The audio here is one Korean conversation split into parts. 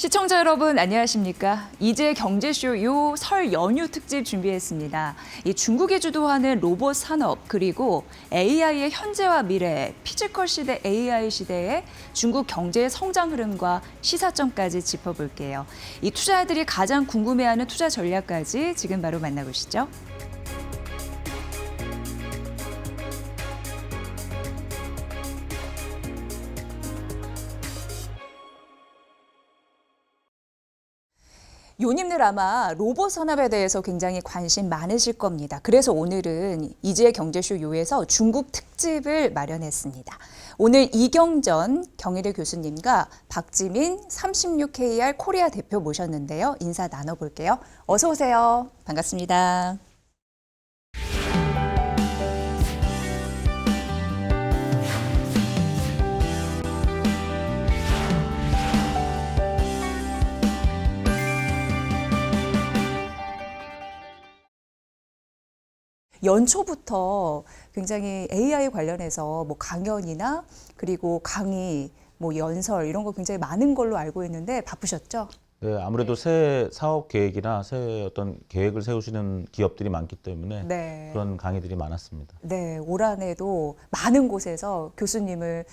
시청자 여러분 안녕하십니까? 이제 경제쇼 요 설 연휴 특집 준비했습니다. 이 중국이 주도하는 로봇 산업 그리고 AI의 현재와 미래, 피지컬 시대 AI 시대의 중국 경제의 성장 흐름과 시사점까지 짚어볼게요. 이 투자자들이 가장 궁금해하는 투자 전략까지 지금 바로 만나보시죠. 요님들 아마 로봇 산업에 대해서 굉장히 관심 많으실 겁니다. 그래서 오늘은 이지혜 경제쇼 요에서 중국 특집을 마련했습니다. 오늘 이경전 경희대 교수님과 박지민 36KR 코리아 대표 모셨는데요. 인사 나눠볼게요. 어서 오세요. 반갑습니다. 연초부터 굉장히 AI 관련해서 뭐 강연이나 그리고 강의, 뭐 연설 이런 거 굉장히 많은 걸로 알고 있는데 바쁘셨죠? 네, 아무래도 새 사업 계획이나 새 어떤 계획을 세우시는 기업들이 많기 때문에 네. 그런 강의들이 많았습니다. 네, 올 한해도 많은 곳에서 교수님을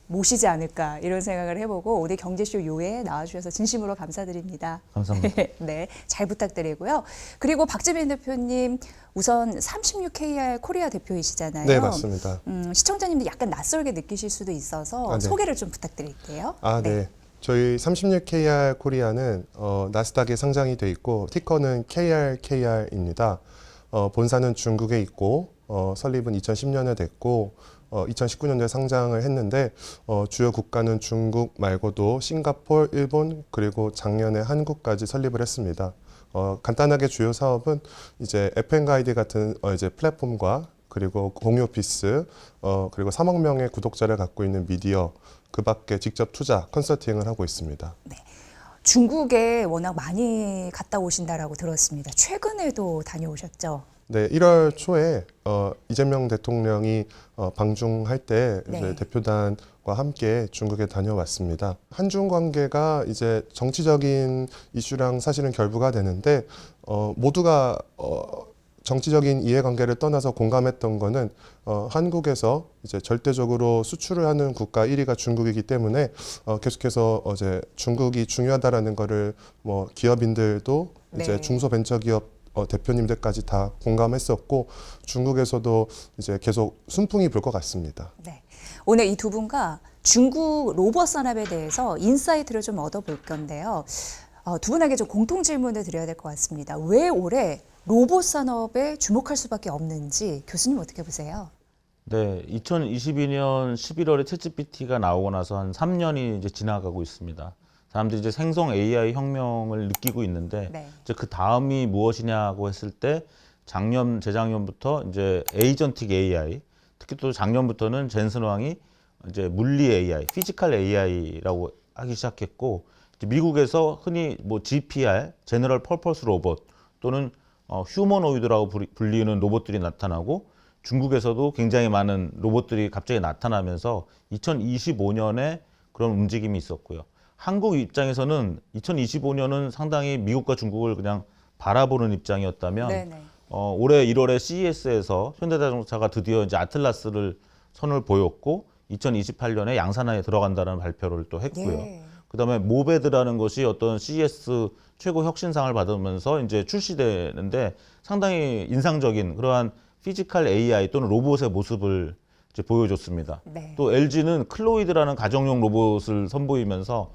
모시지 않을까 이런 생각을 해보고 오늘 경제쇼 요에 나와주셔서 진심으로 감사드립니다. 감사합니다. 네, 잘 부탁드리고요. 그리고 박지민 대표님 우선 36KR 코리아 대표이시잖아요. 네, 맞습니다. 시청자님들 약간 낯설게 느끼실 수도 있어서 네. 소개를 좀 부탁드릴게요. 네. 저희 36KR 코리아는 나스닥에 상장이 돼 있고 티커는 KRKR입니다. 본사는 중국에 있고 설립은 2010년에 됐고 2019년도에 상장을 했는데 주요 국가는 중국 말고도 싱가포르, 일본 그리고 작년에 한국까지 설립을 했습니다. 간단하게 주요 사업은 이제 FN가이드 같은 이제 플랫폼과 그리고 공유 오피스 그리고 3억 명의 구독자를 갖고 있는 미디어 그 밖에 직접 투자 컨설팅을 하고 있습니다. 네. 중국에 워낙 많이 갔다 오신다라고 들었습니다. 최근에도 다녀오셨죠? 네, 1월 초에 이재명 대통령이 방중할 때 네. 이제 대표단과 함께 중국에 다녀왔습니다. 한중 관계가 이제 정치적인 이슈랑 사실은 결부가 되는데 모두가 정치적인 이해관계를 떠나서 공감했던 거는 한국에서 이제 절대적으로 수출을 하는 국가 1위가 중국이기 때문에 계속해서 이제 중국이 중요하다라는 거를 뭐 기업인들도 이제 네. 중소벤처기업 대표님들까지 다 공감했었고 중국에서도 이제 계속 순풍이 불 것 같습니다. 네. 오늘 이 두 분과 중국 로봇 산업에 대해서 인사이트를 좀 얻어볼 건데요. 두 분에게 좀 공통 질문을 드려야 될 것 같습니다. 왜 올해 로봇 산업에 주목할 수밖에 없는지 교수님 어떻게 보세요? 네, 2022년 11월에 챗GPT가 나오고 나서 한 3년이 이제 지나가고 있습니다. 사람들이 이제 생성 AI 혁명을 느끼고 있는데 네. 이제 그 다음이 무엇이냐고 했을 때 재작년부터 이제 에이전틱 AI, 특히 또 작년부터는 젠슨 왕이 이제 물리 AI, 피지컬 AI라고 하기 시작했고 이제 미국에서 흔히 뭐 GPR, 제너럴 퍼포스 로봇 또는 휴머노이드라고 불리는 로봇들이 나타나고 중국에서도 굉장히 많은 로봇들이 갑자기 나타나면서 2025년에 그런 움직임이 있었고요. 한국 입장에서는 2025년은 상당히 미국과 중국을 그냥 바라보는 입장이었다면 네네. 올해 1월에 CES에서 현대자동차가 드디어 이제 아틀라스를 선을 보였고 2028년에 양산안에 들어간다는 발표를 또 했고요. 예. 그다음에 모베드라는 것이 어떤 CES 최고 혁신상을 받으면서 이제 출시되는데 상당히 인상적인 그러한 피지컬 AI 또는 로봇의 모습을 이제 보여줬습니다. 네. 또 LG는 클로이드라는 가정용 로봇을 선보이면서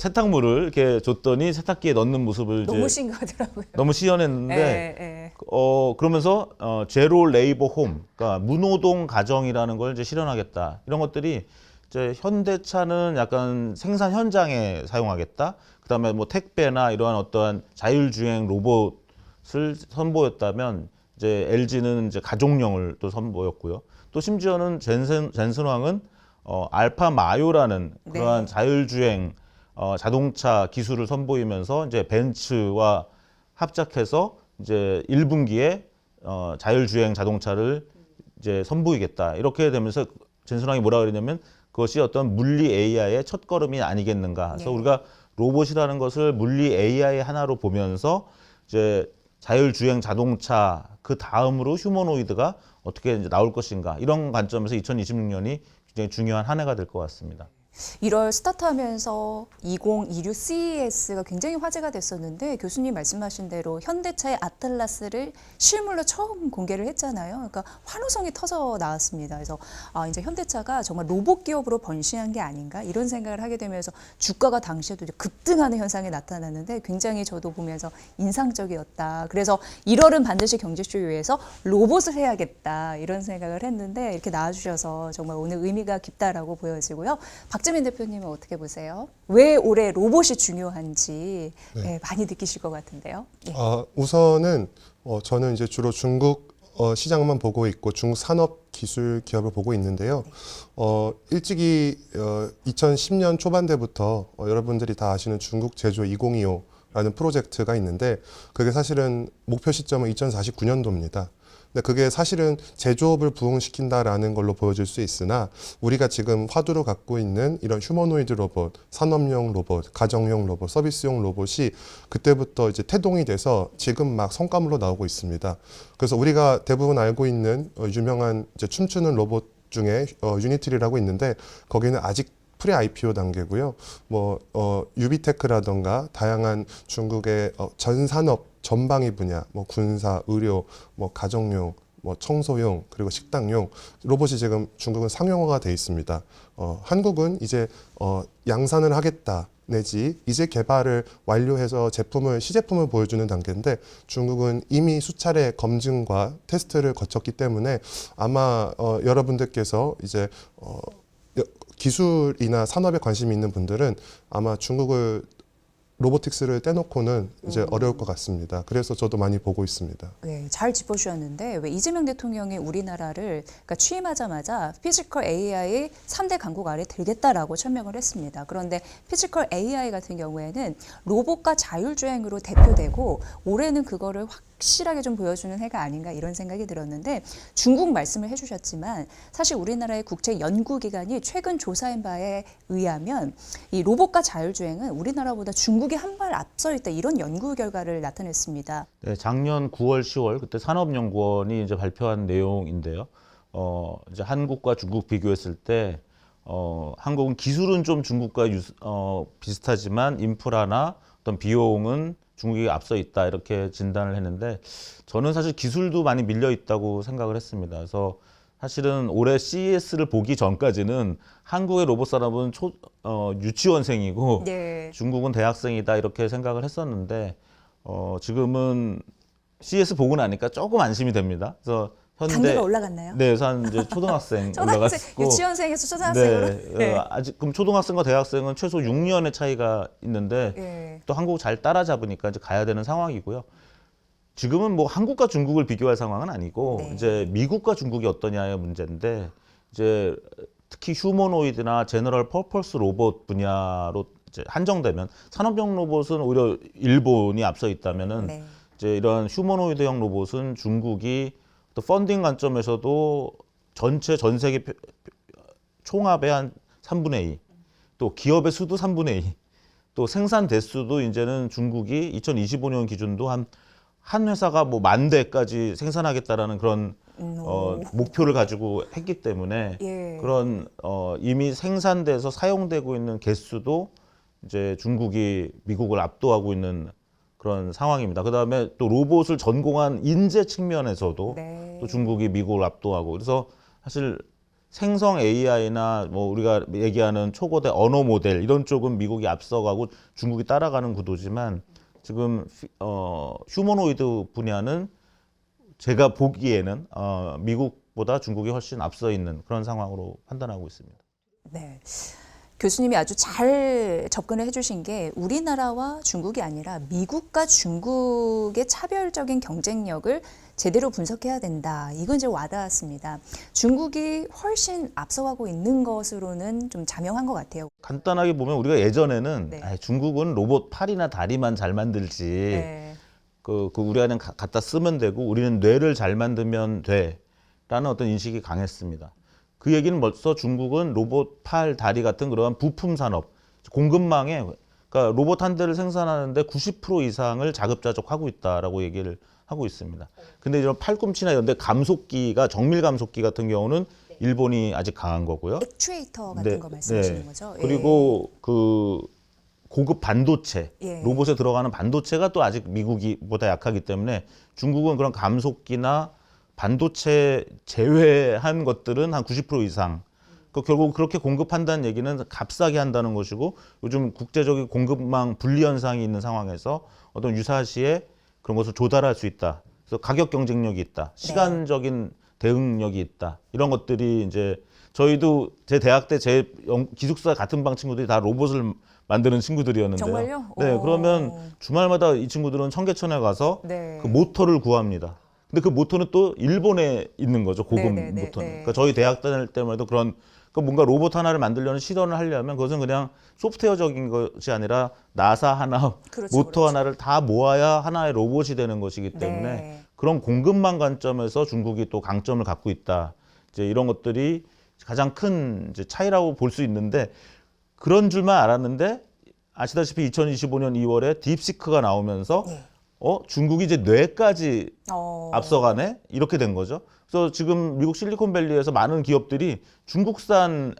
세탁물을 이렇게 줬더니 세탁기에 넣는 모습을 너무 이제 신기하더라고요. 너무 시연했는데 예. 그러면서 제로 레이버 홈, 그러니까 무노동 가정이라는 걸 이제 실현하겠다. 이런 것들이 이제 현대차는 약간 생산 현장에 사용하겠다. 그다음에 뭐 택배나 이러한 어떠한 자율주행 로봇을 선보였다면 이제 LG는 이제 가족용을 또 선보였고요. 또 심지어는 젠슨왕은 알파 마요라는 그러한 네. 자율주행 자동차 기술을 선보이면서 이제 벤츠와 합작해서 이제 1분기에 자율주행 자동차를 이제 선보이겠다. 이렇게 되면서 젠슨왕이 뭐라 그랬냐면 그것이 어떤 물리 AI의 첫걸음이 아니겠는가. 그래서 네. 우리가 로봇이라는 것을 물리 AI 하나로 보면서 이제 자율주행 자동차 그 다음으로 휴머노이드가 어떻게 이제 나올 것인가 이런 관점에서 2026년이 굉장히 중요한 한 해가 될 것 같습니다. 1월 스타트하면서 2026 CES가 굉장히 화제가 됐었는데 교수님 말씀하신 대로 현대차의 아틀라스를 실물로 처음 공개를 했잖아요. 그러니까 환호성이 터져 나왔습니다. 그래서 이제 현대차가 정말 로봇 기업으로 번식한 게 아닌가 이런 생각을 하게 되면서 주가가 당시에도 이제 급등하는 현상이 나타났는데 굉장히 저도 보면서 인상적이었다. 그래서 1월은 반드시 경제쇼에서 로봇을 해야겠다 이런 생각을 했는데 이렇게 나와주셔서 정말 오늘 의미가 깊다라고 보여지고요. 박재민 대표님은 어떻게 보세요? 왜 올해 로봇이 중요한지 많이 느끼실 것 같은데요. 예. 우선은 저는 이제 주로 중국 시장만 보고 있고 중국 산업 기술 기업을 보고 있는데요. 일찍이 2010년 초반대부터 여러분들이 다 아시는 중국 제조 2025라는 프로젝트가 있는데 그게 사실은 목표 시점은 2049년도입니다. 근데 그게 사실은 제조업을 부흥시킨다라는 걸로 보여질 수 있으나 우리가 지금 화두로 갖고 있는 이런 휴머노이드 로봇, 산업용 로봇, 가정용 로봇, 서비스용 로봇이 그때부터 이제 태동이 돼서 지금 막 성과물로 나오고 있습니다. 그래서 우리가 대부분 알고 있는 유명한 이제 춤추는 로봇 중에 유니트리라고 있는데 거기는 아직 프리 IPO 단계고요. 유비테크라던가 다양한 중국의 전 산업 전방위 분야, 군사, 의료, 가정용, 청소용, 그리고 식당용 로봇이 지금 중국은 상용화가 돼 있습니다. 한국은 이제 양산을 하겠다. 내지 이제 개발을 완료해서 시제품을 보여주는 단계인데 중국은 이미 수차례 검증과 테스트를 거쳤기 때문에 아마 여러분들께서 이제 기술이나 산업에 관심이 있는 분들은 아마 중국을 로보틱스를 떼놓고는 이제 어려울 것 같습니다. 그래서 저도 많이 보고 있습니다. 네, 잘 짚어주셨는데 왜 이재명 대통령이 우리나라를 그러니까 취임하자마자 피지컬 AI 3대 강국 아래 들겠다라고 천명을 했습니다. 그런데 피지컬 AI 같은 경우에는 로봇과 자율주행으로 대표되고 올해는 그거를 확실하게 좀 보여주는 해가 아닌가 이런 생각이 들었는데 중국 말씀을 해주셨지만 사실 우리나라의 국제 연구기관이 최근 조사한 바에 의하면 이 로봇과 자율주행은 우리나라보다 중국이 한 발 앞서 있다 이런 연구 결과를 나타냈습니다. 네, 작년 9월, 10월 그때 산업연구원이 이제 발표한 내용인데요. 이제 한국과 중국 비교했을 때 한국은 기술은 좀 중국과 비슷하지만 인프라나 어떤 비용은 중국이 앞서 있다 이렇게 진단을 했는데 저는 사실 기술도 많이 밀려 있다고 생각을 했습니다. 그래서 사실은 올해 CES를 보기 전까지는 한국의 로봇 산업은 유치원생이고 네. 중국은 대학생이다 이렇게 생각을 했었는데 지금은 CES 보고 나니까 조금 안심이 됩니다. 그래서 현재 단계가 올라갔나요? 네, 그래서 한 이제 초등학생 올라갔고 유치원생에서 초등학생으로. 네, 아직 그럼 초등학생과 대학생은 최소 6년의 차이가 있는데 네. 또 한국 잘 따라잡으니까 이제 가야 되는 상황이고요. 지금은 뭐 한국과 중국을 비교할 상황은 아니고 네. 이제 미국과 중국이 어떠냐의 문제인데 이제 특히 휴머노이드나 제너럴 퍼포스 로봇 분야로 이제 한정되면 산업용 로봇은 오히려 일본이 앞서 있다면은 네. 이제 이런 휴머노이드형 로봇은 중국이 또 펀딩 관점에서도 전체 전 세계 총합의 한 3분의 2, 또 기업의 수도 3분의 2, 또 생산 대수도 이제는 중국이 2025년 기준도 한 회사가 뭐 10,000대까지 생산하겠다라는 그런 목표를 가지고 했기 때문에 예. 그런 이미 생산돼서 사용되고 있는 개수도 이제 중국이 미국을 압도하고 있는 그런 상황입니다. 그다음에 또 로봇을 전공한 인재 측면에서도 네. 또 중국이 미국을 압도하고 그래서 사실 생성 AI나 뭐 우리가 얘기하는 초거대 언어 모델 이런 쪽은 미국이 앞서가고 중국이 따라가는 구도지만 지금 휴머노이드 분야는 제가 보기에는 미국보다 중국이 훨씬 앞서 있는 그런 상황으로 판단하고 있습니다. 네. 교수님이 아주 잘 접근을 해주신 게 우리나라와 중국이 아니라 미국과 중국의 차별적인 경쟁력을 제대로 분석해야 된다. 이건 이제 와닿았습니다. 중국이 훨씬 앞서가고 있는 것으로는 좀 자명한 것 같아요. 간단하게 보면 우리가 예전에는 네. 중국은 로봇 팔이나 다리만 잘 만들지 네. 그 우리는 갖다 쓰면 되고 우리는 뇌를 잘 만들면 돼라는 어떤 인식이 강했습니다. 그 얘기는 벌써 중국은 로봇 팔, 다리 같은 그러한 부품 산업, 공급망에 그러니까 로봇 한 대를 생산하는데 90% 이상을 자급자족하고 있다라고 얘기를 하고 있습니다. 근데 이런 팔꿈치나 이런 데 감속기가 정밀 감속기 같은 경우는 일본이 아직 강한 거고요. 액추에이터 같은 네, 거 말씀하시는 네. 거죠? 그리고 그 고급 반도체, 예. 로봇에 들어가는 반도체가 또 아직 미국보다 약하기 때문에 중국은 그런 감속기나 반도체 제외한 것들은 한 90% 이상. 결국 그렇게 공급한다는 얘기는 값싸게 한다는 것이고 요즘 국제적인 공급망 분리 현상이 있는 상황에서 어떤 유사시에 그런 것을 조달할 수 있다. 그래서 가격 경쟁력이 있다. 시간적인 대응력이 있다. 이런 것들이 이제 저희도 제 대학 때 제 기숙사 같은 방 친구들이 다 로봇을 만드는 친구들이었는데요. 정말요? 네, 오. 그러면 주말마다 이 친구들은 청계천에 가서 네. 그 모터를 구합니다. 근데 그 모터는 또 일본에 있는 거죠. 고급 네, 네, 네, 모터는. 네. 그러니까 저희 대학 다닐 때만 해도 그런 뭔가 로봇 하나를 만들려는 시도를 하려면 그것은 그냥 소프트웨어적인 것이 아니라 나사 하나, 그렇죠, 모터 그렇죠. 하나를 다 모아야 하나의 로봇이 되는 것이기 때문에 네. 그런 공급망 관점에서 중국이 또 강점을 갖고 있다. 이제 이런 것들이 가장 큰 이제 차이라고 볼 수 있는데 그런 줄만 알았는데 아시다시피 2025년 2월에 딥시크가 나오면서 네. 중국이 이제 뇌까지 앞서가네? 이렇게 된 거죠. 그래서 지금 미국 실리콘밸리에서 많은 기업들이 중국산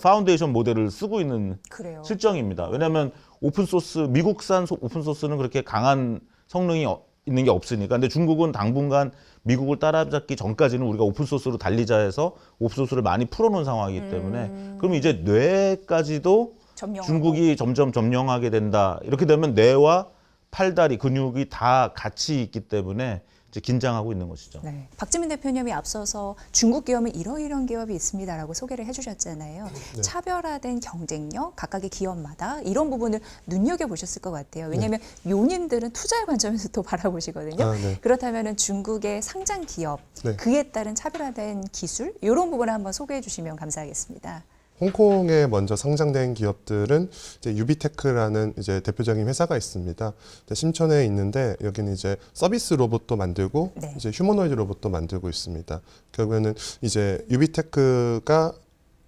파운데이션 모델을 쓰고 있는 그래요. 실정입니다. 왜냐하면 오픈소스, 미국산 오픈소스는 그렇게 강한 성능이 있는 게 없으니까. 근데 중국은 당분간 미국을 따라잡기 전까지는 우리가 오픈소스로 달리자 해서 오픈소스를 많이 풀어놓은 상황이기 때문에 그럼 이제 뇌까지도 점령하고. 중국이 점점 점령하게 된다. 이렇게 되면 뇌와 팔다리, 근육이 다 같이 있기 때문에 이제 긴장하고 있는 것이죠. 네. 박지민 대표님이 앞서서 중국 기업은 이러이러한 기업이 있습니다라고 소개를 해주셨잖아요. 네. 차별화된 경쟁력, 각각의 기업마다 이런 부분을 눈여겨보셨을 것 같아요. 왜냐하면 요님들은 투자의 관점에서 또 바라보시거든요. 아, 네. 그렇다면 중국의 상장 기업, 네. 그에 따른 차별화된 기술, 이런 부분을 한번 소개해 주시면 감사하겠습니다. 홍콩에 먼저 상장된 기업들은 이제 유비테크라는 이제 대표적인 회사가 있습니다. 심천에 있는데 여기는 이제 서비스 로봇도 만들고 네. 이제 휴머노이드 로봇도 만들고 있습니다. 결국에는 이제 유비테크가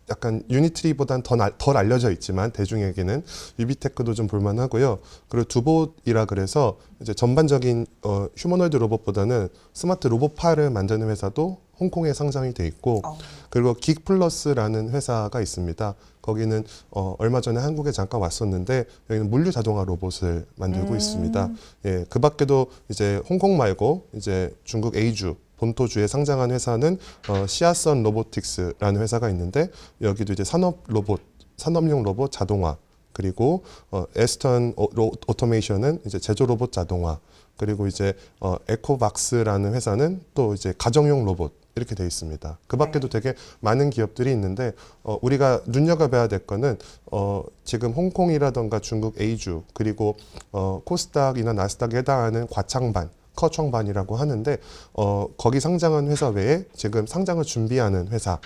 약간 유니트리보단 덜 알려져 있지만 대중에게는 유비테크도 좀 볼만하고요. 그리고 두봇이라 그래서 이제 전반적인 휴머노이드 로봇보다는 스마트 로봇팔을 만드는 회사도 홍콩에 상장이 돼 있고 그리고 긱플러스라는 회사가 있습니다. 거기는 얼마 전에 한국에 잠깐 왔었는데 여기는 물류 자동화 로봇을 만들고 있습니다. 예, 그 밖에도 이제 홍콩 말고 이제 중국 A주 본토주에 상장한 회사는 시아선 로보틱스라는 회사가 있는데 여기도 이제 산업용 로봇 자동화 그리고 에스턴 오토메이션은 이제 제조 로봇 자동화 그리고 이제 에코박스라는 회사는 또 이제 가정용 로봇 이렇게 돼 있습니다. 그 밖에도 되게 많은 기업들이 있는데 우리가 눈여겨봐야 될 거는 지금 홍콩이라던가 중국 A주 그리고 코스닥이나 나스닥에 해당하는 과창반 커청반이라고 하는데 거기 상장한 회사 외에 지금 상장을 준비하는 회사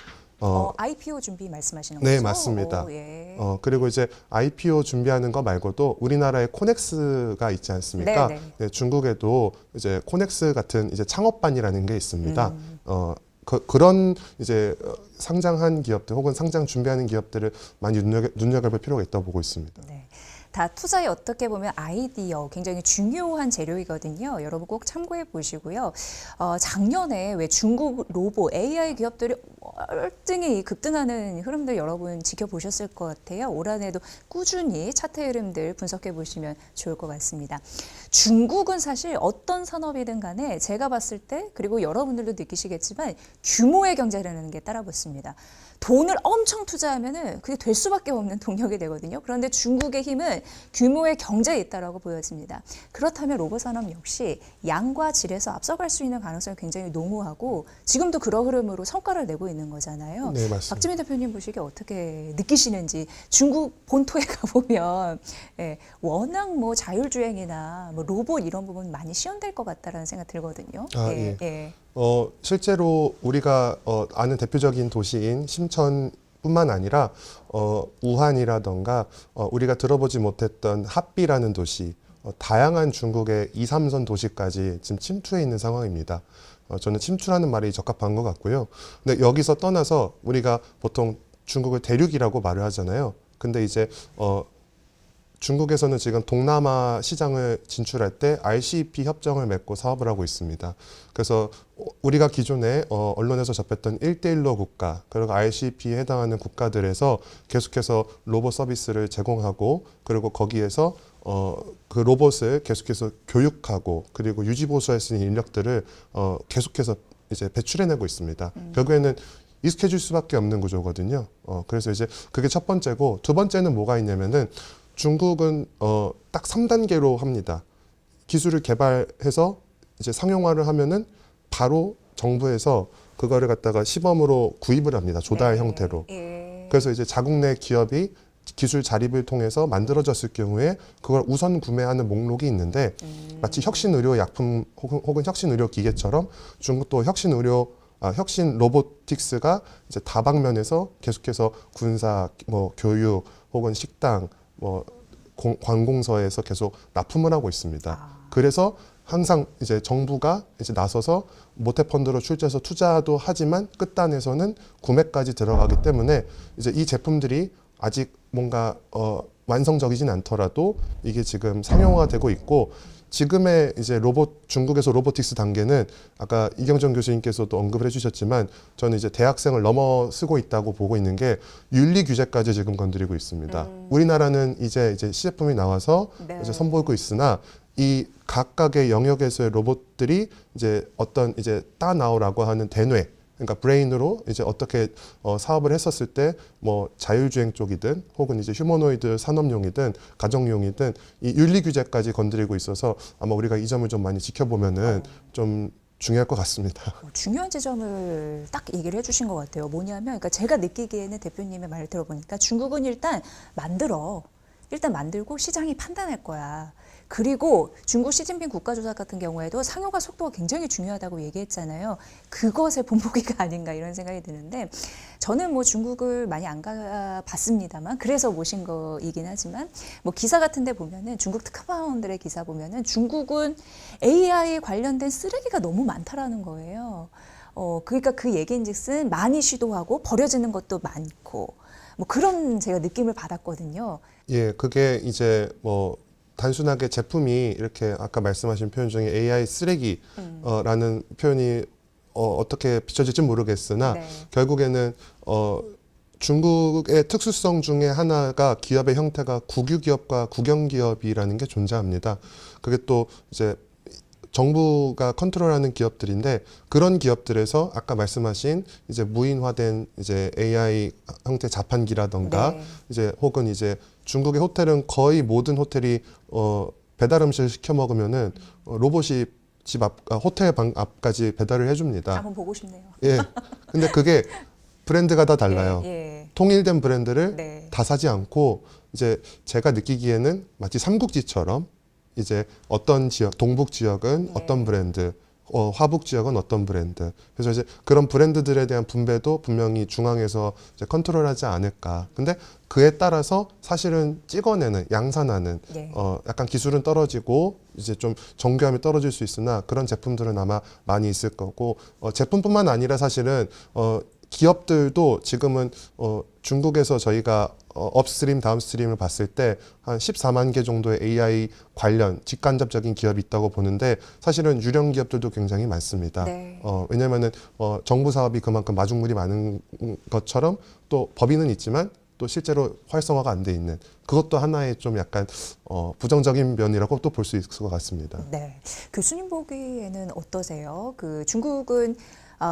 IPO 준비 말씀하시는 네, 거죠? 맞습니다. 오, 예. 그리고 이제 IPO 준비하는 거 말고도 우리나라에 코넥스가 있지 않습니까? 네, 네. 네, 중국에도 이제 코넥스 같은 이제 창업반이라는 게 있습니다. 그런 이제 상장한 기업들 혹은 상장 준비하는 기업들을 많이 눈여겨볼 필요가 있다고 보고 있습니다. 네. 다 투자에 어떻게 보면 아이디어 굉장히 중요한 재료이거든요. 여러분 꼭 참고해 보시고요. 작년에 왜 중국 로봇 AI 기업들이 월등히 급등하는 흐름들 여러분 지켜보셨을 것 같아요. 올 한해도 꾸준히 차트 흐름들 분석해 보시면 좋을 것 같습니다. 중국은 사실 어떤 산업이든 간에 제가 봤을 때 그리고 여러분들도 느끼시겠지만 규모의 경제라는 게 따라붙습니다. 돈을 엄청 투자하면은 그게 될 수밖에 없는 동력이 되거든요. 그런데 중국의 힘은 규모의 경제에 있다라고 보여집니다. 그렇다면 로봇 산업 역시 양과 질에서 앞서갈 수 있는 가능성이 굉장히 농후하고 지금도 그런 흐름으로 성과를 내고 있는 거잖아요. 네, 맞습니다. 박지민 대표님 보시기에 어떻게 느끼시는지 중국 본토에 가보면 워낙 뭐 자율주행이나 뭐 로봇 이런 부분 많이 시연될 것 같다라는 생각 들거든요. 예. 실제로 우리가 아는 대표적인 도시인 심천뿐만 아니라 우한이라던가 우리가 들어보지 못했던 합비라는 도시, 다양한 중국의 2, 3선 도시까지 지금 침투해 있는 상황입니다. 저는 침투라는 말이 적합한 것 같고요. 근데 여기서 떠나서 우리가 보통 중국을 대륙이라고 말을 하잖아요. 근데 이제 중국에서는 지금 동남아 시장을 진출할 때 RCEP 협정을 맺고 사업을 하고 있습니다. 그래서 우리가 기존에 언론에서 접했던 1대1로 국가, 그리고 RCEP에 해당하는 국가들에서 계속해서 로봇 서비스를 제공하고, 그리고 거기에서 그 로봇을 계속해서 교육하고, 그리고 유지 보수할 수 있는 인력들을 계속해서 이제 배출해내고 있습니다. 결국에는 익숙해질 수밖에 없는 구조거든요. 그래서 이제 그게 첫 번째고, 두 번째는 뭐가 있냐면은 중국은 딱 3단계로 합니다. 기술을 개발해서 이제 상용화를 하면은 바로 정부에서 그거를 갖다가 시범으로 구입을 합니다. 조달 형태로. 그래서 이제 자국 내 기업이 기술 자립을 통해서 만들어졌을 경우에 그걸 우선 구매하는 목록이 있는데, 마치 혁신의료 약품 혹은 혁신의료 기계처럼 중국도 혁신 로보틱스가 이제 다방면에서 계속해서 군사, 교육 혹은 식당, 관공서에서 계속 납품을 하고 있습니다. 그래서 항상 이제 정부가 이제 나서서 모태펀드로 출자해서 투자도 하지만 끝단에서는 구매까지 들어가기 때문에 이제 이 제품들이 아직 뭔가 완성적이진 않더라도 이게 지금 상용화되고 있고, 지금의 이제 중국에서 로보틱스 단계는 아까 이경정 교수님께서도 언급을 해주셨지만, 저는 이제 대학생을 넘어서고 있다고 보고 있는 게 윤리 규제까지 지금 건드리고 있습니다. 우리나라는 이제 시제품이 나와서 네. 이제 선보이고 있으나, 이 각각의 영역에서의 로봇들이 이제 어떤 이제 따나오라고 하는 대뇌, 그러니까 브레인으로 이제 어떻게 사업을 했었을 때 자율주행 쪽이든 혹은 이제 휴머노이드 산업용이든 가정용이든 이 윤리 규제까지 건드리고 있어서 아마 우리가 이 점을 좀 많이 지켜보면은 좀 중요할 것 같습니다. 중요한 지점을 딱 얘기를 해주신 것 같아요. 뭐냐면, 그러니까 제가 느끼기에는 대표님의 말을 들어보니까 중국은 일단 만들고 시장이 판단할 거야. 그리고 중국 시진핑 국가주석 같은 경우에도 상용화 속도가 굉장히 중요하다고 얘기했잖아요. 그것의 본보기가 아닌가 이런 생각이 드는데, 저는 중국을 많이 안 가봤습니다만, 그래서 모신 거이긴 하지만, 기사 같은 데 보면은, 중국 특파원들의 기사 보면은 중국은 AI 관련된 쓰레기가 너무 많다라는 거예요. 그러니까 그 얘기인즉슨 많이 시도하고 버려지는 것도 많고, 그런 제가 느낌을 받았거든요. 예, 그게 이제 단순하게 제품이 이렇게 아까 말씀하신 표현 중에 AI 쓰레기라는 표현이 어떻게 비춰질지 모르겠으나, 네. 결국에는 중국의 특수성 중에 하나가 기업의 형태가 국유기업과 국영기업이라는 게 존재합니다. 그게 또 이제 정부가 컨트롤하는 기업들인데, 그런 기업들에서 아까 말씀하신 이제 무인화된 이제 AI 형태 자판기라던가, 네. 이제 혹은 이제 중국의 호텔은 거의 모든 호텔이 배달 음식을 시켜 먹으면은 로봇이 집 앞, 호텔 방 앞까지 배달을 해줍니다. 한번 보고 싶네요. 예. 근데 그게 브랜드가 다 달라요. 예. 통일된 브랜드를 네. 다 사지 않고, 이제 제가 느끼기에는 마치 삼국지처럼 이제 어떤 지역, 동북 지역은 네. 어떤 브랜드, 화북 지역은 어떤 브랜드. 그래서 이제 그런 브랜드들에 대한 분배도 분명히 중앙에서 이제 컨트롤하지 않을까. 근데 그에 따라서 사실은 찍어내는, 양산하는, 네. 약간 기술은 떨어지고 이제 좀 정교함이 떨어질 수 있으나 그런 제품들은 아마 많이 있을 거고, 제품뿐만 아니라 사실은 기업들도 지금은 중국에서 저희가 업스트림, 다운스트림을 봤을 때 한 14만 개 정도의 AI 관련 직간접적인 기업이 있다고 보는데, 사실은 유령 기업들도 굉장히 많습니다. 네. 왜냐면은 정부 사업이 그만큼 마중물이 많은 것처럼 또 법인은 있지만 또 실제로 활성화가 안 돼 있는, 그것도 하나의 좀 약간 부정적인 면이라고 또 볼 수 있을 것 같습니다. 네. 교수님 보기에는 어떠세요? 중국은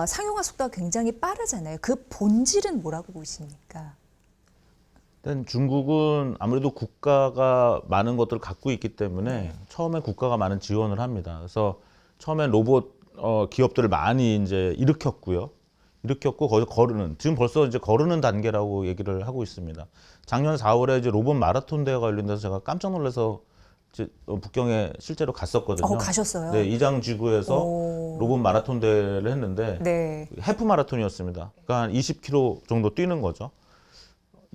상용화 속도가 굉장히 빠르잖아요. 그 본질은 뭐라고 보십니까? 일단 중국은 아무래도 국가가 많은 것들을 갖고 있기 때문에 처음에 국가가 많은 지원을 합니다. 그래서 처음엔 로봇 기업들을 많이 이제 일으켰고 거기서 지금 벌써 이제 거르는 단계라고 얘기를 하고 있습니다. 작년 4월에 이제 로봇 마라톤 대회가 열린다서 제가 깜짝 놀라서 이제 북경에 실제로 갔었거든요. 가셨어요? 네, 이장지구에서 오. 로봇 마라톤 대회를 했는데 네. 해프 마라톤이었습니다. 그러니까 한 20km 정도 뛰는 거죠.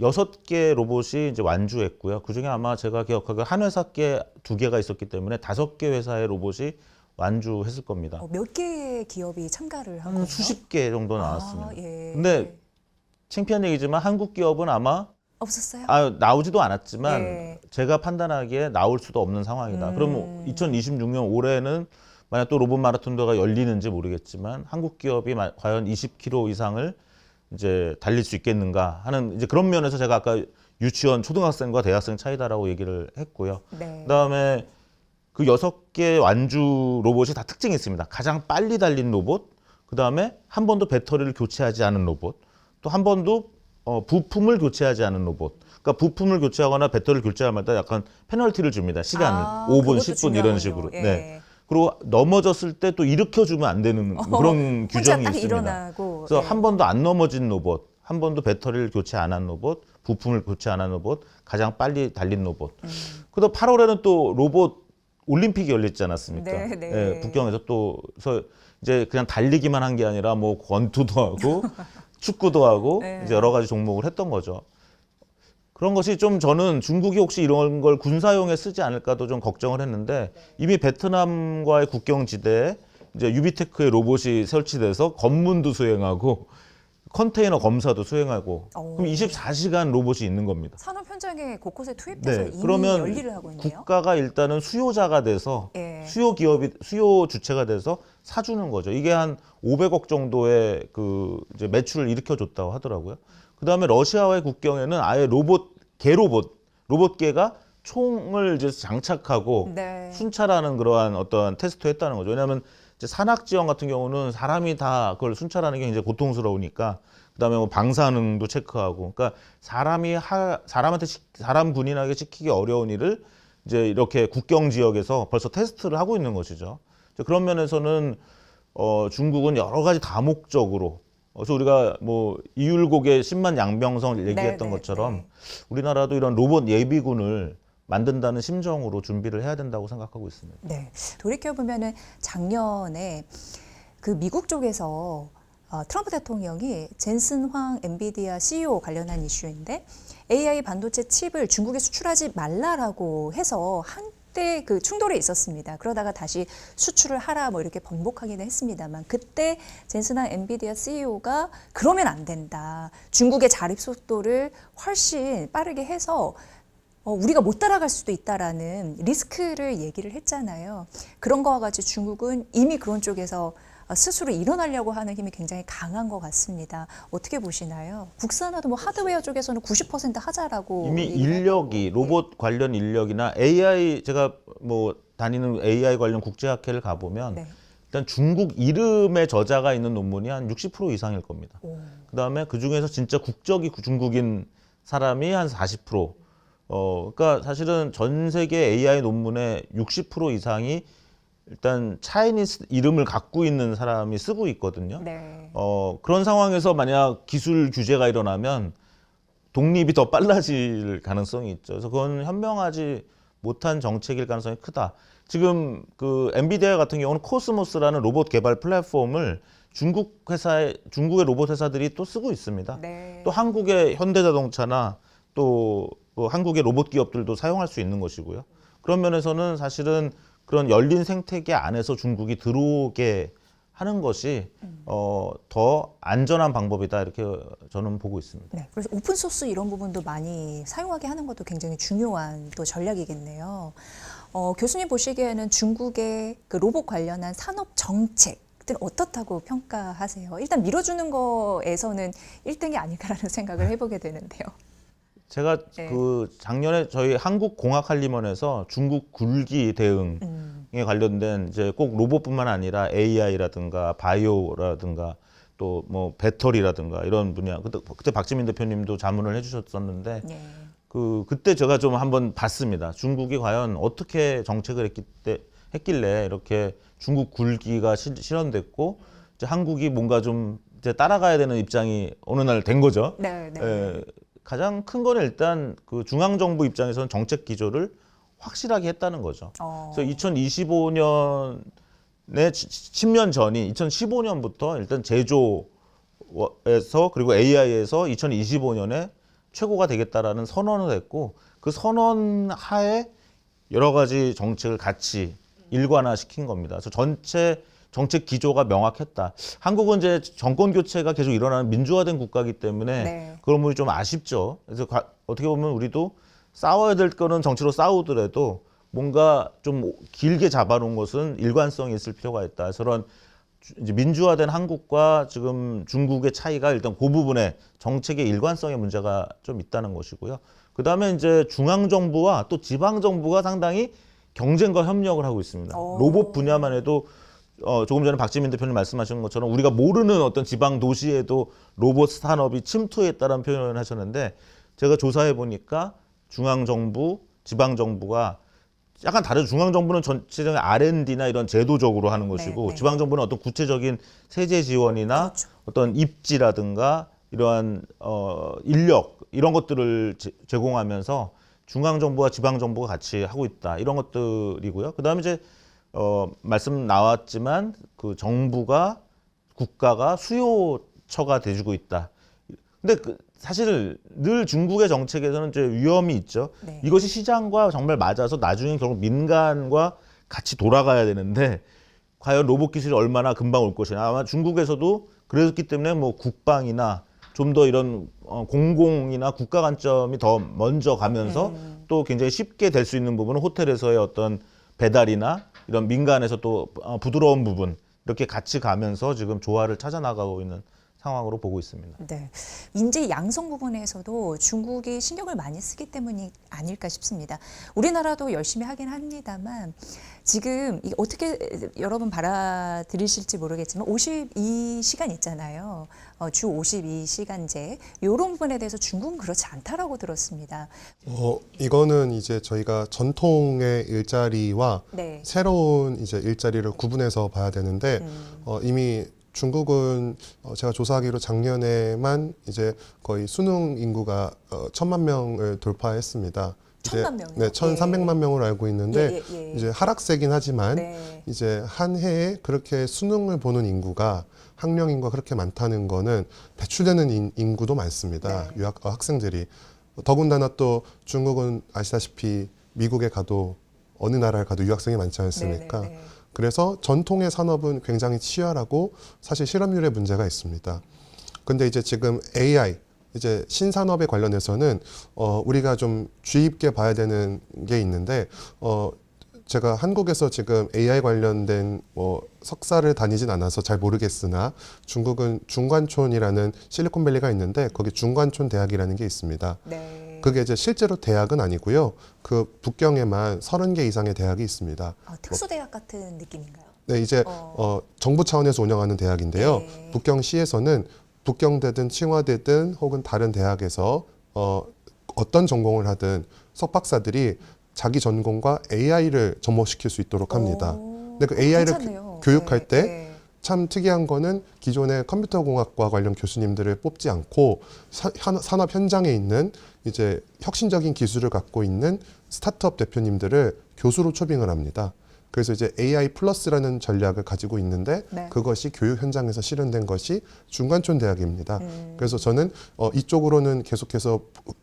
6개 로봇이 이제 완주했고요. 그중에 아마 제가 기억하기로 한 회사께 2개가 있었기 때문에 5개 회사의 로봇이 완주했을 겁니다. 몇 개의 기업이 참가를 한 한 거예요? 수십 개 정도 나왔습니다. 예. 근데 창피한 얘기지만 한국 기업은 아마 없었어요? 나오지도 않았지만 예. 제가 판단하기에 나올 수도 없는 상황이다. 그럼 2026년 올해는 만약 또 로봇 마라톤대가 열리는지 모르겠지만 한국 기업이 과연 20km 이상을 이제 달릴 수 있겠는가 하는 이제 그런 면에서 제가 아까 유치원 초등학생과 대학생 차이다라고 얘기를 했고요. 네. 그다음에 그 6개 완주 로봇이 다 특징이 있습니다. 가장 빨리 달린 로봇, 그다음에 한 번도 배터리를 교체하지 않은 로봇, 또 한 번도 부품을 교체하지 않은 로봇. 그러니까 부품을 교체하거나 배터리를 교체할 때마다 약간 페널티를 줍니다. 시간을 5분, 그것도 10분 이런 중요하군요. 식으로. 예. 네. 그리고 넘어졌을 때 또 일으켜주면 안 되는 그런 혼자 규정이 딱 있습니다. 일어나고. 그래서 예. 한 번도 안 넘어진 로봇, 한 번도 배터리를 교체 안 한 로봇, 부품을 교체 안 한 로봇, 가장 빨리 달린 로봇. 그다음 8월에는 또 로봇 올림픽이 열렸지 않았습니까? 네, 네. 예, 북경에서 또 그래서 이제 그냥 달리기만 한 게 아니라 뭐 권투도 하고 축구도 하고 네. 이제 여러 가지 종목을 했던 거죠. 그런 것이 좀 저는 중국이 혹시 이런 걸 군사용에 쓰지 않을까도 좀 걱정을 했는데 이미 베트남과의 국경지대에 이제 유비테크의 로봇이 설치돼서 검문도 수행하고 컨테이너 검사도 수행하고 그럼 24시간 로봇이 있는 겁니다. 산업 현장에 곳곳에 투입돼서 이미 그러면 열일을 하고 있네요. 국가가 일단은 수요자가 돼서 예. 수요 주체가 돼서 사주는 거죠. 이게 한 500억 정도의 그 이제 매출을 일으켜 줬다고 하더라고요. 그다음에 러시아와의 국경에는 아예 로봇개가 총을 이제 장착하고 네. 순찰하는 그러한 어떠한 테스트를 했다는 거죠. 왜냐하면 이제 산악 지형 같은 경우는 사람이 다 그걸 순찰하는 게 이제 고통스러우니까 그다음에 뭐 방사능도 체크하고 그러니까 사람 군인에게 시키기 어려운 일을 이제 이렇게 국경 지역에서 벌써 테스트를 하고 있는 것이죠. 이제 그런 면에서는 중국은 여러 가지 다목적으로 그래서 우리가 뭐 이율곡의 10만 양병성 얘기했던 네, 것처럼 네. 우리나라도 이런 로봇 예비군을 만든다는 심정으로 준비를 해야 된다고 생각하고 있습니다. 네. 돌이켜 보면은 작년에 그 미국 쪽에서 트럼프 대통령이 젠슨 황 엔비디아 CEO 관련한 이슈인데 AI 반도체 칩을 중국에 수출하지 말라라고 해서 한때 그 충돌이 있었습니다. 그러다가 다시 수출을 하라 뭐 이렇게 번복하기는 했습니다만 그때 젠슨 황 엔비디아 CEO가 그러면 안 된다. 중국의 자립 속도를 훨씬 빠르게 해서 우리가 못 따라갈 수도 있다라는 리스크를 얘기를 했잖아요. 그런 거와 같이 중국은 이미 그런 쪽에서 스스로 일어나려고 하는 힘이 굉장히 강한 것 같습니다. 어떻게 보시나요? 국산화도 뭐 하드웨어 쪽에서는 90% 하자라고 이미 얘기를 인력이 로봇 관련 인력이나 AI 제가 뭐 다니는 AI 관련 국제학회를 가보면 네. 일단 중국 이름의 저자가 있는 논문이 한 60% 이상일 겁니다. 그다음에 그 중에서 진짜 국적이 중국인 사람이 한 40%. 그러니까 사실은 전 세계 AI 논문의 60% 이상이 일단 차이니스 이름을 갖고 있는 사람이 쓰고 있거든요. 네. 그런 상황에서 만약 기술 규제가 일어나면 독립이 더 빨라질 가능성이 있죠. 그래서 그건 현명하지 못한 정책일 가능성이 크다. 지금 그 엔비디아 같은 경우는 코스모스라는 로봇 개발 플랫폼을 중국의 로봇 회사들이 또 쓰고 있습니다. 네. 또 한국의 현대자동차나 또 한국의 로봇 기업들도 사용할 수 있는 것이고요. 그런 면에서는 사실은 그런 열린 생태계 안에서 중국이 들어오게 하는 것이 더 안전한 방법이다 이렇게 저는 보고 있습니다. 네, 그래서 오픈 소스 이런 부분도 많이 사용하게 하는 것도 굉장히 중요한 또 전략이겠네요. 교수님 보시기에는 중국의 그 로봇 관련한 산업 정책들 어떻다고 평가하세요? 일단 밀어주는 거에서는 1등이 아닐까라는 생각을 해보게 되는데요. 제가 네. 그 작년에 저희 한국공학한림원에서 중국 굴기 대응에 관련된 이제 꼭 로봇뿐만 아니라 AI라든가 바이오라든가 또 뭐 배터리라든가 이런 분야 그때 박지민 대표님도 자문을 해주셨었는데 네. 그때 제가 좀 한번 봤습니다. 중국이 과연 어떻게 정책을 했길래 이렇게 중국 굴기가 실현됐고 이제 한국이 뭔가 좀 이제 따라가야 되는 입장이 어느 날 된 거죠. 네, 네. 가장 큰 거는 일단 그 중앙 정부 입장에서는 정책 기조를 확실하게 했다는 거죠. 그래서 2025년에 10년 전이 2015년부터 일단 제조에서 그리고 AI에서 2025년에 최고가 되겠다라는 선언을 했고 그 선언 하에 여러 가지 정책을 같이 일관화시킨 겁니다. 그래서 전체 정책 기조가 명확했다. 한국은 이제 정권 교체가 계속 일어나는 민주화된 국가이기 때문에 네. 그런 부분이 좀 아쉽죠. 그래서 어떻게 보면 우리도 싸워야 될 거는 정치로 싸우더라도 뭔가 좀 길게 잡아놓은 것은 일관성이 있을 필요가 있다. 그런 이제 민주화된 한국과 지금 중국의 차이가 일단 그 부분에 정책의 일관성의 문제가 좀 있다는 것이고요. 그 다음에 이제 중앙정부와 또 지방정부가 상당히 경쟁과 협력을 하고 있습니다. 로봇 분야만 해도 조금 전에 박지민 대표님 말씀하신 것처럼 우리가 모르는 어떤 지방 도시에도 로봇 산업이 침투했다는 표현을 하셨는데 제가 조사해 보니까 중앙정부, 지방정부가 약간 다르죠. 중앙정부는 전체적인 R&D나 이런 제도적으로 하는 것이고 네. 지방정부는 어떤 구체적인 세제 지원이나 그렇죠. 어떤 입지라든가 이러한 인력 이런 것들을 제공하면서 중앙정부와 지방정부가 같이 하고 있다. 이런 것들이고요. 그다음에 이제 말씀 나왔지만 그 정부가 국가가 수요처가 돼주고 있다. 근데 사실 늘 중국의 정책에서는 이제 위험이 있죠. 네. 이것이 시장과 정말 맞아서 나중에 결국 민간과 같이 돌아가야 되는데 과연 로봇 기술이 얼마나 금방 올 것이냐. 아마 중국에서도 그랬기 때문에 뭐 국방이나 좀 더 이런 공공이나 국가 관점이 더 먼저 가면서 또 굉장히 쉽게 될 수 있는 부분은 호텔에서의 어떤 배달이나 이런 민간에서 또 부드러운 부분 이렇게 같이 가면서 지금 조화를 찾아 나가고 있는 상황으로 보고 있습니다. 네. 인재 양성 부분에서도 중국이 신경을 많이 쓰기 때문이 아닐까 싶습니다. 우리나라도 열심히 하긴 합니다만 지금 어떻게 여러분 받아들이실지 모르겠지만 52시간 있잖아요. 주 52시간제 이런 부분에 대해서 중국은 그렇지 않다라고 들었습니다. 이거는 이제 저희가 전통의 일자리와 네. 새로운 이제 일자리를 구분해서 봐야 되는데 이미 중국은 제가 조사하기로 작년에만 이제 거의 수능 인구가 1,000만 명을 돌파했습니다. 1,000만 명이요? 네, 1,300만 명으로 알고 있는데 예. 이제 하락세긴 하지만 네. 이제 한 해에 그렇게 수능을 보는 인구가 학령 인구가 그렇게 많다는 거는 배출되는 인구도 많습니다. 네. 학생들이 더군다나 또 중국은 아시다시피 미국에 가도 어느 나라를 가도 유학생이 많지 않습니까? 네. 그래서 전통의 산업은 굉장히 치열하고 사실 실업률에 문제가 있습니다. 근데 이제 지금 AI, 이제 신산업에 관련해서는 우리가 좀 주의 깊게 봐야 되는 게 있는데 제가 한국에서 지금 AI 관련된 석사를 다니진 않아서 잘 모르겠으나 중국은 중관촌이라는 실리콘밸리가 있는데 거기 중관촌 대학이라는 게 있습니다. 네. 그게 이제 실제로 대학은 아니고요. 그 북경에만 30개 이상의 대학이 있습니다. 특수대학 같은 느낌인가요? 네, 이제 정부 차원에서 운영하는 대학인데요. 네. 북경시에서는 북경대든 칭화대든 혹은 다른 대학에서 어떤 전공을 하든 석박사들이 자기 전공과 AI를 접목시킬 수 있도록 합니다. 근데 그 AI를 괜찮네요. 교육할 네. 때 참 특이한 거는 기존의 컴퓨터공학과 관련 교수님들을 뽑지 않고 산업 현장에 있는 이제 혁신적인 기술을 갖고 있는 스타트업 대표님들을 교수로 초빙을 합니다. 그래서 이제 AI 플러스라는 전략을 가지고 있는데 네. 그것이 교육 현장에서 실현된 것이 중관촌 대학입니다. 그래서 저는 이쪽으로는 계속해서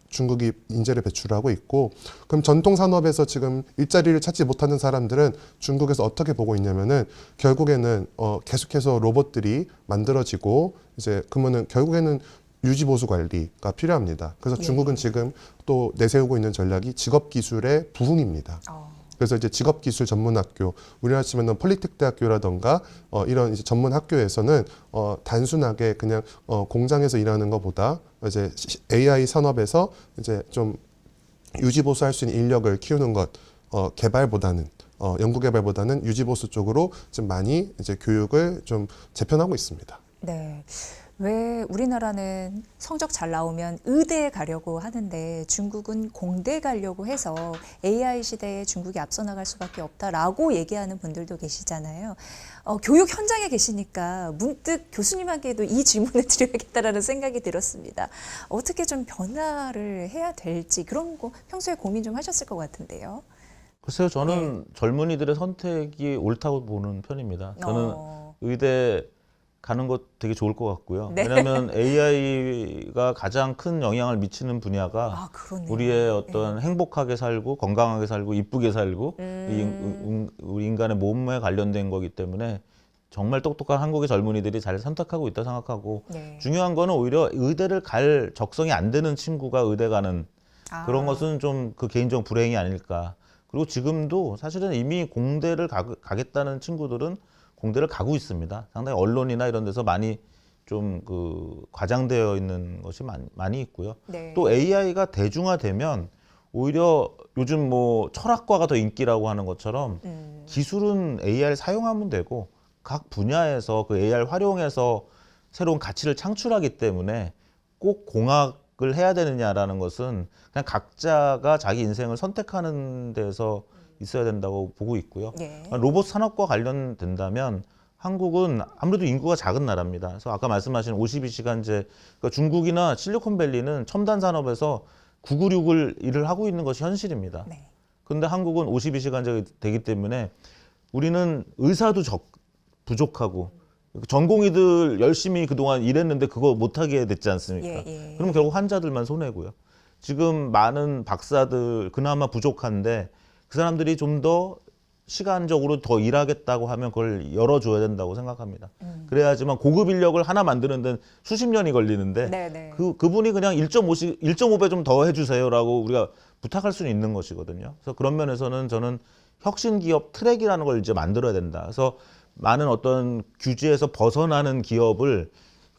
중국이 인재를 배출하고 있고 그럼 전통 산업에서 지금 일자리를 찾지 못하는 사람들은 중국에서 어떻게 보고 있냐면은 결국에는 계속해서 로봇들이 만들어지고 이제 그러면은 결국에는 유지 보수 관리가 필요합니다. 그래서 중국은 지금 또 내세우고 있는 전략이 직업 기술의 부흥입니다. 그래서 이제 직업기술 전문학교, 우리나라 치면은 폴리텍 대학교라던가 이런 이제 전문 학교에서는 단순하게 그냥 공장에서 일하는 것보다 이제 AI 산업에서 이제 좀 유지보수할 수 있는 인력을 키우는 것 개발보다는 연구 개발보다는 유지보수 쪽으로 좀 많이 이제 교육을 좀 재편하고 있습니다. 네. 왜 우리나라는 성적 잘 나오면 의대에 가려고 하는데 중국은 공대 가려고 해서 AI 시대에 중국이 앞서 나갈 수밖에 없다라고 얘기하는 분들도 계시잖아요. 교육 현장에 계시니까 문득 교수님에게도 이 질문을 드려야겠다라는 생각이 들었습니다. 어떻게 좀 변화를 해야 될지 그런 거 평소에 고민 좀 하셨을 것 같은데요. 글쎄요, 저는 젊은이들의 선택이 옳다고 보는 편입니다. 저는 의대 가는 것 되게 좋을 것 같고요. 네. 왜냐하면 AI가 가장 큰 영향을 미치는 분야가 아, 그렇네요. 우리의 어떤 행복하게 살고 건강하게 살고 이쁘게 살고 우리 인간의 몸에 관련된 거기 때문에 정말 똑똑한 한국의 젊은이들이 잘 선택하고 있다 생각하고 네. 중요한 거는 오히려 의대를 갈 적성이 안 되는 친구가 의대 가는 그런 것은 좀 그 개인적 불행이 아닐까. 그리고 지금도 사실은 이미 공대를 가겠다는 친구들은 공대를 가고 있습니다. 상당히 언론이나 이런 데서 많이 좀 그 과장되어 있는 것이 많이 있고요. 네. 또 AI가 대중화되면 오히려 요즘 뭐 철학과가 더 인기라고 하는 것처럼 기술은 AI를 사용하면 되고 각 분야에서 그 AI를 활용해서 새로운 가치를 창출하기 때문에 꼭 공학을 해야 되느냐라는 것은 그냥 각자가 자기 인생을 선택하는 데서 있어야 된다고 보고 있고요. 네. 로봇 산업과 관련된다면 한국은 아무래도 인구가 작은 나라입니다. 그래서 아까 말씀하신 52시간제, 그러니까 중국이나 실리콘밸리는 첨단 산업에서 996을 일을 하고 있는 것이 현실입니다. 네. 그런데 한국은 52시간제가 되기 때문에 우리는 의사도 부족하고 전공의들 열심히 그동안 일했는데 그거 못하게 됐지 않습니까? 예. 그럼 결국 환자들만 손해고요. 지금 많은 박사들 그나마 부족한데 그 사람들이 좀 더 시간적으로 더 일하겠다고 하면 그걸 열어줘야 된다고 생각합니다. 그래야지만 고급 인력을 하나 만드는 데는 수십 년이 걸리는데 네네. 그분이 그냥 1.5배 좀 더 해주세요라고 우리가 부탁할 수는 있는 것이거든요. 그래서 그런 면에서는 저는 혁신 기업 트랙이라는 걸 이제 만들어야 된다. 그래서 많은 어떤 규제에서 벗어나는 기업을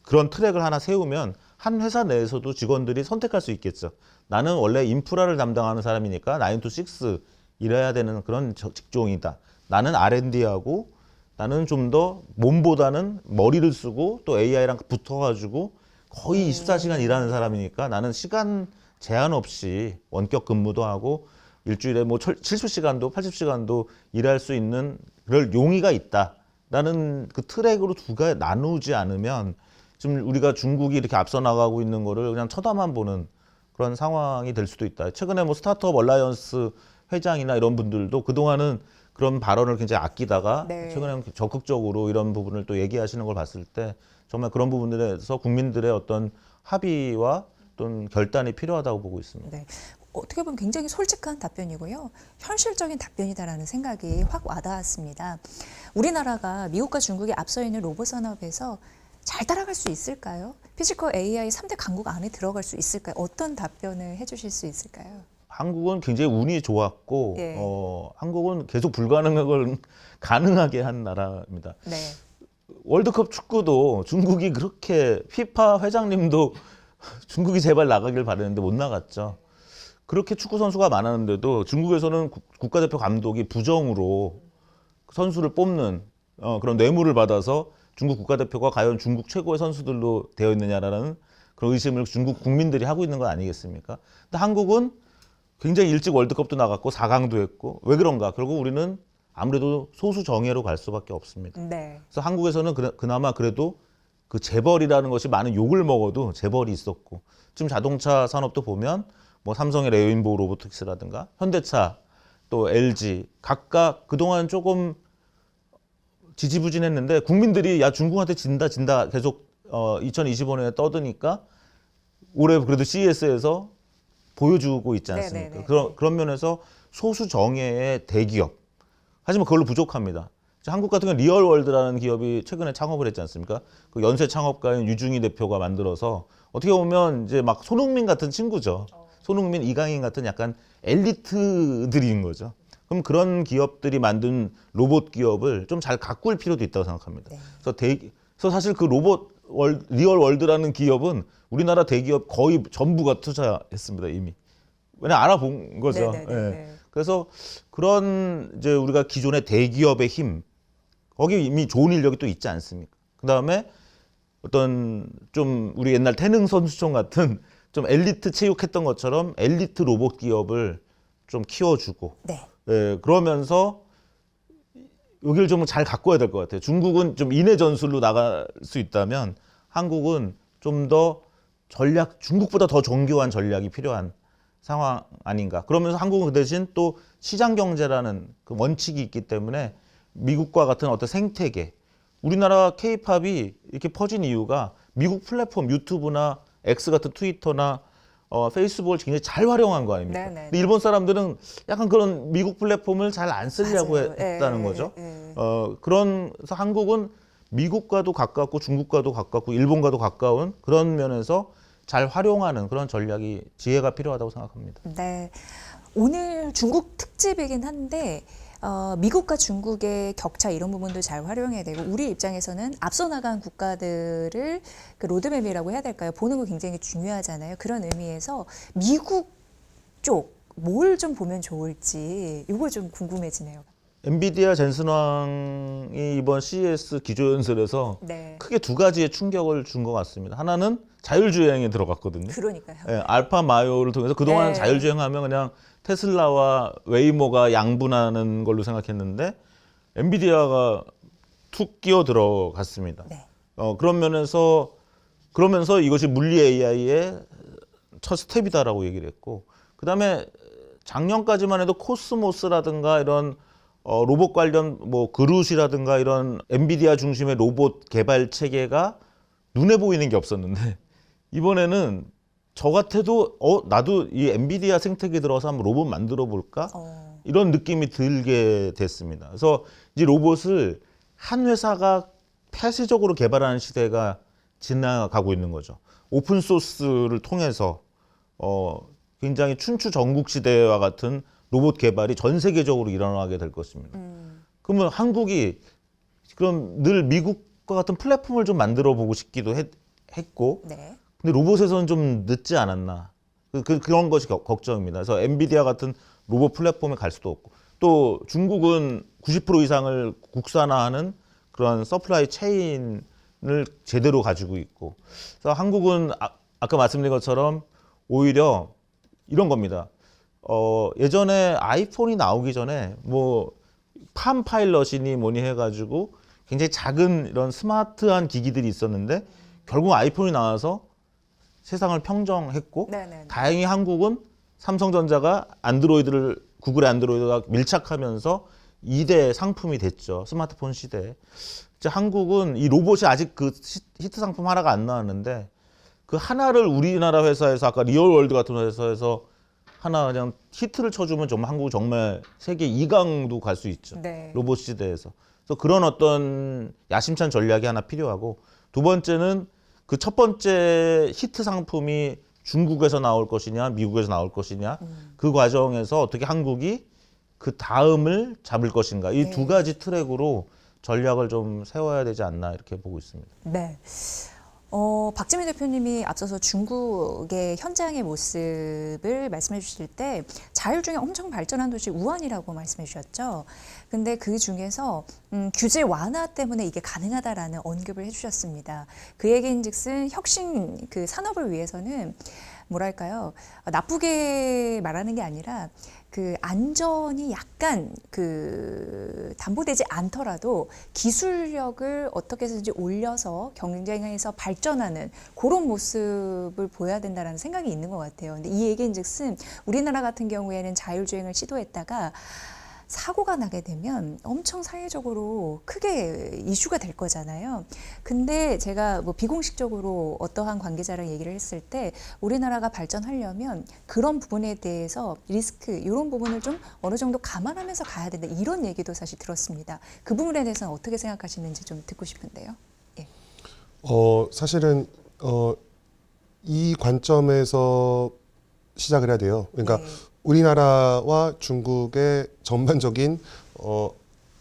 그런 트랙을 하나 세우면 한 회사 내에서도 직원들이 선택할 수 있겠죠. 나는 원래 인프라를 담당하는 사람이니까 9 to 6 일해야 되는 그런 직종이다. 나는 R&D하고 나는 좀 더 몸보다는 머리를 쓰고 또 AI랑 붙어가지고 거의 24시간 일하는 사람이니까 나는 시간 제한 없이 원격 근무도 하고 일주일에 뭐 70시간도 80시간도 일할 수 있는 그럴 용의가 있다라는 그 트랙으로 두 개 나누지 않으면 지금 우리가 중국이 이렇게 앞서 나가고 있는 거를 그냥 쳐다만 보는 그런 상황이 될 수도 있다. 최근에 뭐 스타트업 얼라이언스 회장이나 이런 분들도 그동안은 그런 발언을 굉장히 아끼다가 네. 최근에 적극적으로 이런 부분을 또 얘기하시는 걸 봤을 때 정말 그런 부분들에서 국민들의 어떤 합의와 또는 결단이 필요하다고 보고 있습니다. 네. 어떻게 보면 굉장히 솔직한 답변이고요. 현실적인 답변이다라는 생각이 확 와닿았습니다. 우리나라가 미국과 중국에 앞서 있는 로봇 산업에서 잘 따라갈 수 있을까요? 피지컬 AI 3대 강국 안에 들어갈 수 있을까요? 어떤 답변을 해주실 수 있을까요? 한국은 굉장히 운이 좋았고 예. 한국은 계속 불가능한 걸 가능하게 한 나라입니다. 네. 월드컵 축구도 중국이 그렇게 피파 회장님도 중국이 제발 나가길 바랬는데 못 나갔죠. 그렇게 축구 선수가 많았는데도 중국에서는 국가대표 감독이 부정으로 선수를 뽑는 그런 뇌물을 받아서 중국 국가대표가 과연 중국 최고의 선수들로 되어 있느냐라는 그런 의심을 중국 국민들이 하고 있는 거 아니겠습니까? 근데 한국은 굉장히 일찍 월드컵도 나갔고 4강도 했고 왜 그런가? 결국 우리는 아무래도 소수 정예로 갈 수밖에 없습니다. 네. 그래서 한국에서는 그나마 그래도 그 재벌이라는 것이 많은 욕을 먹어도 재벌이 있었고 지금 자동차 산업도 보면 뭐 삼성의 레인보우 로보틱스라든가 현대차 또 LG 각각 그동안 조금 지지부진했는데 국민들이 야 중국한테 진다 계속 2025년에 떠드니까 올해 그래도 CES에서 보여주고 있지 않습니까? 네네네. 그런 면에서 소수 정예의 대기업 하지만 그걸로 부족합니다. 한국 같은 경우는 리얼월드라는 기업이 최근에 창업을 했지 않습니까? 그 연쇄 창업가인 유중희 대표가 만들어서 어떻게 보면 이제 막 손흥민 같은 친구죠. 손흥민, 이강인 같은 약간 엘리트들인 거죠. 그럼 그런 기업들이 만든 로봇 기업을 좀 잘 가꿀 필요도 있다고 생각합니다. 네. 그래서 사실 그 리얼월드라는 기업은 우리나라 대기업 거의 전부가 투자했습니다 이미. 왜냐 알아본 거죠. 네네네. 그래서 그런 이제 우리가 기존의 대기업의 힘 거기 이미 좋은 인력이 또 있지 않습니까? 그 다음에 어떤 좀 우리 옛날 태능 선수촌 같은 좀 엘리트 체육했던 것처럼 엘리트 로봇 기업을 좀 키워주고 네. 그러면서 여기를 좀 잘 가꿔야 될 것 같아요. 중국은 좀 인해 전술로 나갈 수 있다면 한국은 좀 더 중국보다 더 정교한 전략이 필요한 상황 아닌가. 그러면서 한국은 그 대신 또 시장 경제라는 그 원칙이 있기 때문에 미국과 같은 어떤 생태계, 우리나라 K-팝이 이렇게 퍼진 이유가 미국 플랫폼 유튜브나 X 같은 트위터나 페이스북을 굉장히 잘 활용한 거 아닙니까? 네네. 근데 일본 사람들은 약간 그런 미국 플랫폼을 잘 안 쓰려고 맞아요. 했다는 예, 거죠. 예. 그래서 한국은 미국과도 가깝고 중국과도 가깝고 일본과도 가까운 그런 면에서 잘 활용하는 그런 전략이 지혜가 필요하다고 생각합니다. 네. 오늘 중국 특집이긴 한데 미국과 중국의 격차 이런 부분도 잘 활용해야 되고 우리 입장에서는 앞서 나간 국가들을 그 로드맵이라고 해야 될까요? 보는 거 굉장히 중요하잖아요. 그런 의미에서 미국 쪽 뭘 좀 보면 좋을지 이거 좀 궁금해지네요. 엔비디아 젠슨왕이 이번 CES 기조연설에서 네. 크게 두 가지의 충격을 준 것 같습니다. 하나는 자율주행에 들어갔거든요. 그러니까요. 예, 알파 마요를 통해서 그동안 네. 자율주행하면 그냥 테슬라와 웨이모가 양분하는 걸로 생각했는데 엔비디아가 툭 끼어 들어갔습니다. 네. 그러면서 이것이 물리 AI의 첫 스텝이다라고 얘기를 했고, 그다음에 작년까지만 해도 코스모스라든가 이런 로봇 관련 뭐 그루시라든가 이런 엔비디아 중심의 로봇 개발 체계가 눈에 보이는 게 없었는데 이번에는 저 같아도 나도 이 엔비디아 생태계 들어서 한번 로봇 만들어 볼까? 이런 느낌이 들게 됐습니다. 그래서 이 로봇을 한 회사가 폐쇄적으로 개발하는 시대가 지나가고 있는 거죠. 오픈 소스를 통해서 굉장히 춘추 전국 시대와 같은 로봇 개발이 전 세계적으로 일어나게 될 것입니다. 그러면 한국이 그럼 늘 미국과 같은 플랫폼을 좀 만들어 보고 싶기도 했고, 네. 근데 로봇에서는 좀 늦지 않았나. 그런 것이 걱정입니다. 그래서 엔비디아 같은 로봇 플랫폼에 갈 수도 없고, 또 중국은 90% 이상을 국산화하는 그런 서플라이 체인을 제대로 가지고 있고, 그래서 한국은 아까 말씀드린 것처럼 오히려 이런 겁니다. 예전에 아이폰이 나오기 전에 뭐 팜 파일럿이니 뭐니 해가지고 굉장히 작은 이런 스마트한 기기들이 있었는데 결국 아이폰이 나와서 세상을 평정했고, 네네. 다행히 한국은 삼성전자가 구글의 안드로이드가 밀착하면서 2대 상품이 됐죠. 스마트폰 시대에. 이제 한국은 이 로봇이 아직 그 히트 상품 하나가 안 나왔는데 그 하나를 우리나라 회사에서 아까 리얼월드 같은 회사에서 하나 그냥 히트를 쳐주면 정말 한국 정말 세계 2강도 갈 수 있죠. 네. 로봇 시대에서. 그래서 그런 어떤 야심찬 전략이 하나 필요하고, 두 번째는 그 첫 번째 히트 상품이 중국에서 나올 것이냐 미국에서 나올 것이냐 그 과정에서 어떻게 한국이 그 다음을 잡을 것인가, 이 두 가지 트랙으로 전략을 좀 세워야 되지 않나 이렇게 보고 있습니다. 네. 박지민 대표님이 앞서서 중국의 현장의 모습을 말씀해 주실 때 자율주행 엄청 발전한 도시 우한이라고 말씀해 주셨죠. 근데 그 중에서 규제 완화 때문에 이게 가능하다라는 언급을 해 주셨습니다. 그 얘기인즉슨 혁신 그 산업을 위해서는 뭐랄까요, 나쁘게 말하는 게 아니라 그 안전이 약간 그 담보되지 않더라도 기술력을 어떻게 해서든지 올려서 경쟁에서 발전하는 그런 모습을 보여야 된다라는 생각이 있는 것 같아요. 근데 이 얘기인즉슨 우리나라 같은 경우에는 자율주행을 시도했다가 사고가 나게 되면 엄청 사회적으로 크게 이슈가 될 거잖아요. 근데 제가 뭐 비공식적으로 어떠한 관계자랑 얘기를 했을 때 우리나라가 발전하려면 그런 부분에 대해서 리스크 이런 부분을 좀 어느 정도 감안하면서 가야 된다, 이런 얘기도 사실 들었습니다. 그 부분에 대해서는 어떻게 생각하시는지 좀 듣고 싶은데요. 예. 사실은 이 관점에서 시작을 해야 돼요. 그러니까 네. 우리나라와 중국의 전반적인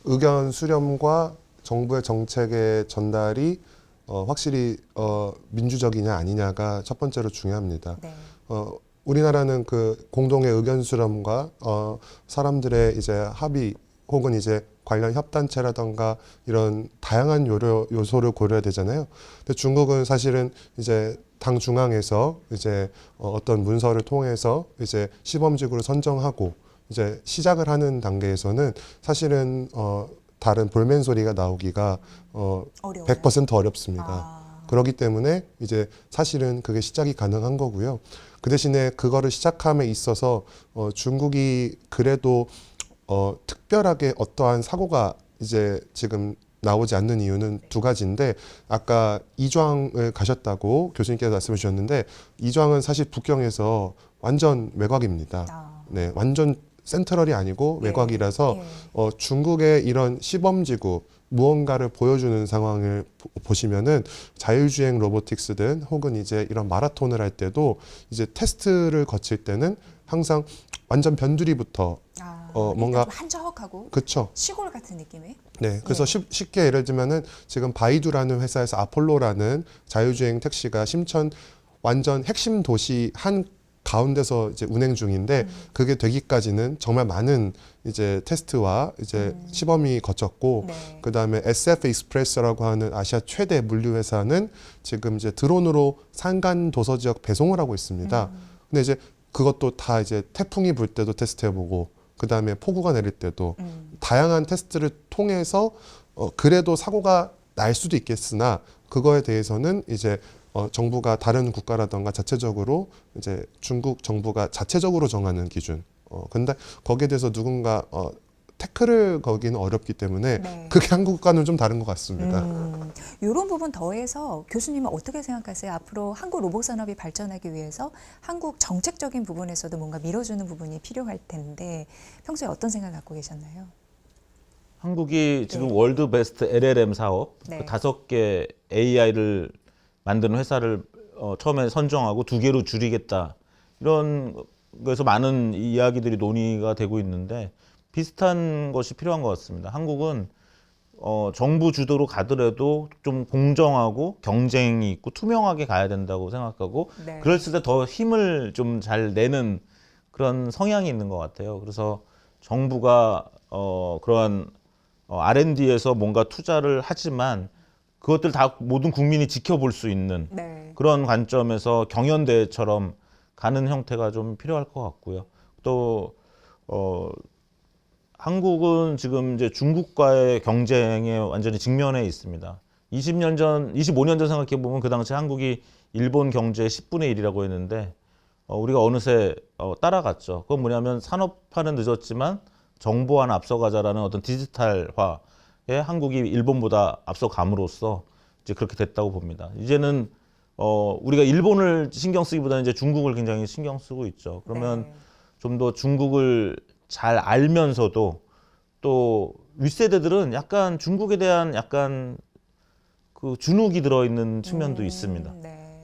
의견 수렴과 정부의 정책의 전달이 확실히 민주적이냐 아니냐가 첫 번째로 중요합니다. 네. 우리나라는 그 공동의 의견 수렴과 사람들의 이제 합의 혹은 이제 관련 협단체라던가 이런 다양한 요소를 고려해야 되잖아요. 근데 중국은 사실은 이제 당 중앙에서 이제 어떤 문서를 통해서 이제 시범직으로 선정하고 이제 시작을 하는 단계에서는 사실은 다른 볼멘 소리가 나오기가 어려워요. 100% 어렵습니다. 그렇기 때문에 이제 사실은 그게 시작이 가능한 거고요. 그 대신에 그거를 시작함에 있어서 중국이 그래도 특별하게 어떠한 사고가 이제 지금 나오지 않는 이유는 두 가지인데 아까 이좌항을 가셨다고 교수님께서 말씀해 주셨는데 이좌항은 사실 북경에서 완전 외곽입니다. 아. 네, 완전 센트럴이 아니고 예. 외곽이라서 예. 중국의 이런 시범지구 무언가를 보여주는 상황을 보시면은 자율주행 로보틱스든 혹은 이제 이런 마라톤을 할 때도 이제 테스트를 거칠 때는 항상 완전 변두리부터 뭔가 좀 한적하고 그쵸. 시골 같은 느낌의. 네, 그래서 예. 쉽게 예를 들면은 지금 바이두라는 회사에서 아폴로라는 자율주행 택시가 심천 완전 핵심 도시 한 가운데서 이제 운행 중인데 그게 되기까지는 정말 많은 이제 테스트와 이제 시범이 거쳤고 네. 그다음에 SF 익스프레스라고 하는 아시아 최대 물류 회사는 지금 이제 드론으로 산간 도서 지역 배송을 하고 있습니다. 근데 이제 그것도 다 이제 태풍이 불 때도 테스트해보고 그다음에 폭우가 내릴 때도 다양한 테스트를 통해서 그래도 사고가 날 수도 있겠으나 그거에 대해서는 이제 정부가 다른 국가라던가 자체적으로 이제 중국 정부가 자체적으로 정하는 기준. 근데 거기에 대해서 누군가 태클을 거기는 어렵기 때문에 네. 그게 한국과는 좀 다른 것 같습니다. 이런 부분 더해서 교수님은 어떻게 생각하세요? 앞으로 한국 로봇 산업이 발전하기 위해서 한국 정책적인 부분에서도 뭔가 밀어주는 부분이 필요할 텐데 평소에 어떤 생각 갖고 계셨나요? 한국이 지금 네. 월드 베스트 LLM 사업 네. 그 5개 AI를 만드는 회사를 처음에 선정하고 2개로 줄이겠다 이런 거에서 많은 이야기들이 논의가 되고 있는데 비슷한 것이 필요한 것 같습니다. 한국은 정부 주도로 가더라도 좀 공정하고 경쟁이 있고 투명하게 가야 된다고 생각하고 네. 그랬을 때 더 힘을 좀 잘 내는 그런 성향이 있는 것 같아요. 그래서 정부가 그러한 R&D에서 뭔가 투자를 하지만 그것들 다 모든 국민이 지켜볼 수 있는 네. 그런 관점에서 경연대회처럼 가는 형태가 좀 필요할 것 같고요. 또 한국은 지금 이제 중국과의 경쟁에 완전히 직면해 있습니다. 20년 전, 25년 전 생각해 보면 그 당시 한국이 일본 경제의 10분의 1이라고 했는데 우리가 어느새 따라갔죠. 그건 뭐냐면 산업화는 늦었지만 정보화는 앞서가자라는 어떤 디지털화에 한국이 일본보다 앞서감으로써 이제 그렇게 됐다고 봅니다. 이제는 우리가 일본을 신경 쓰기보다는 이제 중국을 굉장히 신경 쓰고 있죠. 그러면 네. 좀 더 중국을 잘 알면서도 또 윗세대들은 약간 중국에 대한 약간 그 주눅이 들어있는 측면도 있습니다. 네.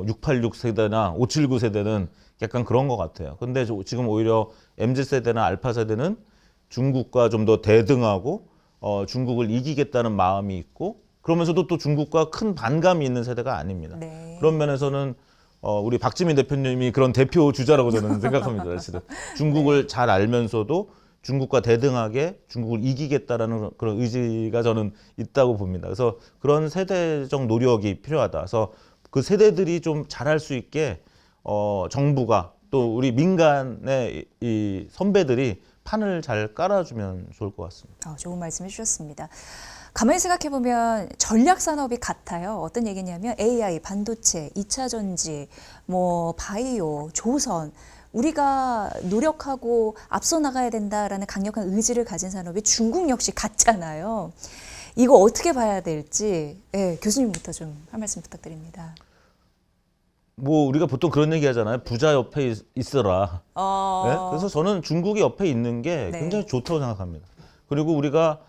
686 세대나 579 세대는 약간 그런 것 같아요. 근데 지금 오히려 MZ 세대나 알파 세대는 중국과 좀 더 대등하고 중국을 이기겠다는 마음이 있고 그러면서도 또 중국과 큰 반감이 있는 세대가 아닙니다. 네. 그런 면에서는 우리 박지민 대표님이 그런 대표 주자라고 저는 생각합니다. 사실은 중국을 잘 알면서도 중국과 대등하게 중국을 이기겠다라는 그런 의지가 저는 있다고 봅니다. 그래서 그런 세대적 노력이 필요하다. 그래서 그 세대들이 좀 잘할 수 있게 정부가 또 우리 민간의 이 선배들이 판을 잘 깔아주면 좋을 것 같습니다. 좋은 말씀 해주셨습니다. 가만히 생각해보면 전략 산업이 같아요. 어떤 얘기냐면 AI, 반도체, 2차 전지, 뭐 바이오, 조선 우리가 노력하고 앞서 나가야 된다라는 강력한 의지를 가진 산업이 중국 역시 같잖아요. 이거 어떻게 봐야 될지 교수님부터 좀 한 말씀 부탁드립니다. 뭐 우리가 보통 그런 얘기 하잖아요. 부자 옆에 있어라. 네? 그래서 저는 중국이 옆에 있는 게 네. 굉장히 좋다고 생각합니다. 그리고 우리가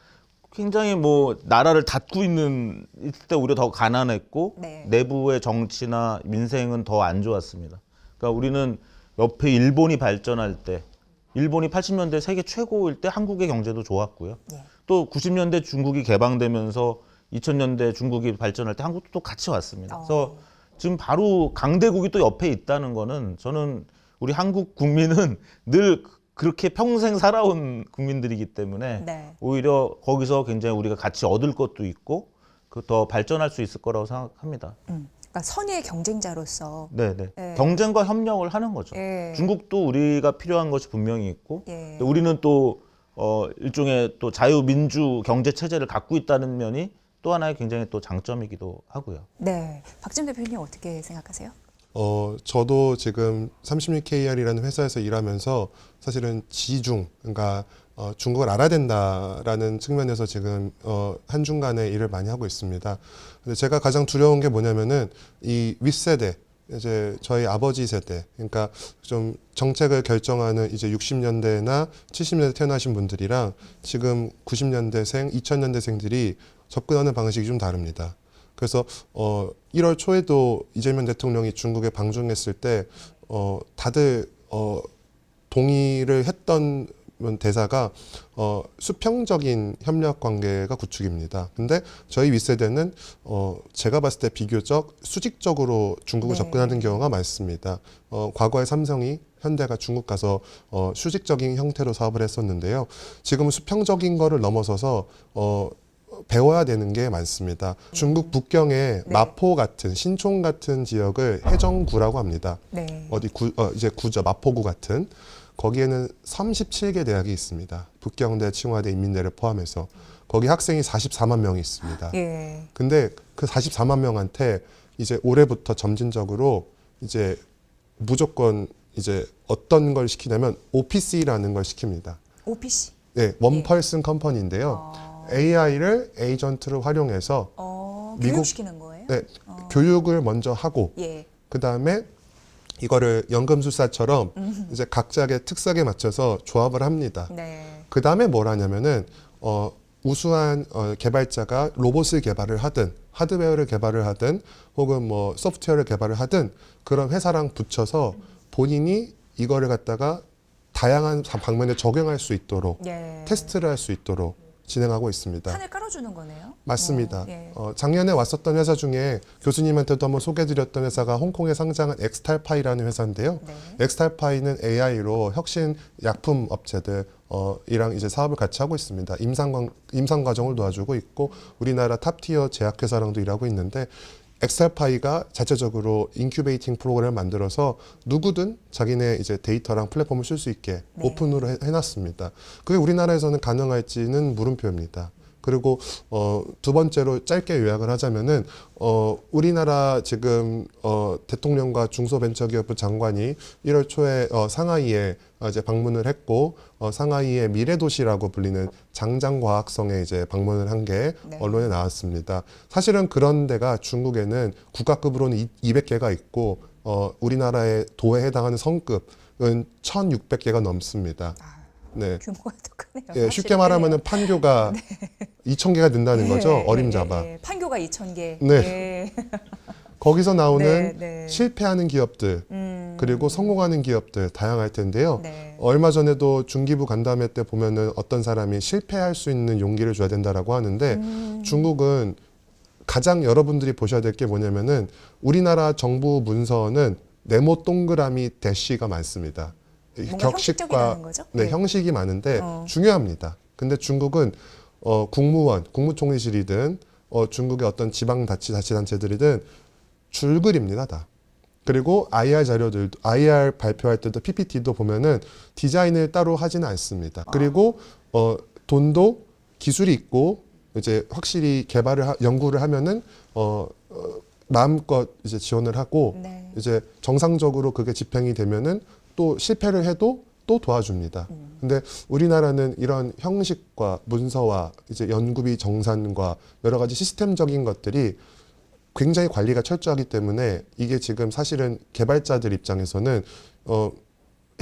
굉장히 뭐 나라를 닫고 있을 때 오히려 더 가난했고 네. 내부의 정치나 민생은 더 안 좋았습니다. 그러니까 우리는 옆에 일본이 발전할 때 일본이 80년대 세계 최고일 때 한국의 경제도 좋았고요. 네. 또 90년대 중국이 개방되면서 2000년대 중국이 발전할 때 한국도 또 같이 왔습니다. 그래서 지금 바로 강대국이 또 옆에 있다는 거는 저는 우리 한국 국민은 늘 그렇게 평생 살아온 국민들이기 때문에 네. 오히려 거기서 굉장히 우리가 같이 얻을 것도 있고 더 발전할 수 있을 거라고 생각합니다. 그러니까 선의의 경쟁자로서 네네. 예. 경쟁과 협력을 하는 거죠. 예. 중국도 우리가 필요한 것이 분명히 있고 예. 우리는 또 일종의 또 자유민주 경제 체제를 갖고 있다는 면이 또 하나의 굉장히 또 장점이기도 하고요. 네, 박진 대표님 어떻게 생각하세요? 저도 지금 36KR이라는 회사에서 일하면서 사실은 지중, 그러니까 중국을 알아야 된다라는 측면에서 지금 한중 간에 일을 많이 하고 있습니다. 근데 제가 가장 두려운 게 뭐냐면은 이 윗세대, 이제 저희 아버지 세대, 그러니까 좀 정책을 결정하는 이제 60년대나 70년대 태어나신 분들이랑 지금 90년대생, 2000년대생들이 접근하는 방식이 좀 다릅니다. 그래서 1월 초에도 이재명 대통령이 중국에 방중했을 때 다들 동의를 했던 대사가 수평적인 협력 관계가 구축입니다. 근데 저희 윗세대는 제가 봤을 때 비교적 수직적으로 중국을 네. 접근하는 경우가 많습니다. 과거에 삼성이 현대가 중국 가서 수직적인 형태로 사업을 했었는데요. 지금은 수평적인 거를 넘어서서 배워야 되는 게 많습니다. 중국 북경의 네. 마포 같은 신촌 같은 지역을 해정구라고 합니다. 네. 이제 구죠. 마포구 같은. 거기에는 37개 대학이 있습니다. 북경대, 칭화대, 인민대를 포함해서. 거기 학생이 44만 명이 있습니다. 예. 근데 그 44만 명한테 이제 올해부터 점진적으로 이제 무조건 이제 어떤 걸 시키냐면 OPC라는 걸 시킵니다. OPC. 네, 원펄슨 컴퍼니인데요. AI를 에이전트를 활용해서 미국- 교육시키는 거예요? 네, 교육을 먼저 하고 예. 그 다음에 이거를 연금술사처럼 이제 각자의 특색에 맞춰서 조합을 합니다. 네. 그 다음에 뭘 하냐면은 우수한 개발자가 로봇을 개발을 하든 하드웨어를 개발을 하든 혹은 뭐 소프트웨어를 개발을 하든 그런 회사랑 붙여서 본인이 이거를 갖다가 다양한 방면에 적용할 수 있도록 예. 테스트를 할 수 있도록 진행하고 있습니다. 판을 깔아주는 거네요. 맞습니다. 예. 작년에 왔었던 회사 중에 교수님한테도 한번 소개해드렸던 회사가 홍콩에 상장한 엑스탈파이라는 회사인데요. 네. 엑스탈파이는 AI로 혁신 약품 업체들 이랑 이제 사업을 같이 하고 있습니다. 임상 과정을 도와주고 있고 우리나라 탑티어 제약회사랑도 일하고 있는데 엑셀파이가 자체적으로 인큐베이팅 프로그램을 만들어서 누구든 자기네 이제 데이터랑 플랫폼을 쓸 수 있게 네. 오픈으로 해놨습니다. 그게 우리나라에서는 가능할지는 물음표입니다. 그리고 두 번째로 짧게 요약을 하자면은 우리나라 지금 대통령과 중소벤처기업부 장관이 1월 초에 상하이에 이제 방문을 했고 상하이의 미래도시라고 불리는 장장과학성에 이제 방문을 한 게 네. 언론에 나왔습니다. 사실은 그런 데가 중국에는 국가급으로는 200개가 있고 우리나라의 도에 해당하는 성급은 1,600개가 넘습니다. 네. 규모가 더 크네요. 예, 쉽게 말하면은 판교가 2,000개가 된다는 거죠. 어림잡아. 판교가 2,000개. 네. 예. 거기서 나오는 네, 네. 실패하는 기업들 그리고 성공하는 기업들 다양할 텐데요. 네. 얼마 전에도 중기부 간담회 때 보면은 어떤 사람이 실패할 수 있는 용기를 줘야 된다라고 하는데 중국은 가장 여러분들이 보셔야 될 게 뭐냐면은 우리나라 정부 문서는 네모 동그라미 대시가 많습니다. 뭔가 형식적이라는 거죠? 네, 네. 형식이 많은데 중요합니다. 근데 중국은 국무원, 국무총리실이든 중국의 어떤 지방자치단체들이든 줄글입니다, 다. 그리고 IR 자료들도 IR 발표할 때도 PPT도 보면은 디자인을 따로 하지는 않습니다. 그리고 돈도 기술이 있고 이제 확실히 연구를 하면은 마음껏 이제 지원을 하고 네. 이제 정상적으로 그게 집행이 되면은 또 실패를 해도 또 도와줍니다. 근데 우리나라는 이런 형식과 문서와 이제 연구비 정산과 여러 가지 시스템적인 것들이 굉장히 관리가 철저하기 때문에 이게 지금 사실은 개발자들 입장에서는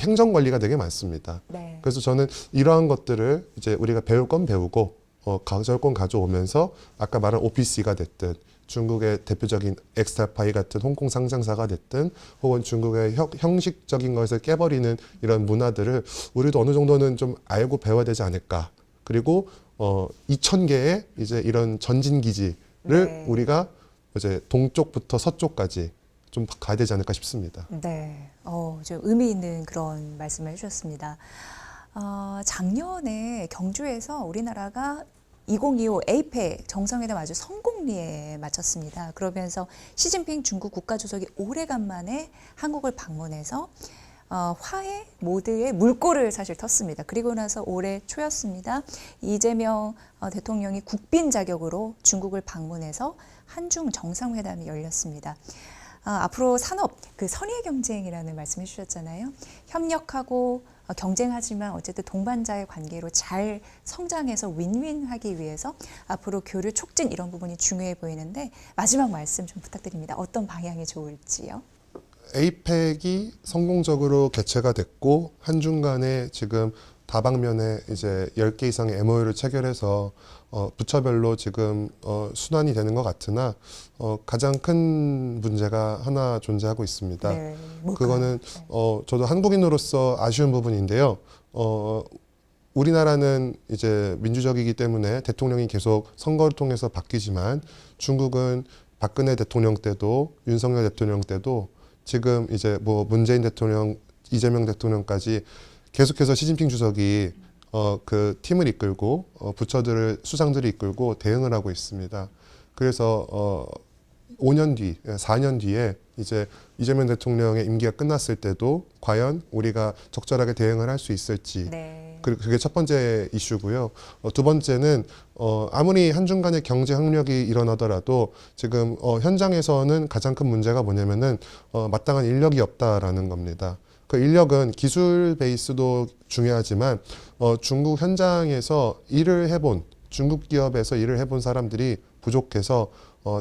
행정 관리가 되게 많습니다. 네. 그래서 저는 이러한 것들을 이제 우리가 배울 건 배우고 가져올 건 가져오면서 아까 말한 OPC가 됐든 중국의 대표적인 엑스탈파이 같은 홍콩 상장사가 됐든 혹은 중국의 형식적인 것을 깨버리는 이런 문화들을 우리도 어느 정도는 좀 알고 배워야 되지 않을까. 그리고 2,000개의 이제 이런 전진 기지를 네. 우리가 이제 동쪽부터 서쪽까지 좀 가야 되지 않을까 싶습니다. 네. 좀 의미 있는 그런 말씀을 해주셨습니다. 작년에 경주에서 우리나라가 2025 에이펙 정상회담 아주 성공리에 마쳤습니다. 그러면서 시진핑 중국 국가주석이 오래간만에 한국을 방문해서 화해 모드의 물꼬를 사실 텄습니다. 그리고 나서 올해 초였습니다. 이재명 대통령이 국빈 자격으로 중국을 방문해서 한중 정상회담이 열렸습니다. 앞으로 산업, 그 선의의 경쟁이라는 말씀해 주셨잖아요. 협력하고 경쟁하지만 어쨌든 동반자의 관계로 잘 성장해서 윈윈하기 위해서 앞으로 교류 촉진 이런 부분이 중요해 보이는데 마지막 말씀 좀 부탁드립니다. 어떤 방향이 좋을지요? 에이펙이 성공적으로 개최가 됐고 한중간에 지금 다방면에 이제 10개 이상의 MOU를 체결해서 부처별로 지금 순환이 되는 것 같으나 가장 큰 문제가 하나 존재하고 있습니다. 네, 뭘까요? 그거는 저도 한국인으로서 아쉬운 부분인데요. 우리나라는 이제 민주적이기 때문에 대통령이 계속 선거를 통해서 바뀌지만 중국은 박근혜 대통령 때도 윤석열 대통령 때도 지금 이제 뭐 문재인 대통령, 이재명 대통령까지 계속해서 시진핑 주석이 그 팀을 이끌고 부처들을 수장들이 이끌고 대응을 하고 있습니다. 그래서 5년 뒤, 4년 뒤에 이제 이재명 대통령의 임기가 끝났을 때도 과연 우리가 적절하게 대응을 할 수 있을지. 네. 그게 첫 번째 이슈고요. 두 번째는 아무리 한중 간의 경제 협력이 일어나더라도 지금 현장에서는 가장 큰 문제가 뭐냐면은 마땅한 인력이 없다라는 겁니다. 그 인력은 기술 베이스도 중요하지만 중국 현장에서 일을 해본 중국 기업에서 일을 해본 사람들이 부족해서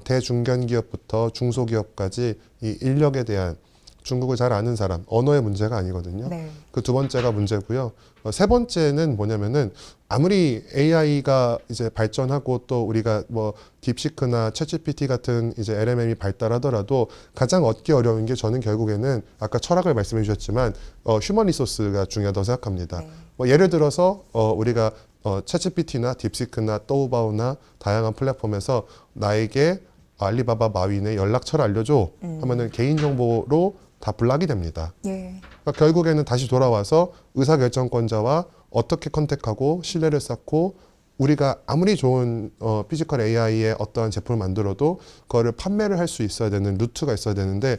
대중견 기업부터 중소기업까지 이 인력에 대한 중국을 잘 아는 사람, 언어의 문제가 아니거든요. 네. 그 두 번째가 문제고요. 세 번째는 뭐냐면은 아무리 AI가 이제 발전하고 또 우리가 뭐 딥시크나 챗GPT 같은 이제 LMM이 발달하더라도 가장 얻기 어려운 게 저는 결국에는 아까 철학을 말씀해 주셨지만 휴먼 리소스가 중요하다고 생각합니다. 네. 뭐 예를 들어서 우리가 챗GPT나 딥시크나 또우바오나 다양한 플랫폼에서 나에게 알리바바 마윈의 연락처를 알려줘 하면은 개인정보로 다 블락이 됩니다. 예. 그러니까 결국에는 다시 돌아와서 의사결정권자와 어떻게 컨택하고 신뢰를 쌓고 우리가 아무리 좋은 피지컬 AI의 어떠한 제품을 만들어도 그거를 판매를 할 수 있어야 되는 루트가 있어야 되는데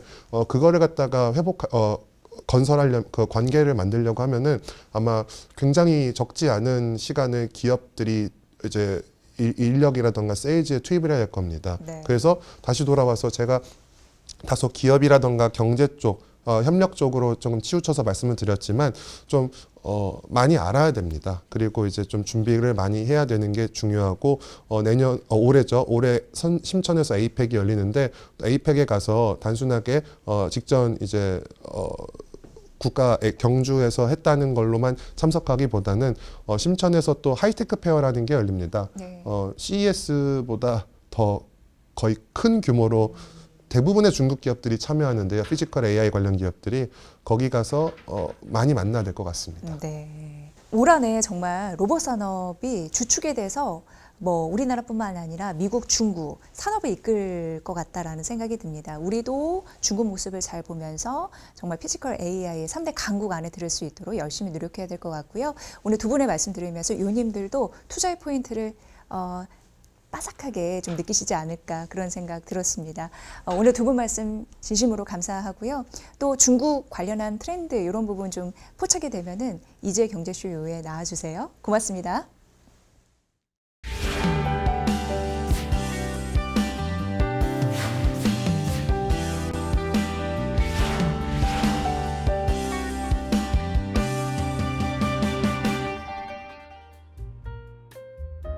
그거를 갖다가 건설하려면 그 관계를 만들려고 하면은 아마 굉장히 적지 않은 시간을 기업들이 이제 인력이라던가 세일즈에 투입을 해야 될 겁니다. 네. 그래서 다시 돌아와서 제가 다소 기업이라던가 경제 쪽, 협력 쪽으로 조금 치우쳐서 말씀을 드렸지만 좀 많이 알아야 됩니다. 그리고 이제 좀 준비를 많이 해야 되는 게 중요하고 올해죠. 올해 심천에서 에이펙이 열리는데 에이펙에 가서 단순하게 직전 이제 국가에 경주에서 했다는 걸로만 참석하기보다는 심천에서 또 하이테크 페어라는 게 열립니다. 네. CES보다 더 거의 큰 규모로 대부분의 중국 기업들이 참여하는데요. 피지컬 AI 관련 기업들이 거기 가서 많이 만나야 될 것 같습니다. 네. 올 한해 정말 로봇 산업이 주축에 대해서 뭐 우리나라뿐만 아니라 미국, 중국 산업을 이끌 것 같다라는 생각이 듭니다. 우리도 중국 모습을 잘 보면서 정말 피지컬 AI의 3대 강국 안에 들을 수 있도록 열심히 노력해야 될 것 같고요. 오늘 두 분의 말씀 들으면서 요님들도 투자의 포인트를 빠삭하게 좀 느끼시지 않을까 그런 생각 들었습니다. 오늘 두 분 말씀 진심으로 감사하고요. 또 중국 관련한 트렌드 이런 부분 좀 포착이 되면은 이제 경제쇼 요에 나와주세요. 고맙습니다.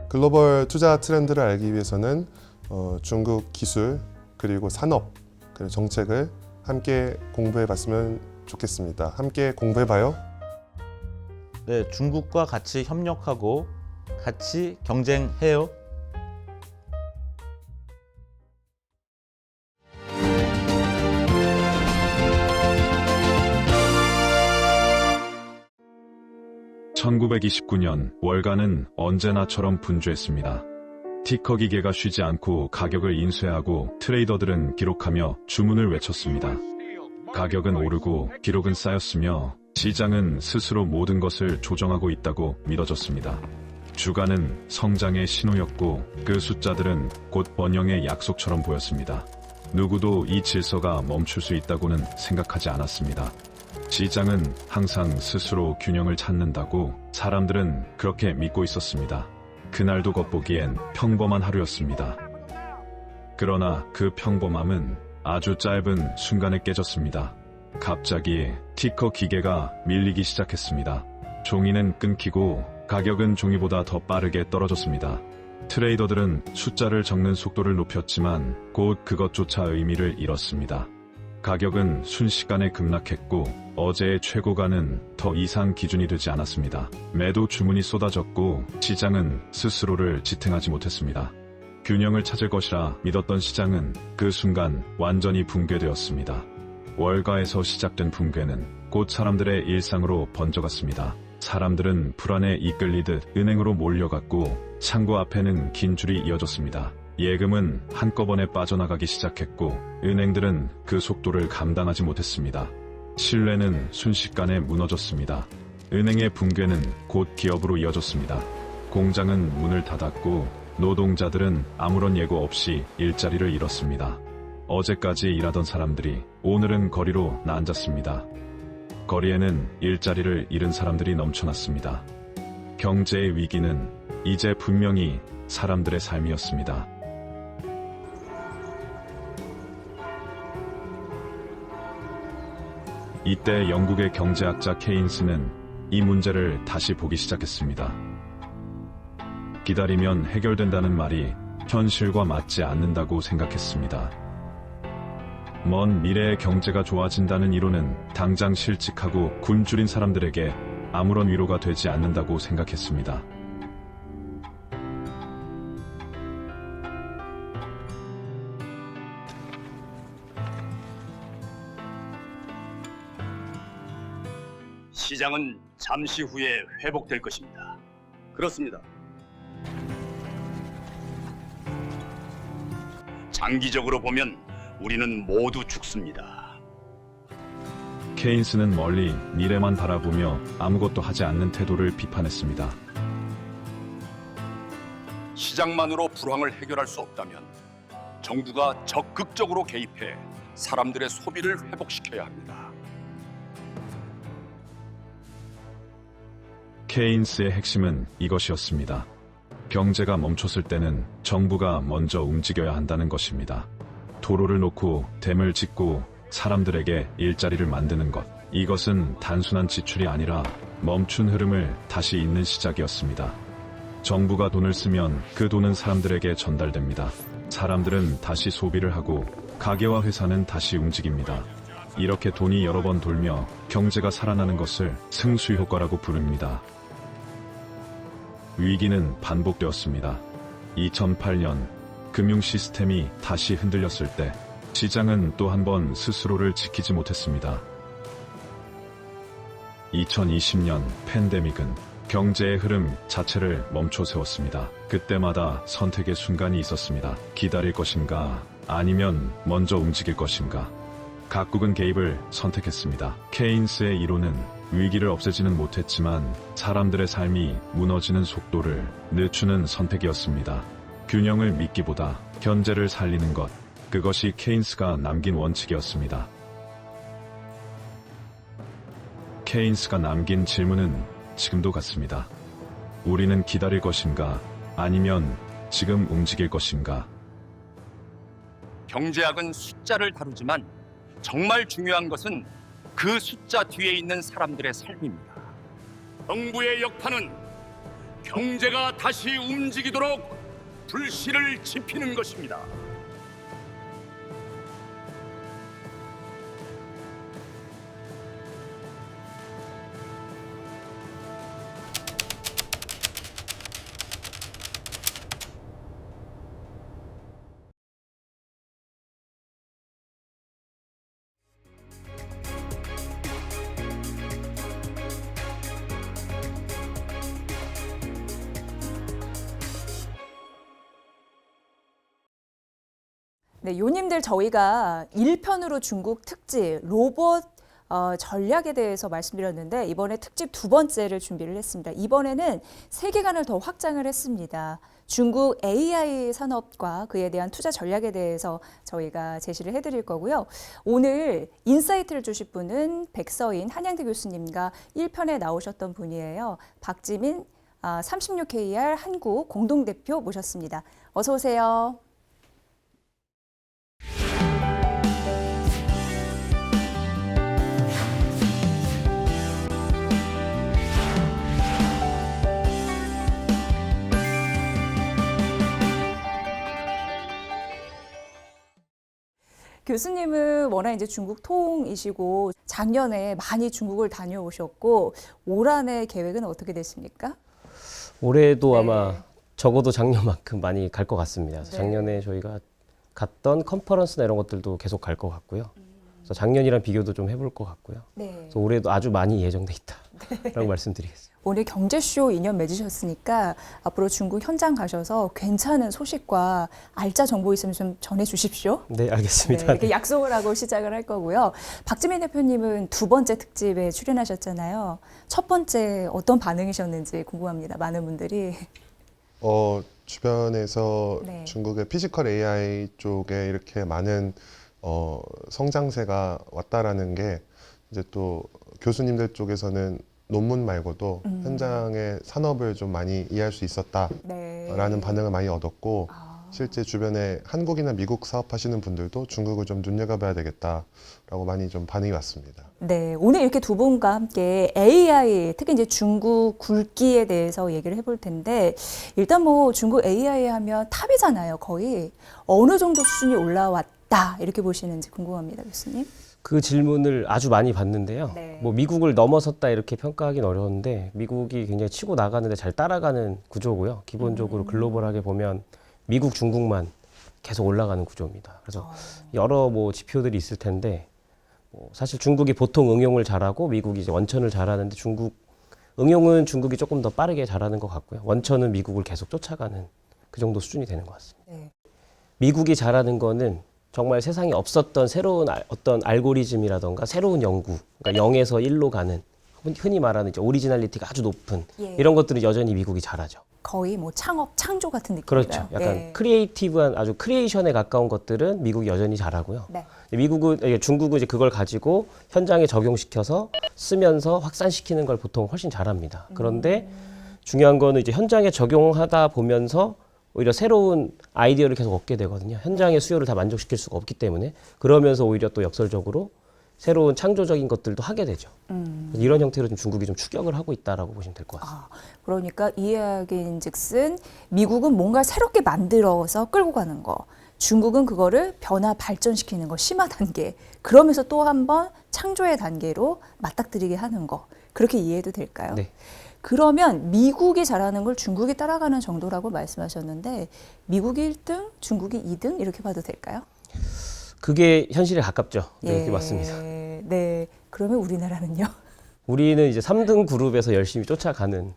글로벌 투자 트렌드를 알기 위해서는 중국 기술 그리고 산업 그리고 정책을 함께 공부해 봤으면 좋겠습니다. 함께 공부해 봐요. 네, 중국과 같이 협력하고 같이 경쟁해요. (1929년) 월가는 언제나처럼 분주했습니다. 티커 기계가 쉬지 않고 가격을 인쇄하고 트레이더들은 기록하며 주문을 외쳤습니다. 가격은 오르고 기록은 쌓였으며 시장은 스스로 모든 것을 조정하고 있다고 믿어졌습니다. 주가는 성장의 신호였고 그 숫자들은 곧 번영의 약속처럼 보였습니다. 누구도 이 질서가 멈출 수 있다고는 생각하지 않았습니다. 시장은 항상 스스로 균형을 찾는다고 사람들은 그렇게 믿고 있었습니다. 그날도 겉보기엔 평범한 하루였습니다. 그러나 그 평범함은 아주 짧은 순간에 깨졌습니다. 갑자기 티커 기계가 밀리기 시작했습니다. 종이는 끊기고 가격은 종이보다 더 빠르게 떨어졌습니다. 트레이더들은 숫자를 적는 속도를 높였지만 곧 그것조차 의미를 잃었습니다. 가격은 순식간에 급락했고 어제의 최고가는 더 이상 기준이 되지 않았습니다. 매도 주문이 쏟아졌고 시장은 스스로를 지탱하지 못했습니다. 균형을 찾을 것이라 믿었던 시장은 그 순간 완전히 붕괴되었습니다. 월가에서 시작된 붕괴는 곧 사람들의 일상으로 번져갔습니다. 사람들은 불안에 이끌리듯 은행으로 몰려갔고 창고 앞에는 긴 줄이 이어졌습니다. 예금은 한꺼번에 빠져나가기 시작했고 은행들은 그 속도를 감당하지 못했습니다. 신뢰는 순식간에 무너졌습니다. 은행의 붕괴는 곧 기업으로 이어졌습니다. 공장은 문을 닫았고 노동자들은 아무런 예고 없이 일자리를 잃었습니다. 어제까지 일하던 사람들이 오늘은 거리로 나앉았습니다. 거리에는 일자리를 잃은 사람들이 넘쳐났습니다. 경제의 위기는 이제 분명히 사람들의 삶이었습니다. 이때 영국의 경제학자 케인스는 이 문제를 다시 보기 시작했습니다. 기다리면 해결된다는 말이 현실과 맞지 않는다고 생각했습니다. 먼 미래의 경제가 좋아진다는 이론은 당장 실직하고 굶주린 사람들에게 아무런 위로가 되지 않는다고 생각했습니다. 시장은 잠시 후에 회복될 것입니다. 그렇습니다. 장기적으로 보면 우리는 모두 죽습니다. 케인스는 멀리 미래만 바라보며 아무것도 하지 않는 태도를 비판했습니다. 시장만으로 불황을 해결할 수 없다면 정부가 적극적으로 개입해 사람들의 소비를 회복시켜야 합니다. 케인스의 핵심은 이것이었습니다. 경제가 멈췄을 때는 정부가 먼저 움직여야 한다는 것입니다. 도로를 놓고 댐을 짓고 사람들에게 일자리를 만드는 것. 이것은 단순한 지출이 아니라 멈춘 흐름을 다시 잇는 시작이었습니다. 정부가 돈을 쓰면 그 돈은 사람들에게 전달됩니다. 사람들은 다시 소비를 하고 가게와 회사는 다시 움직입니다. 이렇게 돈이 여러 번 돌며 경제가 살아나는 것을 승수 효과라고 부릅니다. 위기는 반복되었습니다. 2008년 금융 시스템이 다시 흔들렸을 때 시장은 또 한 번 스스로를 지키지 못했습니다. 2020년 팬데믹은 경제의 흐름 자체를 멈춰 세웠습니다. 그때마다 선택의 순간이 있었습니다. 기다릴 것인가 아니면 먼저 움직일 것인가. 각국은 개입을 선택했습니다. 케인스의 이론은 위기를 없애지는 못했지만 사람들의 삶이 무너지는 속도를 늦추는 선택이었습니다. 균형을 믿기보다 현재를 살리는 것, 그것이 케인스가 남긴 원칙이었습니다. 케인스가 남긴 질문은 지금도 같습니다. 우리는 기다릴 것인가 아니면 지금 움직일 것인가. 경제학은 숫자를 다루지만 정말 중요한 것은 그 숫자 뒤에 있는 사람들의 삶입니다. 정부의 역할은 경제가 다시 움직이도록 불씨를 지피는 것입니다. 네, 요님들 저희가 1편으로 중국 특집 로봇 전략에 대해서 말씀드렸는데 이번에 특집 두 번째를 준비를 했습니다. 이번에는 세계관을 더 확장을 했습니다. 중국 AI 산업과 그에 대한 투자 전략에 대해서 저희가 제시를 해드릴 거고요. 오늘 인사이트를 주실 분은 백서인 한양대 교수님과 1편에 나오셨던 분이에요. 박지민 36KR 한국 공동대표 모셨습니다. 어서 오세요. 교수님은 워낙 이제 중국 통이시고 작년에 많이 중국을 다녀오셨고 올 한해 계획은 어떻게 되십니까? 올해도 네. 아마 적어도 작년만큼 많이 갈 것 같습니다. 그래서 네. 작년에 저희가 갔던 컨퍼런스나 이런 것들도 계속 갈 것 같고요. 그래서 작년이랑 비교도 좀 해볼 것 같고요. 네. 그래서 올해도 아주 많이 예정돼 있다라고 말씀드리겠습니다. 오늘 경제쇼 인연 맺으셨으니까 앞으로 중국 현장 가셔서 괜찮은 소식과 알짜 정보 있으면 좀 전해주십시오. 네, 알겠습니다. 네, 이렇게 약속을 하고 시작을 할 거고요. 박지민 대표님은 두 번째 특집에 출연하셨잖아요. 첫 번째 어떤 반응이셨는지 궁금합니다. 많은 분들이. 주변에서 네. 중국의 피지컬 AI 쪽에 이렇게 많은 성장세가 왔다라는 게 이제 또 교수님들 쪽에서는 논문 말고도 현장의 산업을 좀 많이 이해할 수 있었다라는 네. 반응을 많이 얻었고 아, 실제 주변에 한국이나 미국 사업하시는 분들도 중국을 좀 눈여겨봐야 되겠다라고 많이 좀 반응이 왔습니다. 네, 오늘 이렇게 두 분과 함께 AI, 특히 이제 중국 굵기에 대해서 얘기를 해볼 텐데, 일단 뭐 중국 AI 하면 탑이잖아요, 거의. 어느 정도 수준이 올라왔다, 이렇게 보시는지 궁금합니다, 교수님. 그 질문을 아주 많이 받는데요. 네. 뭐 미국을 넘어섰다 이렇게 평가하기는 어려운데 미국이 굉장히 치고 나가는데 잘 따라가는 구조고요. 기본적으로 글로벌하게 보면 미국, 중국만 계속 올라가는 구조입니다. 그래서 여러 뭐 지표들이 있을 텐데 사실 중국이 보통 응용을 잘하고 미국이 이제 원천을 잘하는데 응용은 중국이 조금 더 빠르게 잘하는 것 같고요. 원천은 미국을 계속 쫓아가는 그 정도 수준이 되는 것 같습니다. 네. 미국이 잘하는 거는 정말 세상에 없었던 새로운 어떤 알고리즘이라던가 새로운 연구, 그러니까 0에서 1로 가는 흔히 말하는 이제 오리지널리티가 아주 높은 예. 이런 것들은 여전히 미국이 잘하죠. 거의 뭐 창조 같은 느낌이에요. 그렇죠. 약간 크리에이티브한 아주 크리에이션에 가까운 것들은 미국이 여전히 잘하고요. 네. 중국은 이제 그걸 가지고 현장에 적용시켜서 쓰면서 확산시키는 걸 보통 훨씬 잘합니다. 그런데 중요한 거는 이제 현장에 적용하다 보면서 오히려 새로운 아이디어를 계속 얻게 되거든요. 현장의 수요를 다 만족시킬 수가 없기 때문에 그러면서 오히려 또 역설적으로 새로운 창조적인 것들도 하게 되죠. 이런 형태로 좀 중국이 좀 추격을 하고 있다라고 보시면 될 것 같습니다. 그러니까 이야기인즉슨 미국은 뭔가 새롭게 만들어서 끌고 가는 거, 중국은 그거를 변화 발전시키는 거, 심화 단계, 그러면서 또 한 번 창조의 단계로 맞닥뜨리게 하는 거, 그렇게 이해해도 될까요? 네. 그러면 미국이 잘하는 걸 중국이 따라가는 정도라고 말씀하셨는데 미국이 1등, 중국이 2등 이렇게 봐도 될까요? 그게 현실에 가깝죠. 네, 예, 그게 맞습니다. 네. 그러면 우리나라는요? 우리는 이제 3등 그룹에서 열심히 쫓아가는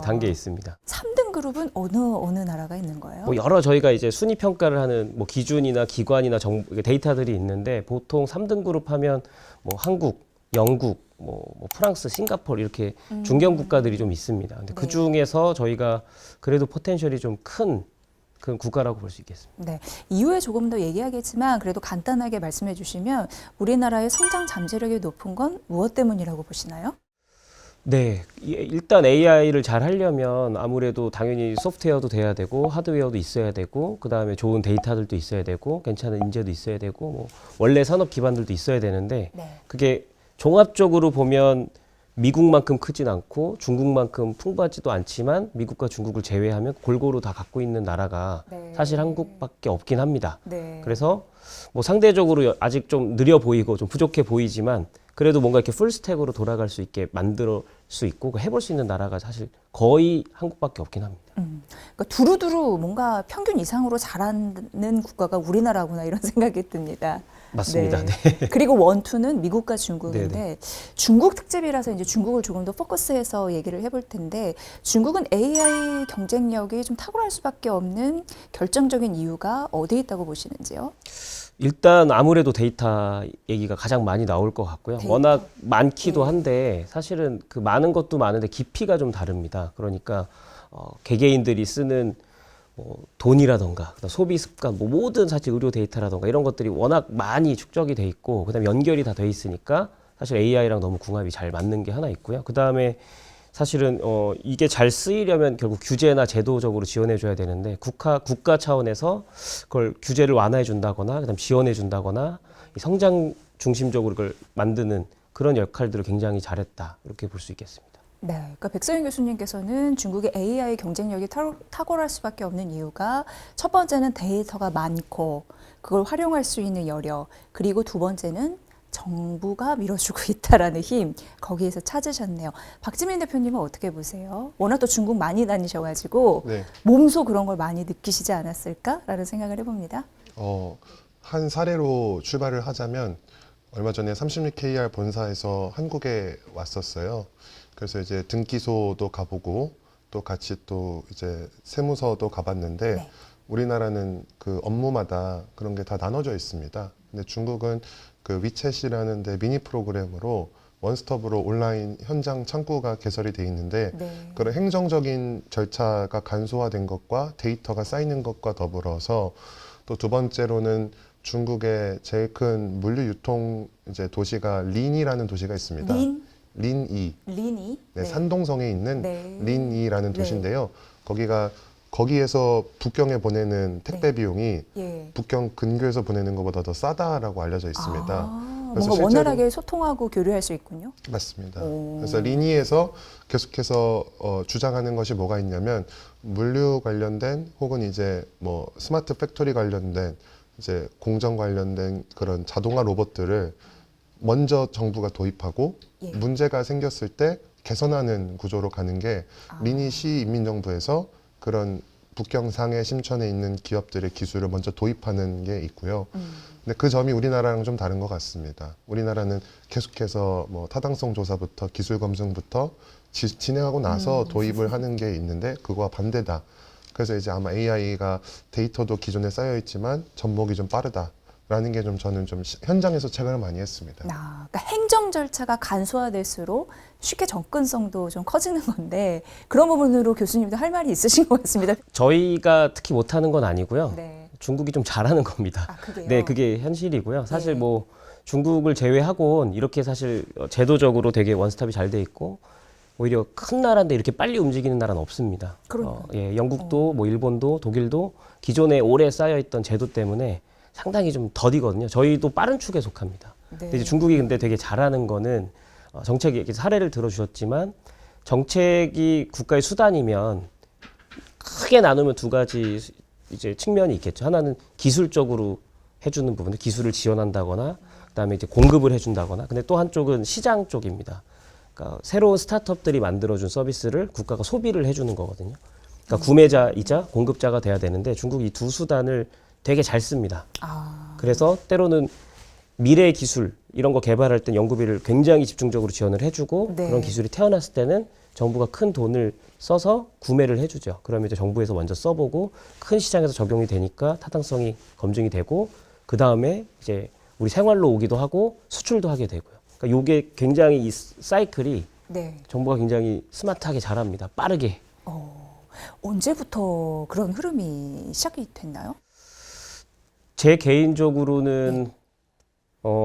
단계에 있습니다. 3등 그룹은 어느 나라가 있는 거예요? 뭐 여러 저희가 이제 순위 평가를 하는 뭐 기준이나 기관이나 데이터들이 있는데 보통 3등 그룹 하면 뭐 한국, 영국, 뭐 프랑스, 싱가포르 이렇게 중견 국가들이 좀 있습니다. 근데 네. 그 중에서 저희가 그래도 포텐셜이 좀 큰 국가라고 볼 수 있겠습니다. 네, 이후에 조금 더 얘기하겠지만 그래도 간단하게 말씀해 주시면 우리나라의 성장 잠재력이 높은 건 무엇 때문이라고 보시나요? 네, 일단 AI를 잘 하려면 아무래도 당연히 소프트웨어도 돼야 되고 하드웨어도 있어야 되고 그 다음에 좋은 데이터들도 있어야 되고 괜찮은 인재도 있어야 되고 뭐 원래 산업 기반들도 있어야 되는데 네. 그게 종합적으로 보면 미국만큼 크진 않고 중국만큼 풍부하지도 않지만 미국과 중국을 제외하면 골고루 다 갖고 있는 나라가 네. 사실 한국밖에 없긴 합니다. 네. 그래서 뭐 상대적으로 아직 좀 느려 보이고 좀 부족해 보이지만 그래도 뭔가 이렇게 풀스택으로 돌아갈 수 있게 만들 수 있고 해볼 수 있는 나라가 사실 거의 한국밖에 없긴 합니다. 그러니까 두루두루 뭔가 평균 이상으로 잘하는 국가가 우리나라구나 이런 생각이 듭니다. 맞습니다. 네. 그리고 원투는 미국과 중국인데 네네. 중국 특집이라서 이제 중국을 조금 더 포커스해서 얘기를 해볼 텐데 중국은 AI 경쟁력이 좀 탁월할 수밖에 없는 결정적인 이유가 어디에 있다고 보시는지요? 일단 아무래도 데이터 얘기가 가장 많이 나올 것 같고요. 데이터. 워낙 많기도 네. 한데 사실은 그 많은 것도 많은데 깊이가 좀 다릅니다. 그러니까 개개인들이 쓰는 돈이라던가 그다음 소비 습관, 뭐 모든 사실 의료 데이터라던가 이런 것들이 워낙 많이 축적이 돼 있고 그다음 연결이 다 돼 있으니까 사실 AI랑 너무 궁합이 잘 맞는 게 하나 있고요. 그다음에 사실은 이게 잘 쓰이려면 결국 규제나 제도적으로 지원해 줘야 되는데 국가 차원에서 그걸 규제를 완화해 준다거나 그다음 지원해 준다거나 이 성장 중심적으로 그걸 만드는 그런 역할들을 굉장히 잘했다 이렇게 볼 수 있겠습니다. 네, 그러니까 백서영 교수님께서는 중국의 AI 경쟁력이 탁월할 수밖에 없는 이유가 첫 번째는 데이터가 많고 그걸 활용할 수 있는 여력, 그리고 두 번째는 정부가 밀어주고 있다라는 힘, 거기에서 찾으셨네요. 박지민 대표님은 어떻게 보세요? 워낙 또 중국 많이 다니셔가지고 네. 몸소 그런 걸 많이 느끼시지 않았을까라는 생각을 해봅니다. 한 사례로 출발을 하자면 얼마 전에 36KR 본사에서 한국에 왔었어요. 그래서 이제 등기소도 가보고 또 같이 또 이제 세무서도 가봤는데 네. 우리나라는 그 업무마다 그런 게 다 나눠져 있습니다. 근데 중국은 그 위챗이라는 데 미니 프로그램으로 원스톱으로 온라인 현장 창구가 개설이 돼 있는데 네. 그런 행정적인 절차가 간소화된 것과 데이터가 쌓이는 것과 더불어서 또 두 번째로는 중국의 제일 큰 물류 유통 이제 도시가 린이라는 도시가 있습니다. 린이. 린이? 네, 산동성에 있는 네. 린이라는 네. 도시인데요. 거기에서 북경에 보내는 택배 네. 비용이 예. 북경 근교에서 보내는 것보다 더 싸다라고 알려져 있습니다. 아, 그래서 뭔가 실제로- 원활하게 소통하고 교류할 수 있군요. 맞습니다. 오. 그래서 리니에서 계속해서 주장하는 것이 뭐가 있냐면 물류 관련된 혹은 이제 뭐 스마트 팩토리 관련된 이제 공정 관련된 그런 자동화 로봇들을 먼저 정부가 도입하고 예. 문제가 생겼을 때 개선하는 구조로 가는 게 미니 시인민정부에서 그런 북경 상해 심천에 있는 기업들의 기술을 먼저 도입하는 게 있고요. 근데 그 점이 우리나라랑 좀 다른 것 같습니다. 우리나라는 계속해서 뭐 타당성 조사부터 기술 검증부터 진행하고 나서 도입을 하는 게 있는데 그거와 반대다. 그래서 이제 아마 AI가 데이터도 기존에 쌓여 있지만 접목이 좀 빠르다라는 게 좀 저는 좀 현장에서 체감을 많이 했습니다. 그러니까 행정 절차가 간소화될수록 쉽게 접근성도 좀 커지는 건데 그런 부분으로 교수님도 할 말이 있으신 것 같습니다. 저희가 특히 못하는 건 아니고요. 네. 중국이 좀 잘하는 겁니다. 아, 그게요? 네, 그게 현실이고요. 사실 네. 뭐 중국을 제외하고는 이렇게 사실 제도적으로 되게 원스톱이 잘 돼 있고 오히려 큰 나라인데 이렇게 빨리 움직이는 나라는 없습니다. 그러네요. 예, 영국도 뭐 일본도 독일도 기존에 오래 쌓여 있던 제도 때문에 상당히 좀 더디거든요. 저희도 빠른 축에 속합니다. 네. 근데 이제 중국이 근데 되게 잘하는 거는 정책이 이렇게 사례를 들어주셨지만 정책이 국가의 수단이면 크게 나누면 두 가지 이제 측면이 있겠죠. 하나는 기술적으로 해주는 부분들, 기술을 지원한다거나, 그다음에 이제 공급을 해준다거나. 근데 또 한쪽은 시장 쪽입니다. 그러니까 새로운 스타트업들이 만들어준 서비스를 국가가 소비를 해주는 거거든요. 그러니까 구매자이자 공급자가 돼야 되는데 중국이 이 두 수단을 되게 잘 씁니다. 그래서 때로는 미래 기술 이런 거 개발할 때 연구비를 굉장히 집중적으로 지원을 해주고 네. 그런 기술이 태어났을 때는 정부가 큰 돈을 써서 구매를 해주죠. 그러면 이제 정부에서 먼저 써보고 큰 시장에서 적용이 되니까 타당성이 검증이 되고 그 다음에 이제 우리 생활로 오기도 하고 수출도 하게 되고요. 그러니까 요게 굉장히 이 사이클이 네. 정부가 굉장히 스마트하게 잘합니다. 빠르게. 언제부터 그런 흐름이 시작이 됐나요? 제 개인적으로는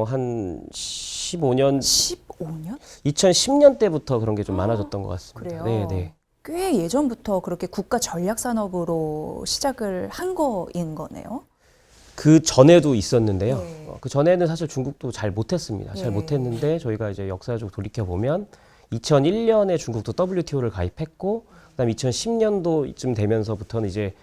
한 15년, 15년? 2010년 때부터 그런 게 좀 많아졌던 것 같습니다. 그래요? 네, 네. 꽤 예전부터 그렇게 국가 전략 산업으로 시작을 한 거인 거네요. 그 전에도 있었는데요. 네. 그 전에는 사실 중국도 잘 못했습니다. 잘 네. 못했는데 저희가 이제 역사적으로 돌이켜 보면 2001년에 중국도 WTO를 가입했고, 그다음 2010년도쯤 되면서부터는 이제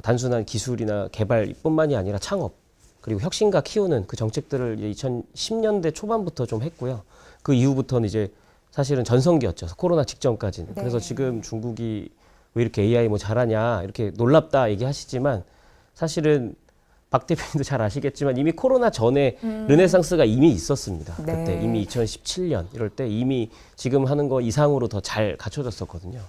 단순한 기술이나 개발뿐만이 아니라 창업 그리고 혁신가 키우는 그 정책들을 2010년대 초반부터 좀 했고요. 그 이후부터는 이제 사실은 전성기였죠. 코로나 직전까지는. 네. 그래서 지금 중국이 왜 이렇게 AI 뭐 잘하냐 이렇게 놀랍다 얘기하시지만 사실은 박 대표님도 잘 아시겠지만 이미 코로나 전에 르네상스가 이미 있었습니다. 네. 그때 이미 2017년 이럴 때 이미 지금 하는 거 이상으로 더 잘 갖춰졌었거든요.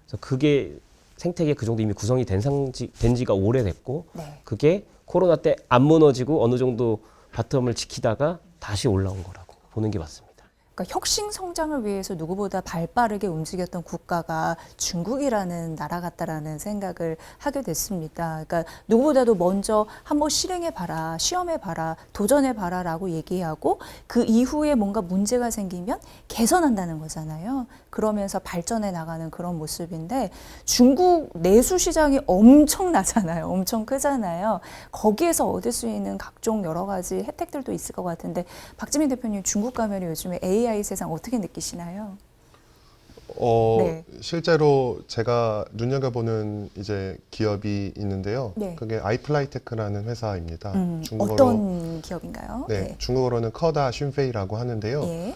그래서 그게 생태계 그 정도 이미 구성이 된 지가 오래됐고 네. 그게 코로나 때 안 무너지고 어느 정도 바텀을 지키다가 다시 올라온 거라고 보는 게 맞습니다. 그러니까 혁신 성장을 위해서 누구보다 발빠르게 움직였던 국가가 중국이라는 나라 같다라는 생각을 하게 됐습니다. 그러니까 누구보다도 먼저 한번 실행해봐라, 시험해봐라, 도전해봐라라고 얘기하고 그 이후에 뭔가 문제가 생기면 개선한다는 거잖아요. 그러면서 발전해 나가는 그런 모습인데 중국 내수 시장이 엄청나잖아요. 엄청 크잖아요. 거기에서 얻을 수 있는 각종 여러 가지 혜택들도 있을 것 같은데 박지민 대표님 중국 가면 요즘에 AI 세상 어떻게 느끼시나요? 네. 실제로 제가 눈여겨보는 이제 기업이 있는데요. 네. 그게 아이플라이테크라는 회사입니다. 어떤 기업인가요? 네, 중국어로는 커다 슌페이라고 하는데요. 예.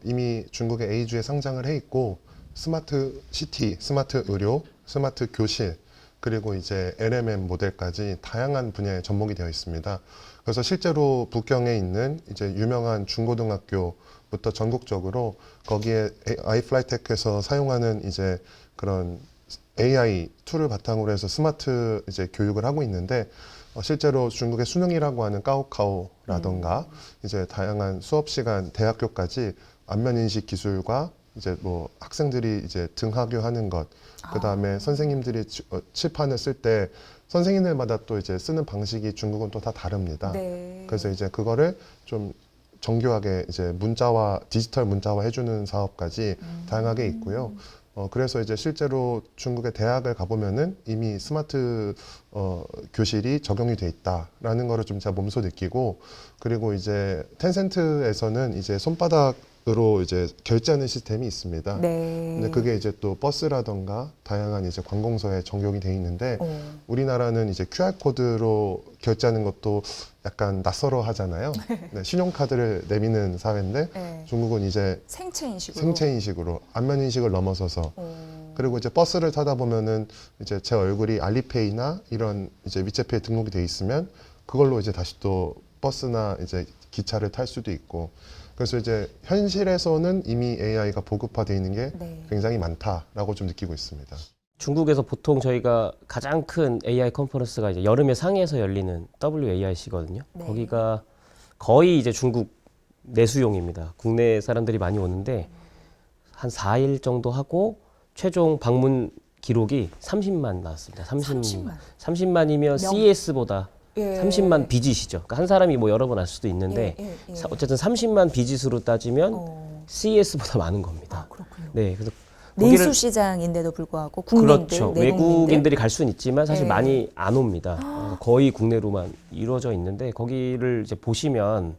이미 중국의 A주에 상장을 해 있고 스마트 시티, 스마트 의료, 스마트 교실, 그리고 이제 LMM 모델까지 다양한 분야에 접목이 되어 있습니다. 그래서 실제로 북경에 있는 이제 유명한 중고등학교부터 전국적으로 거기에 아이플라이테크에서 사용하는 이제 그런 AI 툴을 바탕으로 해서 스마트 이제 교육을 하고 있는데 실제로 중국의 수능이라고 하는 까오카오라던가 이제 다양한 수업 시간 대학교까지 안면 인식 기술과 이제 뭐 학생들이 이제 등하교하는 것, 그 다음에 선생님들이 칠판을 쓸 때 선생님들마다 또 이제 쓰는 방식이 중국은 또 다 다릅니다. 네. 그래서 이제 그거를 좀 정교하게 이제 문자화, 디지털 문자화 해주는 사업까지 다양하게 있고요. 그래서 이제 실제로 중국의 대학을 가보면은 이미 스마트 교실이 적용이 돼 있다라는 거를 좀 제가 몸소 느끼고, 그리고 이제 텐센트에서는 이제 손바닥으로 이제 결제하는 시스템이 있습니다. 네. 근데 그게 이제 또 버스라던가 다양한 이제 관공서에 적용이 돼 있는데 우리나라는 이제 QR 코드로 결제하는 것도 약간 낯설어 하잖아요. 네, 신용카드를 내미는 사회인데 네. 중국은 이제 생체 인식으로. 생체 인식으로 안면 인식을 넘어서서 그리고 이제 버스를 타다 보면은 이제 제 얼굴이 알리페이나 이런 이제 위챗페이에 등록이 돼 있으면 그걸로 이제 다시 또 버스나 이제 기차를 탈 수도 있고, 그래서 이제 현실에서는 이미 AI가 보급화되어 있는 게 네. 굉장히 많다라고 좀 느끼고 있습니다. 중국에서 보통 저희가 가장 큰 AI 컨퍼런스가 이제 여름에 상해에서 열리는 WAIC거든요. 네. 거기가 거의 이제 중국 내수용입니다. 국내 사람들이 많이 오는데 한 4일 정도 하고 최종 방문 기록이 30만 나왔습니다. 30만. 30만이면 CES보다 예. 30만 비짓이죠. 그러니까 한 사람이 뭐 여러 번 할 수도 있는데 예, 예, 예. 어쨌든 30만 비짓으로 따지면 CES보다 많은 겁니다. 아, 그렇군요. 네, 그래서 내수 시장인데도 불구하고 국민들, 그렇죠. 내국민들? 외국인들이 갈 수는 있지만 사실 네. 많이 안 옵니다. 거의 국내로만 이루어져 있는데 거기를 이제 보시면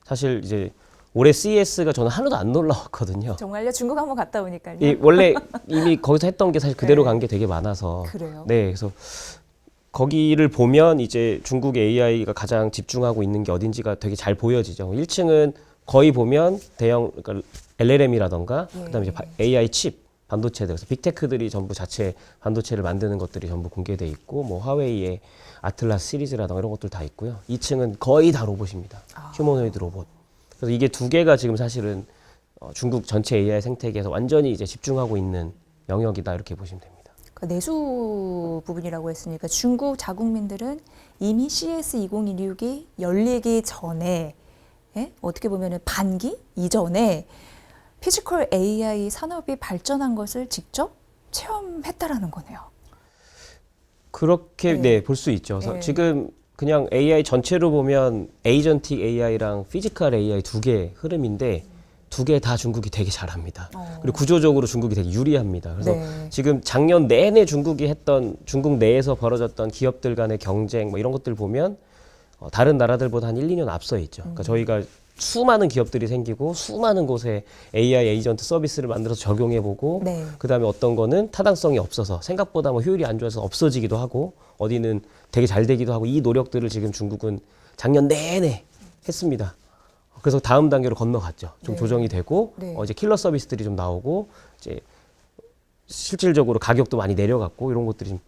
사실 이제 올해 CES가 저는 하나도 안 놀라웠거든요. 정말요? 중국 한번 갔다 오니까요. 원래 이미 거기서 했던 게 사실 그대로 네. 간 게 되게 많아서. 그래요? 네, 그래서 거기를 보면 이제 중국의 AI가 가장 집중하고 있는 게 어딘지가 되게 잘 보여지죠. 1층은 거의 보면 대형 그러니까 LLM이라던가 예. 그다음에 이제 AI 칩 반도체들, 그래서 빅테크들이 전부 자체 반도체를 만드는 것들이 전부 공개돼 있고, 뭐 화웨이의 아틀라스 시리즈라던가 이런 것들 다 있고요. 2층은 거의 다 로봇입니다. 휴머노이드 로봇. 그래서 이게 두 개가 지금 사실은 중국 전체 AI 생태계에서 완전히 이제 집중하고 있는 영역이다 이렇게 보시면 됩니다. 그 내수 부분이라고 했으니까 중국 자국민들은 이미 CS 2016이 열리기 전에 예? 어떻게 보면 반기 이전에 피지컬 AI 산업이 발전한 것을 직접 체험했다라는 거네요. 그렇게 네. 네, 볼 수 있죠. 그래서 네. 지금 그냥 AI 전체로 보면 에이전틱 AI랑 피지컬 AI 두 개 흐름인데 두 개 다 중국이 되게 잘합니다. 그리고 구조적으로 중국이 되게 유리합니다. 그래서 네. 지금 작년 내내 중국이 했던 중국 내에서 벌어졌던 기업들 간의 경쟁 뭐 이런 것들 보면 다른 나라들보다 한 1, 2년 앞서 있죠. 그러니까 저희가 수많은 기업들이 생기고 수많은 곳에 AI 에이전트 서비스를 만들어서 적용해보고 네. 그다음에 어떤 거는 타당성이 없어서 생각보다 뭐 효율이 안 좋아서 없어지기도 하고 어디는 되게 잘 되기도 하고, 이 노력들을 지금 중국은 작년 내내 했습니다. 그래서 다음 단계로 건너갔죠. 좀 네. 조정이 되고 네. 이제 킬러 서비스들이 좀 나오고 이제 실질적으로 가격도 많이 내려갔고 이런 것들이 좀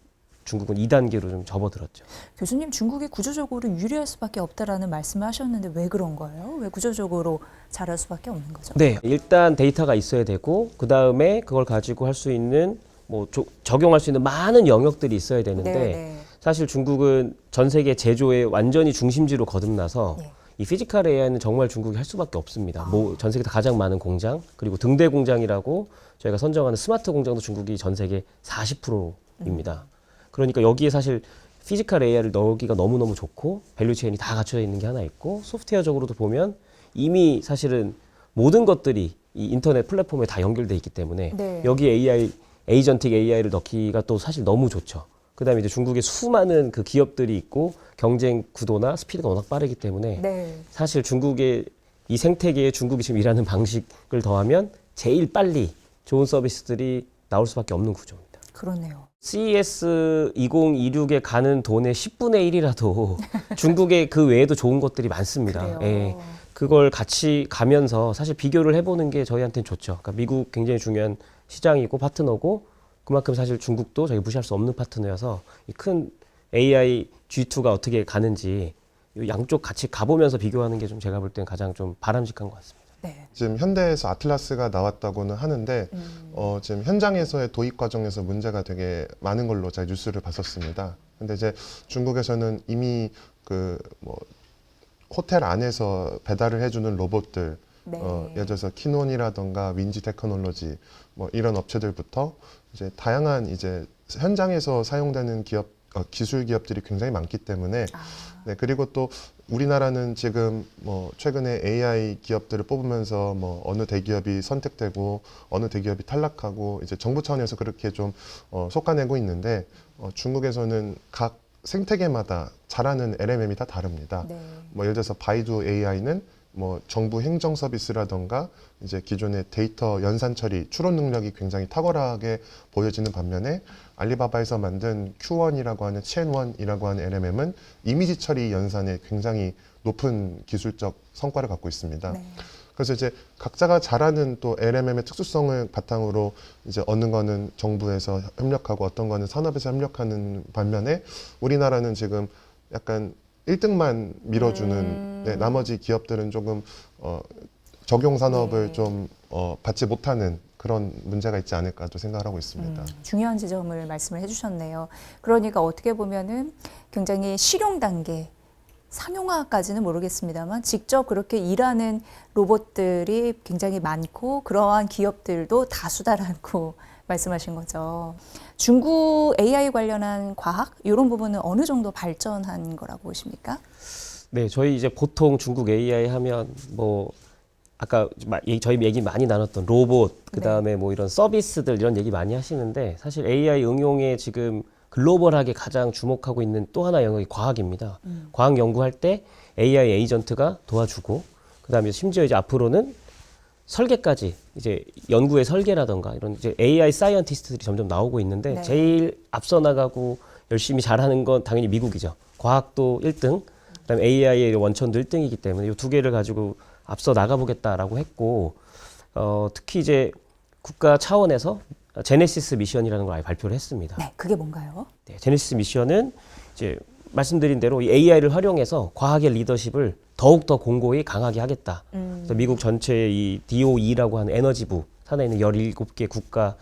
중국은 2단계로 좀 접어들었죠. 교수님, 중국이 구조적으로 유리할 수밖에 없다라는 말씀을 하셨는데 왜 그런 거예요? 왜 구조적으로 잘할 수밖에 없는 거죠? 네, 일단 데이터가 있어야 되고 그 다음에 그걸 가지고 할 수 있는 뭐 적용할 수 있는 많은 영역들이 있어야 되는데 네. 사실 중국은 전 세계 제조의 완전히 중심지로 거듭나서 네. 이 피지컬 AI는 정말 중국이 할 수밖에 없습니다. 뭐 전 세계 가장 많은 공장, 그리고 등대 공장이라고 저희가 선정하는 스마트 공장도 중국이 전 세계 40%입니다. 그러니까 여기에 사실 피지컬 AI를 넣기가 너무너무 좋고 밸류 체인이 다 갖춰져 있는 게 하나 있고, 소프트웨어적으로도 보면 이미 사실은 모든 것들이 이 인터넷 플랫폼에 다 연결돼 있기 때문에 네. 여기에 에이전틱 AI를 넣기가 또 사실 너무 좋죠. 그다음에 이제 중국에 수많은 그 기업들이 있고 경쟁 구도나 스피드가 워낙 빠르기 때문에 네. 사실 중국의 이 생태계에 중국이 지금 일하는 방식을 더하면 제일 빨리 좋은 서비스들이 나올 수밖에 없는 구조입니다. 그렇네요. CES 2026에 가는 돈의 10분의 1이라도 중국에 그 외에도 좋은 것들이 많습니다. 그래요. 예. 그걸 같이 가면서 사실 비교를 해보는 게 저희한테는 좋죠. 그러니까 미국 굉장히 중요한 시장이고 파트너고 그만큼 사실 중국도 저희 무시할 수 없는 파트너여서 이 큰 AI G2가 어떻게 가는지 이 양쪽 같이 가보면서 비교하는 게 좀 제가 볼 때는 가장 좀 바람직한 것 같습니다. 네. 지금 현대에서 아틀라스가 나왔다고는 하는데 지금 현장에서의 도입 과정에서 문제가 되게 많은 걸로 제가 뉴스를 봤었습니다. 근데 이제 중국에서는 이미 그 뭐 호텔 안에서 배달을 해주는 로봇들, 네. 예를 들어서 키논이라던가 윈지 테크놀로지 뭐 이런 업체들부터 이제 다양한 이제 현장에서 사용되는 기술 기업들이 굉장히 많기 때문에 네, 그리고 또 우리나라는 지금 뭐 최근에 AI 기업들을 뽑으면서 뭐 어느 대기업이 선택되고 어느 대기업이 탈락하고 이제 정부 차원에서 그렇게 좀 솎아내고 있는데 중국에서는 각 생태계마다 잘하는 LMM이 다 다릅니다. 네. 뭐 예를 들어서 바이두 AI는 뭐 정부 행정 서비스라던가 이제 기존의 데이터 연산 처리 추론 능력이 굉장히 탁월하게 보여지는 반면에 알리바바에서 만든 Q1이라고 하는 첸1이라고 하는 LMM은 이미지 처리 연산에 굉장히 높은 기술적 성과를 갖고 있습니다. 네. 그래서 이제 각자가 잘하는 또 LMM의 특수성을 바탕으로 이제 어느 거는 정부에서 협력하고 어떤 거는 산업에서 협력하는 반면에 우리나라는 지금 약간 1등만 밀어주는 네, 나머지 기업들은 조금 적용 산업을 네. 좀 받지 못하는 그런 문제가 있지 않을까 또 생각을 하고 있습니다. 중요한 지점을 말씀을 해주셨네요. 그러니까 어떻게 보면은 굉장히 실용 단계, 상용화까지는 모르겠습니다만 직접 그렇게 일하는 로봇들이 굉장히 많고 그러한 기업들도 다수다라고 말씀하신 거죠. 중국 AI 관련한 과학 이런 부분은 어느 정도 발전한 거라고 보십니까? 네, 저희 이제 보통 중국 AI 하면 뭐 아까 저희 얘기 많이 나눴던 로봇, 그 다음에 뭐 이런 서비스들 이런 얘기 많이 하시는데 사실 AI 응용에 지금 글로벌하게 가장 주목하고 있는 또 하나 영역이 과학입니다. 과학 연구할 때 AI 에이전트가 도와주고, 그 다음에 심지어 이제 앞으로는 설계까지 이제 연구의 설계라던가 이런 이제 AI 사이언티스트들이 점점 나오고 있는데 네. 제일 앞서 나가고 열심히 잘하는 건 당연히 미국이죠. 과학도 1등, 그다음에 AI의 원천도 1등이기 때문에 이 두 개를 가지고 앞서 나가보겠다라고 했고, 특히 이제 국가 차원에서 제네시스 미션이라는 걸 아예 발표를 했습니다. 네, 그게 뭔가요? 네, 제네시스 미션은 이제 말씀드린 대로 이 AI를 활용해서 과학의 리더십을 더욱더 공고히 강하게 하겠다. 그래서 미국 전체의 이 DOE라고 하는 에너지부 산하에 있는 17개 국가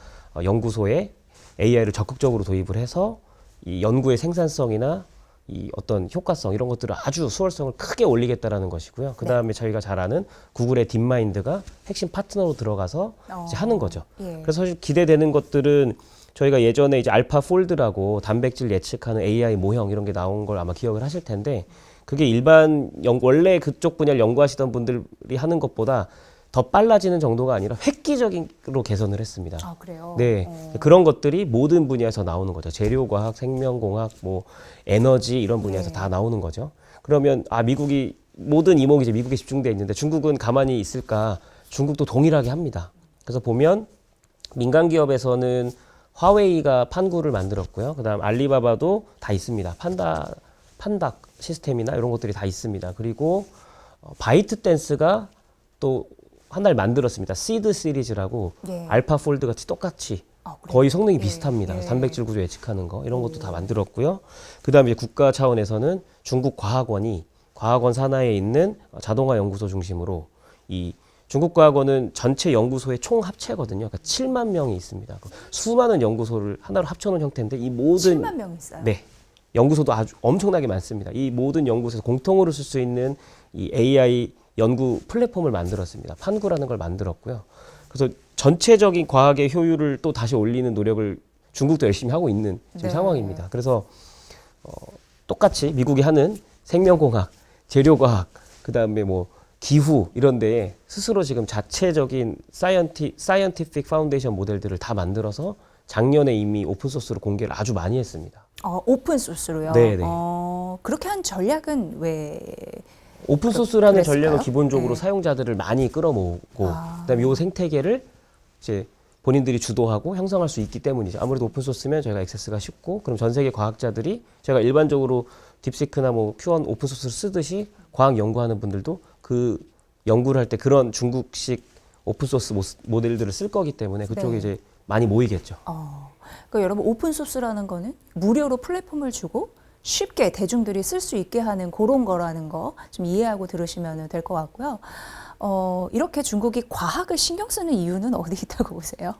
연구소에 AI를 적극적으로 도입을 해서 이 연구의 생산성이나 이 어떤 효과성 이런 것들을 아주 수월성을 크게 올리겠다라는 것이고요. 그 다음에 저희가 잘 아는 구글의 딥마인드가 핵심 파트너로 들어가서 이제 하는 거죠. 예. 그래서 사실 기대되는 것들은 저희가 예전에 이제 알파폴드라고 단백질 예측하는 AI 모형 이런 게 나온 걸 아마 기억을 하실 텐데 그게 일반 원래 그쪽 분야를 연구하시던 분들이 하는 것보다 더 빨라지는 정도가 아니라 획기적으로 개선을 했습니다. 아, 그래요? 네, 그런 것들이 모든 분야에서 나오는 거죠. 재료과학, 생명공학, 뭐 에너지 이런 분야에서 네. 다 나오는 거죠. 그러면 미국이 모든 이목이 이제 미국에 집중돼 있는데 중국은 가만히 있을까? 중국도 동일하게 합니다. 그래서 보면 민간 기업에서는 화웨이가 판구를 만들었고요. 그다음 알리바바도 다 있습니다. 판다 시스템이나 이런 것들이 다 있습니다. 그리고 바이트댄스가 또 한 달 만들었습니다. 시드 시리즈라고 예. 알파폴드 같이 똑같이 아, 그래요? 거의 성능이 예, 비슷합니다. 예. 단백질 구조 예측하는 거 이런 것도 다 만들었고요. 그다음에 국가 차원에서는 중국 과학원이 과학원 산하에 있는 자동화 연구소 중심으로 이 중국 과학원은 전체 연구소의 총 합체거든요. 그러니까 7만 명이 있습니다. 수많은 연구소를 하나로 합쳐놓은 형태인데 이 모든 7만 명 있어요. 네. 연구소도 아주 엄청나게 많습니다. 이 모든 연구소에서 공통으로 쓸 수 있는 이 AI 연구 플랫폼을 만들었습니다. 판구라는 걸 만들었고요. 그래서 전체적인 과학의 효율을 또 다시 올리는 노력을 중국도 열심히 하고 있는 지금 네. 상황입니다. 그래서 똑같이 미국이 하는 생명공학, 재료과학, 그다음에 뭐 기후 이런 데에 스스로 지금 자체적인 사이언티픽 파운데이션 모델들을 다 만들어서 작년에 이미 오픈소스로 공개를 아주 많이 했습니다. 오픈 소스로요? 네네. 그렇게 한 전략은 왜? 오픈소스라는 그랬을까요? 전략은 기본적으로 네. 사용자들을 많이 끌어모으고 그다음에 이 생태계를 이제 본인들이 주도하고 형성할 수 있기 때문이죠. 아무래도 오픈 소스면 저희가 액세스가 쉽고, 그럼 전 세계 과학자들이 저희가 일반적으로 딥시크나 뭐 Q1 오픈 소스를 쓰듯이 과학 연구하는 분들도 그 연구를 할 때 그런 중국식 오픈 소스 모델들을 쓸 거기 때문에 그쪽에 네. 이제 많이 모이겠죠. 그러니까 여러분 오픈 소스라는 거는 무료로 플랫폼을 주고 쉽게 대중들이 쓸 수 있게 하는 그런 거라는 거 좀 이해하고 들으시면 될 것 같고요. 이렇게 중국이 과학을 신경 쓰는 이유는 어디 있다고 보세요?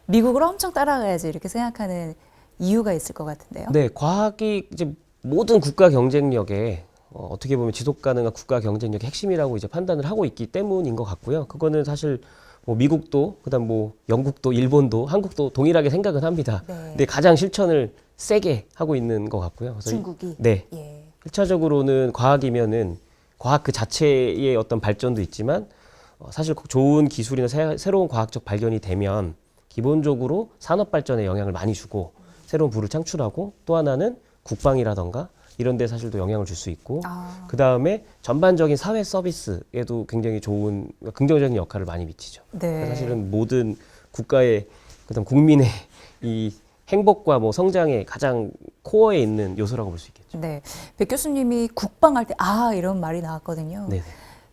미국을 엄청 따라가야지 이렇게 생각하는 이유가 있을 것 같은데요. 네, 과학이 이제 모든 국가 경쟁력에 어떻게 보면 지속 가능한 국가 경쟁력의 핵심이라고 이제 판단을 하고 있기 때문인 것 같고요. 그거는 사실 뭐 미국도, 그다음 뭐 영국도, 일본도, 한국도 동일하게 생각은 합니다. 네. 근데 가장 실천을 세게 하고 있는 것 같고요. 그래서 중국이. 네, 예. 1차적으로는 과학이면은 과학 그 자체의 어떤 발전도 있지만 사실 좋은 기술이나 새로운 과학적 발견이 되면 기본적으로 산업 발전에 영향을 많이 주고 새로운 부를 창출하고, 또 하나는 국방이라던가 이런 데 사실도 영향을 줄 수 있고, 그 다음에 전반적인 사회 서비스에도 굉장히 좋은 긍정적인 역할을 많이 미치죠. 네. 사실은 모든 국가의 그다음 국민의 이 행복과 뭐 성장의 가장 코어에 있는 요소라고 볼 수 있겠죠. 네. 백 교수님이 국방할 때 이런 말이 나왔거든요. 네.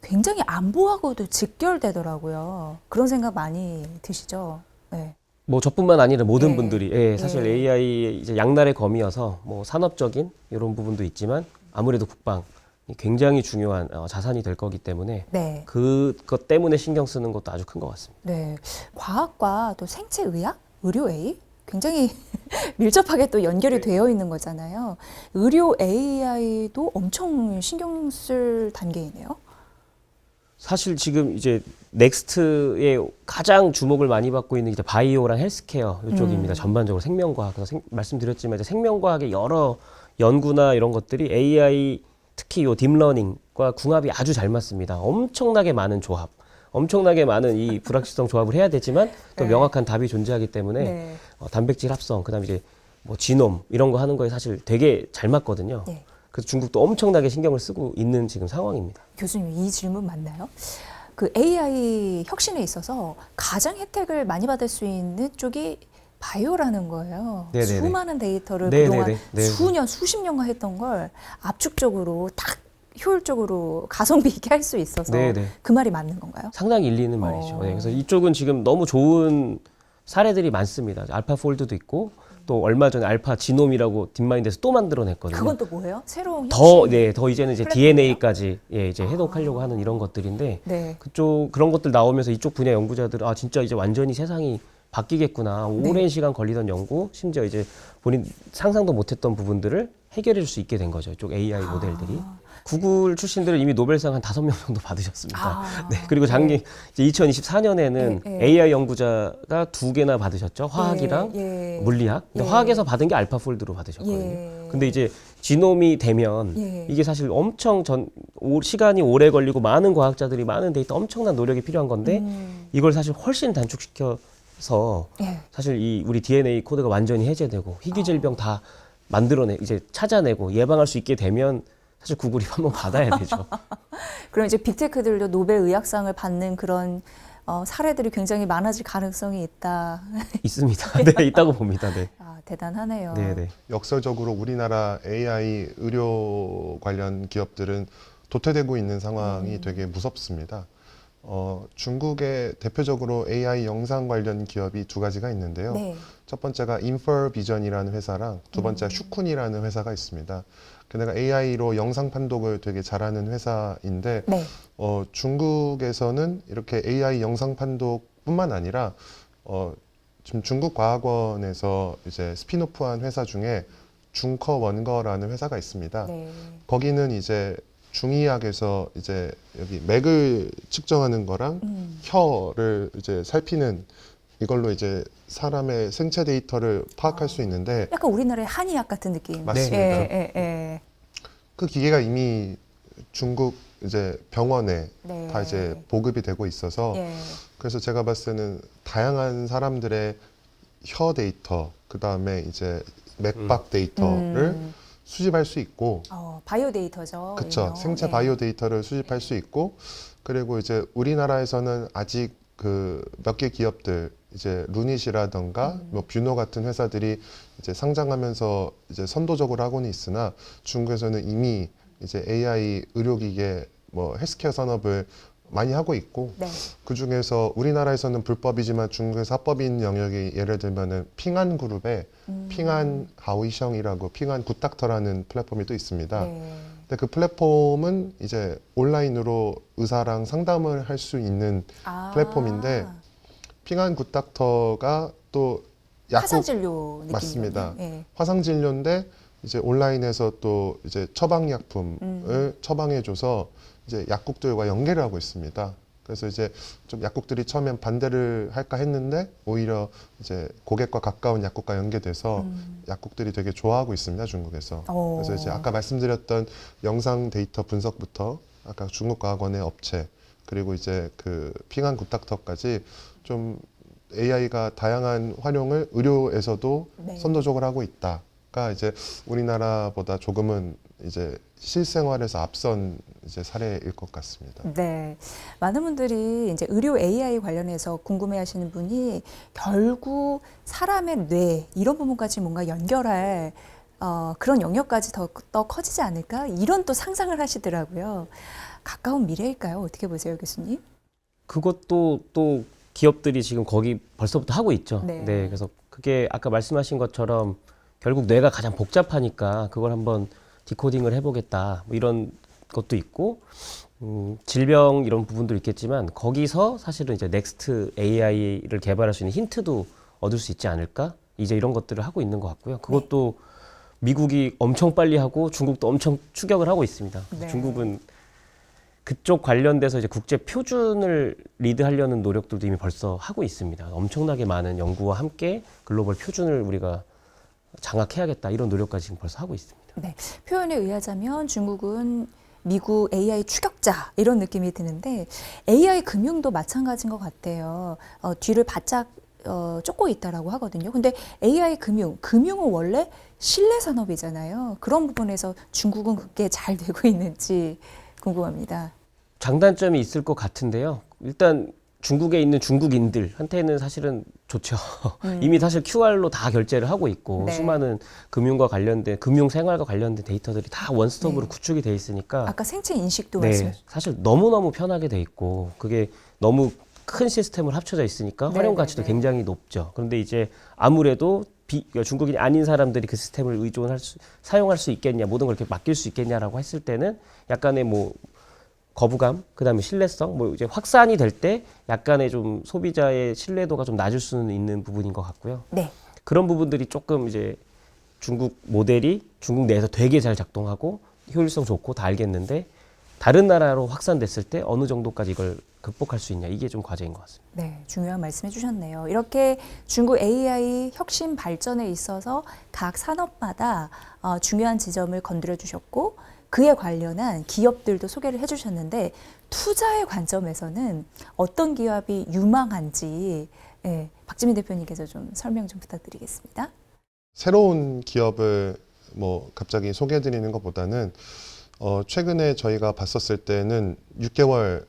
굉장히 안보하고도 직결되더라고요. 그런 생각 많이 드시죠? 네. 뭐 저뿐만 아니라 모든 예. 분들이 사실 예. AI 이제 양날의 검이어서 뭐 산업적인 이런 부분도 있지만 아무래도 국방이 굉장히 중요한 자산이 될 거기 때문에 네. 그것 때문에 신경 쓰는 것도 아주 큰 것 같습니다. 네. 과학과 또 생체의학, 의료 AI 굉장히 밀접하게 또 연결이 되어 있는 거잖아요. 의료 AI도 엄청 신경 쓸 단계이네요. 사실 지금 이제 넥스트에 가장 주목을 많이 받고 있는 이제 바이오랑 헬스케어 이쪽입니다. 전반적으로 생명과학. 그래서 말씀드렸지만 이제 생명과학의 여러 연구나 이런 것들이 AI 특히 요 딥러닝과 궁합이 아주 잘 맞습니다. 엄청나게 많은 조합, 엄청나게 많은 이 불확실성 조합을 해야 되지만 또 네. 명확한 답이 존재하기 때문에 네. 단백질 합성, 그다음에 이제 뭐 지놈 이런 거 하는 거에 사실 되게 잘 맞거든요. 네. 그래서 중국도 엄청나게 신경을 쓰고 있는 지금 상황입니다. 교수님, 이 질문 맞나요? 그 AI 혁신에 있어서 가장 혜택을 많이 받을 수 있는 쪽이 바이오라는 거예요. 네네네. 수많은 데이터를 네네네. 그동안 네네. 수년, 수십 년간 했던 걸 압축적으로 딱 효율적으로 가성비 있게 할 수 있어서 네네. 그 말이 맞는 건가요? 상당히 일리 있는 말이죠. 어. 네, 그래서 이쪽은 지금 너무 좋은 사례들이 많습니다. 알파폴드도 있고 또 얼마 전에 알파 지놈이라고 딥마인드에서 또 만들어냈거든요. 그건 또 뭐예요? 새로운 더, 혁신? 네, 더 이제는 이제 플랫폼이에요? DNA까지 이제 해독하려고 하는 이런 것들인데 네. 그쪽 그런 것들 나오면서 이쪽 분야 연구자들은 진짜 이제 완전히 세상이 바뀌겠구나. 네. 오랜 시간 걸리던 연구, 심지어 이제 본인 상상도 못했던 부분들을 해결해 줄 수 있게 된 거죠. 이쪽 AI 모델들이. 구글 출신들은 이미 노벨상 한 5명 정도 받으셨습니다. 네, 그리고 작년 이제 2024년에는 예, 예. AI 연구자가 2개나 받으셨죠. 화학이랑 예, 예. 물리학. 근데 예. 화학에서 받은 게 알파폴드로 받으셨거든요. 예. 근데 이제 지놈이 되면 예. 이게 사실 엄청 시간이 오래 걸리고 많은 과학자들이 많은 데이터 엄청난 노력이 필요한 건데 이걸 사실 훨씬 단축시켜서 예. 사실 이 우리 DNA 코드가 완전히 해제되고 희귀 질병 다 이제 찾아내고 예방할 수 있게 되면 사실 구글이 한번 받아야 되죠. 그럼 이제 빅테크들도 노벨 의학상을 받는 그런 사례들이 굉장히 많아질 가능성이 있다. 있습니다. 네, 있다고 봅니다. 네. 대단하네요. 네, 네. 역설적으로 우리나라 AI 의료 관련 기업들은 도태되고 있는 상황이 되게 무섭습니다. 중국의 대표적으로 AI 영상 관련 기업이 2가지가 있는데요. 네. 첫 번째가 인퍼비전이라는 회사랑 두 번째가 슈쿤이라는 회사가 있습니다. 걔네가 AI로 영상 판독을 되게 잘하는 회사인데 네. 중국에서는 이렇게 AI 영상 판독뿐만 아니라 지금 중국 과학원에서 이제 스피노프한 회사 중에 중커원거라는 회사가 있습니다. 네. 거기는 이제 중의학에서 이제 여기 맥을 측정하는 거랑 혀를 이제 살피는 이걸로 이제 사람의 생체 데이터를 파악할 수 있는데 약간 우리나라의 한의학 같은 느낌. 맞습니다. 예. 그 기계가 이미 중국 이제 병원에 네. 다 이제 보급이 되고 있어서 예. 그래서 제가 봤을 때는 다양한 사람들의 혀 데이터 그 다음에 이제 맥박 데이터를 수집할 수 있고 바이오 데이터죠. 그쵸. 일명. 생체 예. 바이오 데이터를 수집할 수 있고 그리고 이제 우리나라에서는 아직 그 몇 개 기업들 이제 루닛이라던가 뭐 뷰노 같은 회사들이 이제 상장하면서 이제 선도적으로 하고는 있으나 중국에서는 이미 이제 AI 의료기계 뭐 헬스케어 산업을 많이 하고 있고 네. 그 중에서 우리나라에서는 불법이지만 중국에서 합법인 영역이 예를 들면은 핑안 그룹의 핑안 하오이셩이라고 핑안 굿닥터라는 플랫폼이 또 있습니다. 네. 근데 그 플랫폼은 이제 온라인으로 의사랑 상담을 할 수 있는 아. 플랫폼인데 핑안 굿닥터가 또 화상 약국 진료 느낌이요. 맞습니다. 예. 화상 진료인데 이제 온라인에서 또 이제 처방 약품을 처방해줘서 이제 약국들과 연계를 하고 있습니다. 그래서 이제 좀 약국들이 처음엔 반대를 할까 했는데 오히려 이제 고객과 가까운 약국과 연계돼서 약국들이 되게 좋아하고 있습니다, 중국에서. 오. 그래서 이제 아까 말씀드렸던 영상 데이터 분석부터 아까 중국과학원의 업체 그리고 이제 그 핑안 굿닥터까지 좀 AI가 다양한 활용을 의료에서도 네. 선도적으로 하고 있다가 이제 우리나라보다 조금은 이제 실생활에서 앞선 이제 사례일 것 같습니다. 네. 많은 분들이 이제 의료 AI 관련해서 궁금해하시는 분이 결국 사람의 뇌 이런 부분까지 뭔가 연결할 그런 영역까지 더 커지지 않을까 이런 또 상상을 하시더라고요. 가까운 미래일까요? 어떻게 보세요, 교수님? 그것도 또 기업들이 지금 거기 벌써부터 하고 있죠. 네. 그래서 그게 아까 말씀하신 것처럼 결국 뇌가 가장 복잡하니까 그걸 한번 디코딩을 해보겠다. 뭐 이런 것도 있고, 질병 이런 부분도 있겠지만 거기서 사실은 이제 넥스트 AI를 개발할 수 있는 힌트도 얻을 수 있지 않을까? 이제 이런 것들을 하고 있는 것 같고요. 그것도 미국이 엄청 빨리 하고 중국도 엄청 추격을 하고 있습니다. 네. 중국은 그쪽 관련돼서 이제 국제 표준을 리드하려는 노력들도 이미 벌써 하고 있습니다. 엄청나게 많은 연구와 함께 글로벌 표준을 우리가 장악해야겠다 이런 노력까지 지금 벌써 하고 있습니다. 네. 표현에 의하자면 중국은 미국 AI 추격자 이런 느낌이 드는데 AI 금융도 마찬가지인 것 같아요. 뒤를 바짝 쫓고 있다라고 하거든요. 근데 AI 금융은 원래 신뢰 산업이잖아요. 그런 부분에서 중국은 그게 잘 되고 있는지 궁금합니다. 장단점이 있을 것 같은데요. 일단 중국에 있는 중국인들한테는 사실은 좋죠. 이미 사실 QR로 다 결제를 하고 있고 네. 수많은 금융과 관련된 금융 생활과 관련된 데이터들이 다 원스톱으로 네. 구축이 돼 있으니까 아까 생체 인식도 말씀. 사실 너무너무 편하게 돼 있고 그게 너무 큰 시스템을 합쳐져 있으니까 네, 활용 네, 가치도 네. 굉장히 높죠. 그런데 이제 아무래도 중국인이 아닌 사람들이 그 시스템을 사용할 수 있겠냐, 모든 걸 이렇게 맡길 수 있겠냐라고 했을 때는 약간의 뭐 거부감, 그다음에 신뢰성, 뭐 이제 확산이 될 때 약간의 좀 소비자의 신뢰도가 좀 낮을 수는 있는 부분인 것 같고요. 네. 그런 부분들이 조금 이제 중국 모델이 중국 내에서 되게 잘 작동하고 효율성 좋고 다 알겠는데 다른 나라로 확산됐을 때 어느 정도까지 이걸 극복할 수 있냐, 이게 좀 과제인 것 같습니다. 네, 중요한 말씀해 주셨네요. 이렇게 중국 AI 혁신 발전에 있어서 각 산업마다 중요한 지점을 건드려 주셨고 그에 관련한 기업들도 소개를 해주셨는데 투자의 관점에서는 어떤 기업이 유망한지 박지민 대표님께서 좀 설명 좀 부탁드리겠습니다. 새로운 기업을 뭐 갑자기 소개해드리는 것보다는 최근에 저희가 봤었을 때는 6개월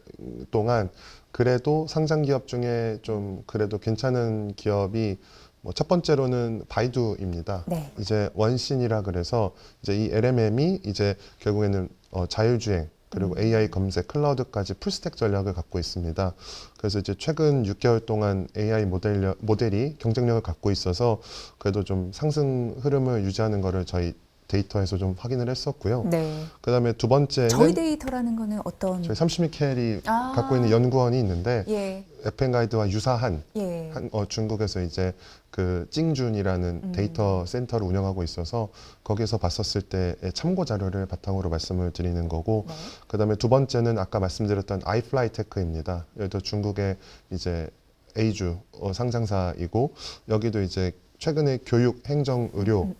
동안 그래도 상장 기업 중에 좀 그래도 괜찮은 기업이 뭐 첫 번째로는 바이두입니다. 네. 이제 원신이라 그래서 이제 이 LMM이 이제 결국에는 자율주행 그리고 AI 검색, 클라우드까지 풀스택 전략을 갖고 있습니다. 그래서 이제 최근 6개월 동안 AI 모델이 경쟁력을 갖고 있어서 그래도 좀 상승 흐름을 유지하는 거를 저희 데이터에서 좀 확인을 했었고요. 네. 그다음에 두 번째는 저희 데이터라는 거는 어떤? 저희 36K이 아. 갖고 있는 연구원이 있는데 예. FN가이드와 유사한 예. 중국에서 이제 그 찡준이라는 데이터 센터를 운영하고 있어서 거기서 봤었을 때의 참고 자료를 바탕으로 말씀을 드리는 거고 네. 그다음에 두 번째는 아까 말씀드렸던 아이플라이테크입니다. 여기도 중국의 이제 A주 상장사이고 여기도 이제 최근에 교육, 행정, 의료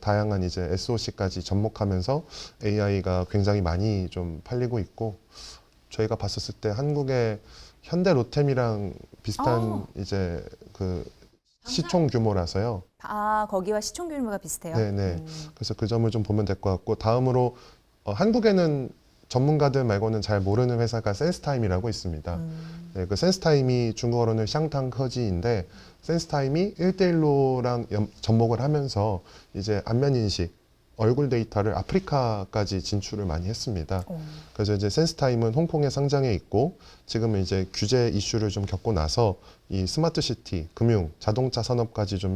다양한 이제 SOC까지 접목하면서 AI가 굉장히 많이 좀 팔리고 있고 저희가 봤었을 때 한국의 현대 로템이랑 비슷한 이제 그 시총 규모라서요. 거기와 시총 규모가 비슷해요. 네네. 그래서 그 점을 좀 보면 될 것 같고 다음으로 한국에는 전문가들 말고는 잘 모르는 회사가 센스타임이라고 있습니다. 네, 그 센스타임이 중국어로는 샹탕커지인데 센스타임이 1대1로랑 접목을 하면서 이제 안면 인식, 얼굴 데이터를 아프리카까지 진출을 많이 했습니다. 그래서 이제 센스타임은 홍콩에 상장해 있고 지금은 이제 규제 이슈를 좀 겪고 나서 이 스마트 시티, 금융, 자동차 산업까지 좀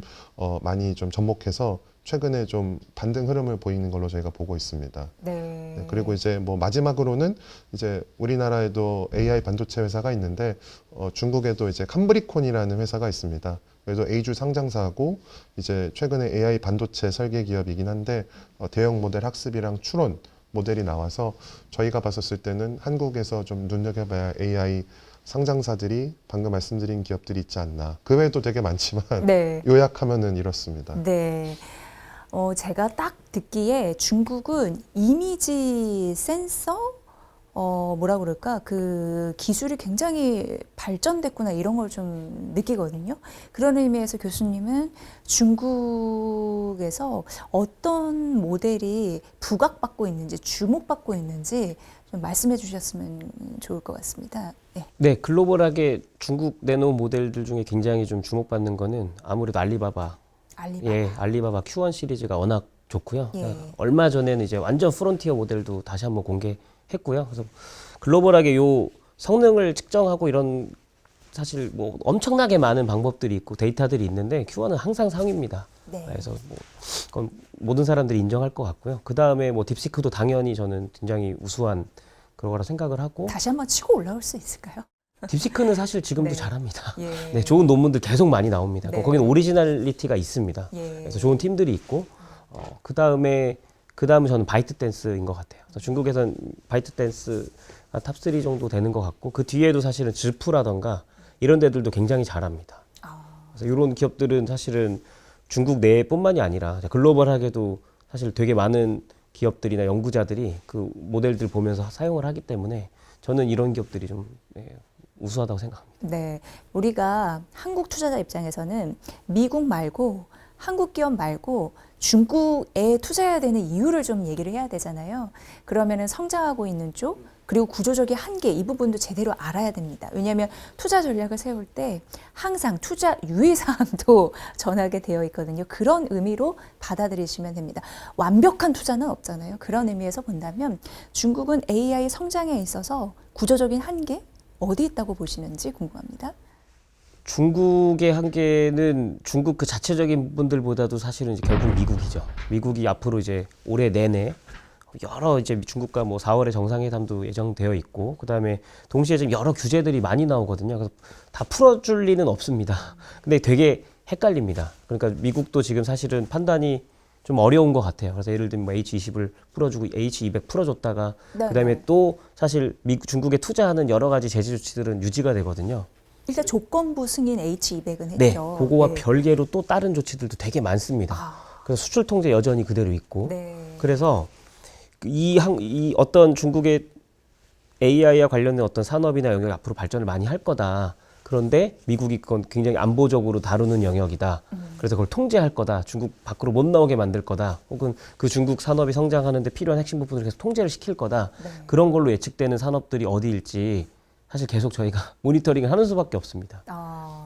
많이 좀 접목해서 최근에 좀 반등 흐름을 보이는 걸로 저희가 보고 있습니다. 네, 그리고 이제 뭐 마지막으로는 이제 우리나라에도 AI 반도체 회사가 있는데 중국에도 이제 캄브리콘이라는 회사가 있습니다. 그래서 A주 상장사고 이제 최근에 AI 반도체 설계 기업이긴 한데 대형 모델 학습이랑 추론 모델이 나와서 저희가 봤었을 때는 한국에서 좀 눈여겨봐야 AI 상장사들이 방금 말씀드린 기업들이 있지 않나. 그 외에도 되게 많지만 네. 요약하면은 이렇습니다. 네. 제가 딱 듣기에 중국은 이미지 센서? 뭐라 그럴까? 그 기술이 굉장히 발전됐구나 이런 걸 좀 느끼거든요. 그런 의미에서 교수님은 중국에서 어떤 모델이 부각받고 있는지, 주목받고 있는지 좀 말씀해 주셨으면 좋을 것 같습니다. 네. 네, 글로벌하게 중국 내놓은 모델들 중에 굉장히 좀 주목받는 거는 아무래도 알리바바. 예, 알리바바 Q1 시리즈가 워낙 좋고요. 예. 얼마 전에는 이제 완전 프론티어 모델도 다시 한번 공개했고요. 그래서 글로벌하게 요 성능을 측정하고 이런 사실 뭐 엄청나게 많은 방법들이 있고 데이터들이 있는데 Q1은 항상 상위입니다. 네. 그래서 뭐 그건 모든 사람들이 인정할 것 같고요. 그 다음에 뭐 딥시크도 당연히 저는 굉장히 우수한 그런 거라 생각을 하고 다시 한번 치고 올라올 수 있을까요? 딥시크는 사실 지금도 네. 잘합니다. 예. 네, 좋은 논문들 계속 많이 나옵니다. 네. 거기는 오리지널리티가 있습니다. 예. 그래서 좋은 팀들이 있고 그 다음에 저는 바이트 댄스인 것 같아요. 그래서 중국에선 바이트 댄스가 탑3 정도 되는 것 같고 그 뒤에도 사실은 지프라던가 이런 데들도 굉장히 잘합니다. 그래서 이런 기업들은 사실은 중국 내뿐만이 아니라 글로벌하게도 사실 되게 많은 기업들이나 연구자들이 그 모델들 보면서 사용을 하기 때문에 저는 이런 기업들이 좀 우수하다고 생각합니다. 네, 우리가 한국 투자자 입장에서는 미국 말고 한국 기업 말고 중국에 투자해야 되는 이유를 좀 얘기를 해야 되잖아요. 그러면은 성장하고 있는 쪽 그리고 구조적인 한계 이 부분도 제대로 알아야 됩니다. 왜냐하면 투자 전략을 세울 때 항상 투자 유의사항도 전하게 되어 있거든요. 그런 의미로 받아들이시면 됩니다. 완벽한 투자는 없잖아요. 그런 의미에서 본다면 중국은 AI 성장에 있어서 구조적인 한계 어디 있다고 보시는지 궁금합니다. 중국의 한계는 중국 그 자체적인 부분들보다도 사실은 이제 결국 미국이죠. 미국이 앞으로 이제 올해 내내 여러 이제 중국과 뭐 4월에 정상회담도 예정되어 있고 그다음에 동시에 지금 여러 규제들이 많이 나오거든요. 그래서 다 풀어줄 리는 없습니다. 근데 되게 헷갈립니다. 그러니까 미국도 지금 사실은 판단이 좀 어려운 것 같아요. 그래서 예를 들면 뭐 H20을 풀어주고 H200 풀어줬다가 네, 그다음에 네. 또 사실 중국에 투자하는 여러 가지 제재 조치들은 유지가 되거든요. 일단 조건부 승인 H200은 했죠. 네, 그거와 네. 별개로 또 다른 조치들도 되게 많습니다. 그래서 수출 통제 여전히 그대로 있고, 네. 그래서 이 어떤 중국의 AI와 관련된 어떤 산업이나 영역이 앞으로 발전을 많이 할 거다. 그런데 미국이 그건 굉장히 안보적으로 다루는 영역이다. 그래서 그걸 통제할 거다. 중국 밖으로 못 나오게 만들 거다. 혹은 그 중국 산업이 성장하는데 필요한 핵심 부분을 계속 통제를 시킬 거다. 네. 그런 걸로 예측되는 산업들이 어디일지 사실 계속 저희가 모니터링을 하는 수밖에 없습니다.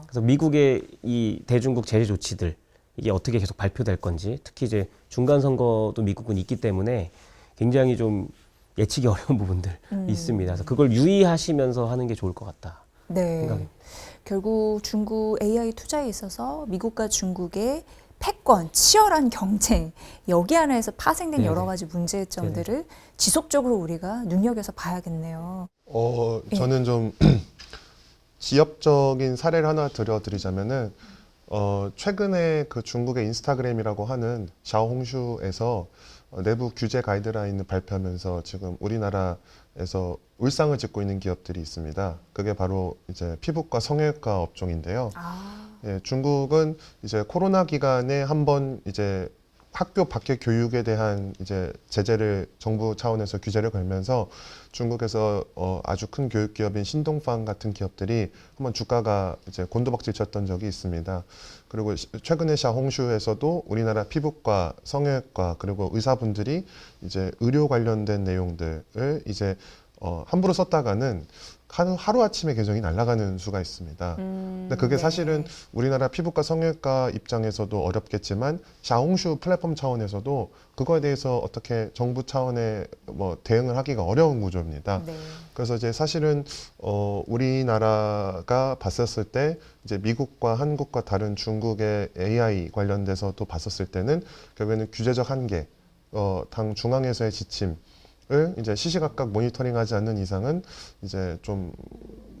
그래서 미국의 이 대중국 제재 조치들 이게 어떻게 계속 발표될 건지 특히 이제 중간 선거도 미국은 있기 때문에 굉장히 좀 예측이 어려운 부분들 있습니다. 그래서 그걸 유의하시면서 하는 게 좋을 것 같다. 네. 생각입니다. 결국 중국 AI 투자에 있어서 미국과 중국의 패권, 치열한 경쟁 여기 안에서 파생된 네네. 여러 가지 문제점들을 지속적으로 우리가 눈여겨서 봐야겠네요. 저는 좀 지역적인 사례를 하나 들어드리자면은 최근에 그 중국의 인스타그램이라고 하는 샤오홍슈에서 내부 규제 가이드라인을 발표하면서 지금 우리나라에서 울상을 짓고 있는 기업들이 있습니다. 그게 바로 이제 피부과 성형외과 업종인데요. 예, 중국은 이제 코로나 기간에 한번 이제 학교 밖의 교육에 대한 이제 제재를 정부 차원에서 규제를 걸면서 중국에서 아주 큰 교육 기업인 신동팡 같은 기업들이 한번 주가가 이제 곤두박질 쳤던 적이 있습니다. 그리고 최근에 샤홍슈에서도 우리나라 피부과, 성형외과 그리고 의사분들이 이제 의료 관련된 내용들을 이제 함부로 썼다가는 하루아침에 계정이 날아가는 수가 있습니다. 근데 그게 네. 사실은 우리나라 피부과 성형외과 입장에서도 어렵겠지만 샤홍슈 플랫폼 차원에서도 그거에 대해서 어떻게 정부 차원의 뭐 대응을 하기가 어려운 구조입니다. 네. 그래서 이제 사실은 우리나라가 봤었을 때 이제 미국과 한국과 다른 중국의 AI 관련돼서도 봤었을 때는 결국에는 규제적 한계, 당 중앙에서의 지침 을 이제 시시각각 모니터링하지 않는 이상은 이제 좀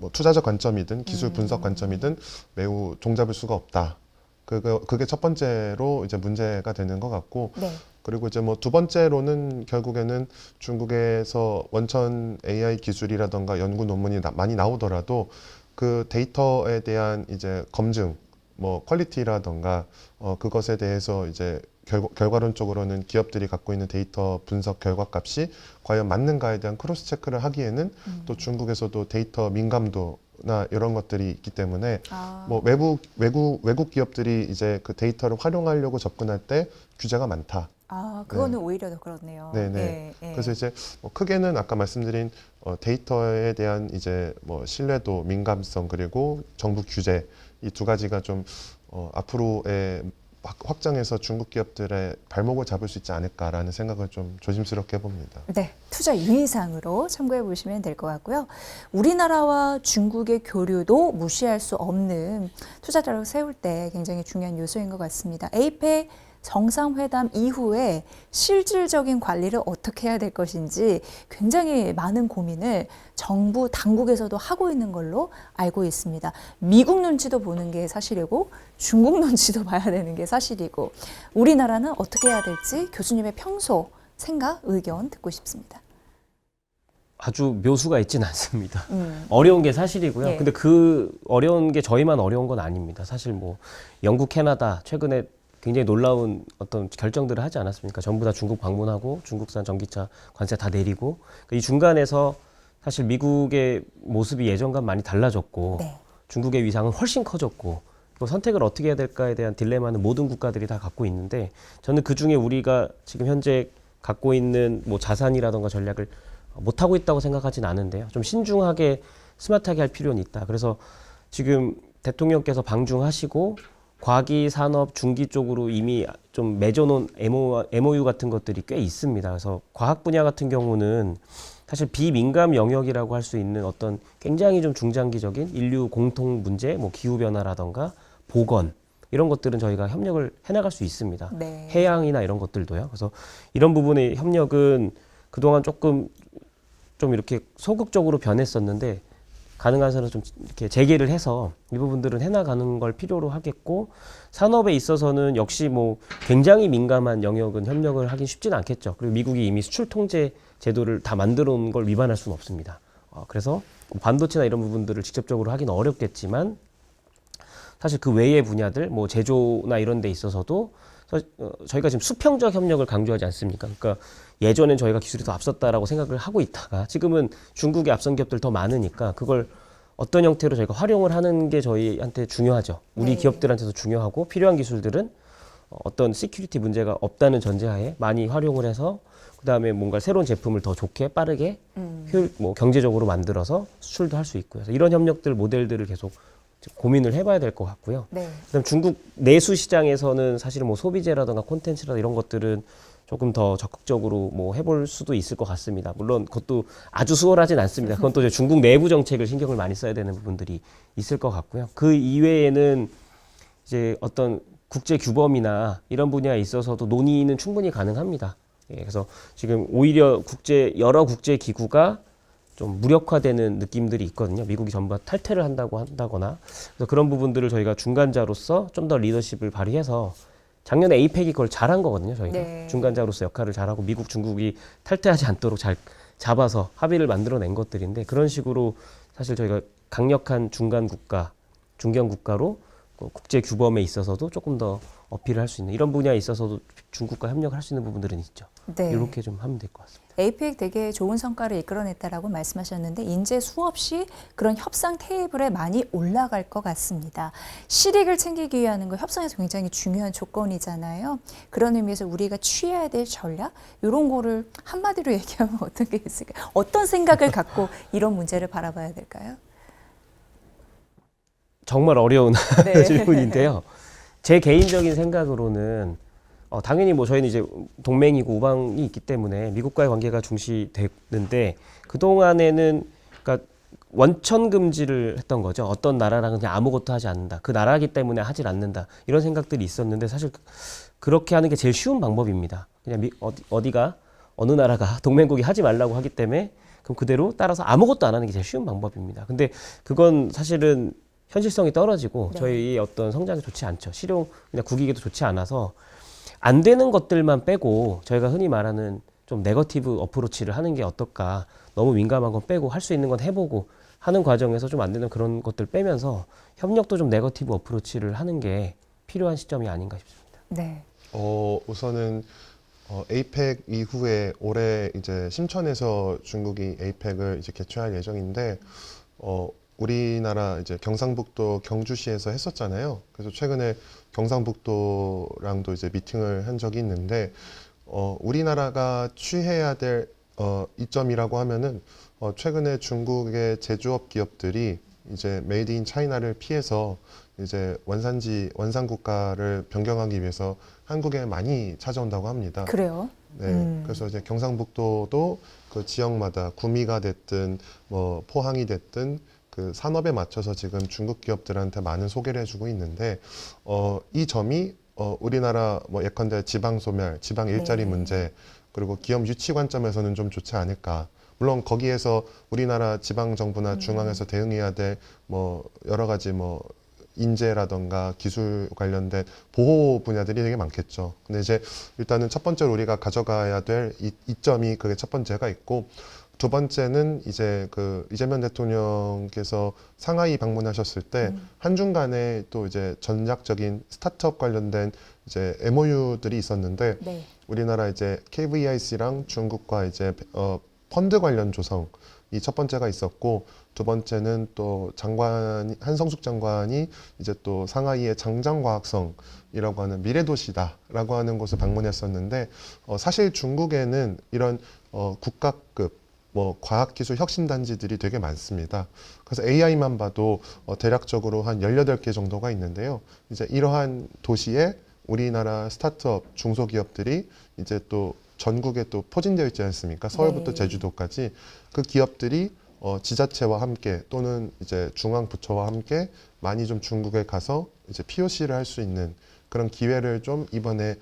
뭐 투자적 관점이든 기술 분석 관점이든 매우 종잡을 수가 없다. 그게 첫 번째로 이제 문제가 되는 것 같고, 네. 그리고 이제 뭐 두 번째로는 결국에는 중국에서 원천 AI 기술이라던가 연구 논문이 많이 나오더라도 그 데이터에 대한 이제 검증, 뭐 퀄리티라던가 그것에 대해서 이제 결과론적으로는 기업들이 갖고 있는 데이터 분석 결과값이 과연 맞는가에 대한 크로스 체크를 하기에는 또 중국에서도 데이터 민감도나 이런 것들이 있기 때문에 뭐 외국 기업들이 이제 그 데이터를 활용하려고 접근할 때 규제가 많다. 그거는 오히려 더 그렇네요. 네네. 예, 예. 그래서 이제 뭐 크게는 아까 말씀드린 데이터에 대한 이제 뭐 신뢰도, 민감성 그리고 정부 규제 이 두 가지가 좀 앞으로의 확장해서 중국 기업들의 발목을 잡을 수 있지 않을까라는 생각을 좀 조심스럽게 해봅니다. 네, 투자 유의사항으로 참고해 보시면 될 것 같고요. 우리나라와 중국의 교류도 무시할 수 없는 투자 전략을 세울 때 굉장히 중요한 요소인 것 같습니다. 에이펙 정상회담 이후에 실질적인 관리를 어떻게 해야 될 것인지 굉장히 많은 고민을 정부 당국에서도 하고 있는 걸로 알고 있습니다. 미국 눈치도 보는 게 사실이고 중국 눈치도 봐야 되는 게 사실이고, 우리나라는 어떻게 해야 될지 교수님의 평소 생각, 의견 듣고 싶습니다. 아주 묘수가 있진 않습니다. 어려운 게 사실이고요. 예. 근데 그 어려운 게 저희만 어려운 건 아닙니다. 사실 뭐 영국, 캐나다 최근에 굉장히 놀라운 어떤 결정들을 하지 않았습니까? 전부 다 중국 방문하고 중국산 전기차 관세 다 내리고, 이 중간에서 사실 미국의 모습이 예전과 많이 달라졌고 네. 중국의 위상은 훨씬 커졌고, 또 선택을 어떻게 해야 될까에 대한 딜레마는 모든 국가들이 다 갖고 있는데, 저는 그중에 우리가 지금 현재 갖고 있는 뭐 자산이라던가 전략을 못하고 있다고 생각하진 않은데요. 좀 신중하게 스마트하게 할 필요는 있다. 그래서 지금 대통령께서 방중하시고 과기 산업 중기 쪽으로 이미 좀 맺어놓은 MOU 같은 것들이 꽤 있습니다. 그래서 과학 분야 같은 경우는 사실 비민감 영역이라고 할 수 있는 어떤 굉장히 좀 중장기적인 인류 공통 문제, 뭐 기후 변화라던가 보건 이런 것들은 저희가 협력을 해나갈 수 있습니다. 네. 해양이나 이런 것들도요. 그래서 이런 부분의 협력은 그동안 조금 좀 이렇게 소극적으로 변했었는데, 가능한 선은 좀 이렇게 재개를 해서 이 부분들은 해나가는 걸 필요로 하겠고, 산업에 있어서는 역시 뭐 굉장히 민감한 영역은 협력을 하긴 쉽지는 않겠죠. 그리고 미국이 이미 수출 통제 제도를 다 만들어 놓은 걸 위반할 수는 없습니다. 그래서 반도체나 이런 부분들을 직접적으로 하기는 어렵겠지만, 사실 그 외의 분야들, 뭐 제조나 이런 데 있어서도 저희가 지금 수평적 협력을 강조하지 않습니까? 그러니까 예전엔 저희가 기술이 더 앞섰다라고 생각을 하고 있다가 지금은 중국의 앞선 기업들 더 많으니까 그걸 어떤 형태로 저희가 활용을 하는 게 저희한테 중요하죠. 우리 네. 기업들한테도 중요하고, 필요한 기술들은 어떤 시큐리티 문제가 없다는 전제하에 많이 활용을 해서 그다음에 뭔가 새로운 제품을 더 좋게 빠르게 뭐 경제적으로 만들어서 수출도 할 수 있고요. 그래서 이런 협력들 모델들을 계속 고민을 해봐야 될 것 같고요. 네. 그다음 중국 내수 시장에서는 사실은 뭐 소비재라든가 콘텐츠라든가 이런 것들은 조금 더 적극적으로 뭐 해볼 수도 있을 것 같습니다. 물론 그것도 아주 수월하진 않습니다. 그건 또 이제 중국 내부 정책을 신경을 많이 써야 되는 부분들이 있을 것 같고요. 그 이외에는 이제 어떤 국제 규범이나 이런 분야에 있어서도 논의는 충분히 가능합니다. 예, 그래서 지금 오히려 여러 국제 기구가 좀 무력화되는 느낌들이 있거든요. 미국이 전부 다 탈퇴를 한다거나. 그래서 그런 부분들을 저희가 중간자로서 좀 더 리더십을 발휘해서, 작년에 에이펙이 그걸 잘한 거거든요. 저희가 네. 중간자로서 역할을 잘하고 미국, 중국이 탈퇴하지 않도록 잘 잡아서 합의를 만들어낸 것들인데, 그런 식으로 사실 저희가 강력한 중간 국가, 중견 국가로 국제 규범에 있어서도 조금 더 어필을 할 수 있는 이런 분야에 있어서도 중국과 협력을 할 수 있는 부분들은 있죠. 네. 이렇게 좀 하면 될 것 같습니다. APEC 되게 좋은 성과를 이끌어냈다라고 말씀하셨는데 이제 수없이 그런 협상 테이블에 많이 올라갈 것 같습니다. 실익을 챙기기 위한 거 협상에서 굉장히 중요한 조건이잖아요. 그런 의미에서 우리가 취해야 될 전략 이런 거를 한마디로 얘기하면 어떤 게 있을까요? 어떤 생각을 갖고 이런 문제를 바라봐야 될까요? 정말 어려운 네. 질문인데요. 제 개인적인 생각으로는 당연히 뭐 저희는 이제 동맹이고 우방이 있기 때문에 미국과의 관계가 중시되는데 그 동안에는 그러니까 원천 금지를 했던 거죠. 어떤 나라랑은 그냥 아무것도 하지 않는다. 그 나라이기 때문에 하질 않는다. 이런 생각들이 있었는데 사실 그렇게 하는 게 제일 쉬운 방법입니다. 그냥 어디가 어느 나라가 동맹국이 하지 말라고 하기 때문에 그럼 그대로 따라서 아무것도 안 하는 게 제일 쉬운 방법입니다. 근데 그건 사실은 현실성이 떨어지고 네. 저희의 어떤 성장에 좋지 않죠. 실용이나 국익에도 좋지 않아서 안 되는 것들만 빼고 저희가 흔히 말하는 좀 네거티브 어프로치를 하는 게 어떨까. 너무 민감한 건 빼고 할 수 있는 건 해보고 하는 과정에서 좀 안 되는 그런 것들 빼면서 협력도 좀 네거티브 어프로치를 하는 게 필요한 시점이 아닌가 싶습니다. 네. 우선은 에이펙 이후에 올해 이제 심천에서 중국이 에이펙을 이제 개최할 예정인데 우리나라 이제 경상북도 경주시에서 했었잖아요. 그래서 최근에 경상북도랑도 이제 미팅을 한 적이 있는데 우리나라가 취해야 될 이점이라고 하면은 최근에 중국의 제조업 기업들이 이제 메이드 인 차이나를 피해서 이제 원산 국가를 변경하기 위해서 한국에 많이 찾아온다고 합니다. 그래요? 네, 그래서 이제 경상북도도 그 지역마다 구미가 됐든 뭐 포항이 됐든 그 산업에 맞춰서 지금 중국 기업들한테 많은 소개를 해주고 있는데 이 점이 우리나라 뭐 예컨대 지방 소멸, 지방 일자리 네. 문제 그리고 기업 유치 관점에서는 좀 좋지 않을까. 물론 거기에서 우리나라 지방 정부나 중앙에서 대응해야 될 뭐 여러 가지 뭐 인재라던가 기술 관련된 보호 분야들이 되게 많겠죠. 근데 이제 일단은 첫 번째로 우리가 가져가야 될 이점이 그게 첫 번째가 있고 두 번째는 이제 그 이재명 대통령께서 상하이 방문하셨을 때 한중 간에 또 이제 전략적인 스타트업 관련된 이제 MOU들이 있었는데 네. 우리나라 이제 KVIC랑 중국과 이제 펀드 관련 조성 이 첫 번째가 있었고 두 번째는 또 한성숙 장관이 이제 또 상하이의 장장과학성이라고 하는 미래도시다라고 하는 곳을 방문했었는데 사실 중국에는 이런 국가급 뭐 과학기술 혁신단지들이 되게 많습니다. 그래서 AI만 봐도 대략적으로 한 18개 정도가 있는데요. 이제 이러한 도시에 우리나라 스타트업 중소기업들이 이제 또 전국에 또 포진되어 있지 않습니까? 서울부터 네. 제주도까지 그 기업들이 지자체와 함께 또는 이제 중앙 부처와 함께 많이 좀 중국에 가서 이제 POC를 할 수 있는 그런 기회를 좀 이번에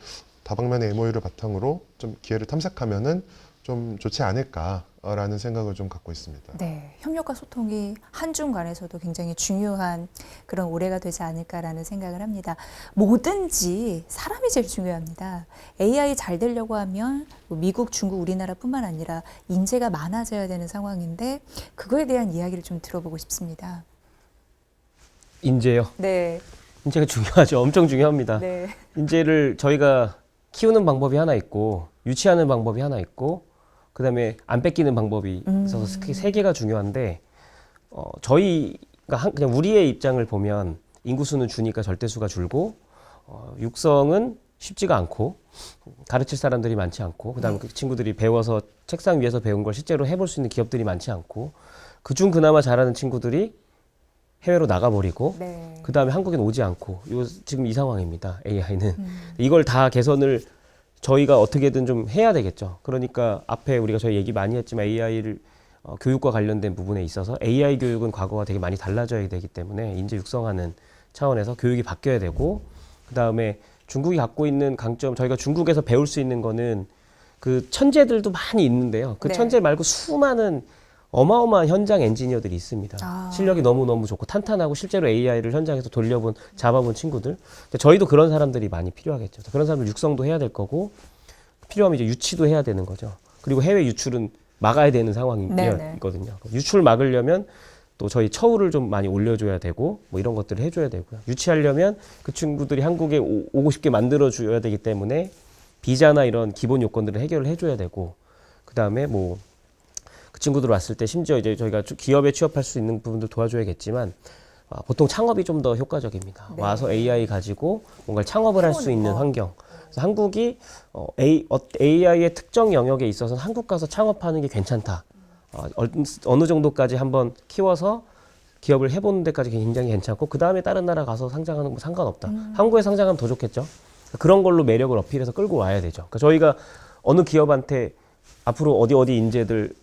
다방면의 MOU를 바탕으로 좀 기회를 탐색하면은 좀 좋지 않을까라는 생각을 좀 갖고 있습니다. 네, 협력과 소통이 한중 간에서도 굉장히 중요한 그런 올해가 되지 않을까라는 생각을 합니다. 뭐든지 사람이 제일 중요합니다. AI 잘 되려고 하면 미국, 중국, 우리나라뿐만 아니라 인재가 많아져야 되는 상황인데 그거에 대한 이야기를 좀 들어보고 싶습니다. 인재요. 네, 인재가 중요하죠. 엄청 중요합니다. 네, 인재를 저희가 키우는 방법이 하나 있고 유치하는 방법이 하나 있고 그다음에 안 뺏기는 방법이 있어서 세 개가 중요한데 저희가 그냥 우리의 입장을 보면 인구수는 주니까 절대수가 줄고 육성은 쉽지가 않고 가르칠 사람들이 많지 않고 그다음에 그 친구들이 배워서 책상 위에서 배운 걸 실제로 해볼 수 있는 기업들이 많지 않고 그중 그나마 잘하는 친구들이 해외로 나가버리고 네. 그다음에 한국엔 오지 않고 지금 이 상황입니다. AI는 이걸 다 개선을 저희가 어떻게든 좀 해야 되겠죠. 그러니까 앞에 우리가 저희 얘기 많이 했지만 AI를 교육과 관련된 부분에 있어서 AI 교육은 과거와 되게 많이 달라져야 되기 때문에 인재 육성하는 차원에서 교육이 바뀌어야 되고 그다음에 중국이 갖고 있는 강점 저희가 중국에서 배울 수 있는 거는 그 천재들도 많이 있는데요. 그 네. 천재 말고 수많은 어마어마한 현장 엔지니어들이 있습니다. 아. 실력이 너무너무 좋고 탄탄하고 실제로 AI를 현장에서 잡아본 친구들. 근데 저희도 그런 사람들이 많이 필요하겠죠. 그런 사람들 육성도 해야 될 거고 필요하면 이제 유치도 해야 되는 거죠. 그리고 해외 유출은 막아야 되는 상황이거든요. 유출 막으려면 또 저희 처우를 좀 많이 올려줘야 되고 뭐 이런 것들을 해줘야 되고요. 유치하려면 그 친구들이 한국에 오고 싶게 만들어줘야 되기 때문에 비자나 이런 기본 요건들을 해결을 해줘야 되고 그다음에 뭐 그 친구들 왔을 때 심지어 이제 저희가 기업에 취업할 수 있는 부분도 도와줘야겠지만 보통 창업이 좀 더 효과적입니다. 네. 와서 AI 가지고 뭔가 창업을 할 수 있는 환경. 그래서 한국이 AI의 특정 영역에 있어서는 한국 가서 창업하는 게 괜찮다. 어느 정도까지 한번 키워서 기업을 해보는 데까지 굉장히 괜찮고 그 다음에 다른 나라 가서 상장하는 거 상관없다. 한국에 상장하면 더 좋겠죠. 그런 걸로 매력을 어필해서 끌고 와야 되죠. 그러니까 저희가 어느 기업한테 앞으로 어디 인재들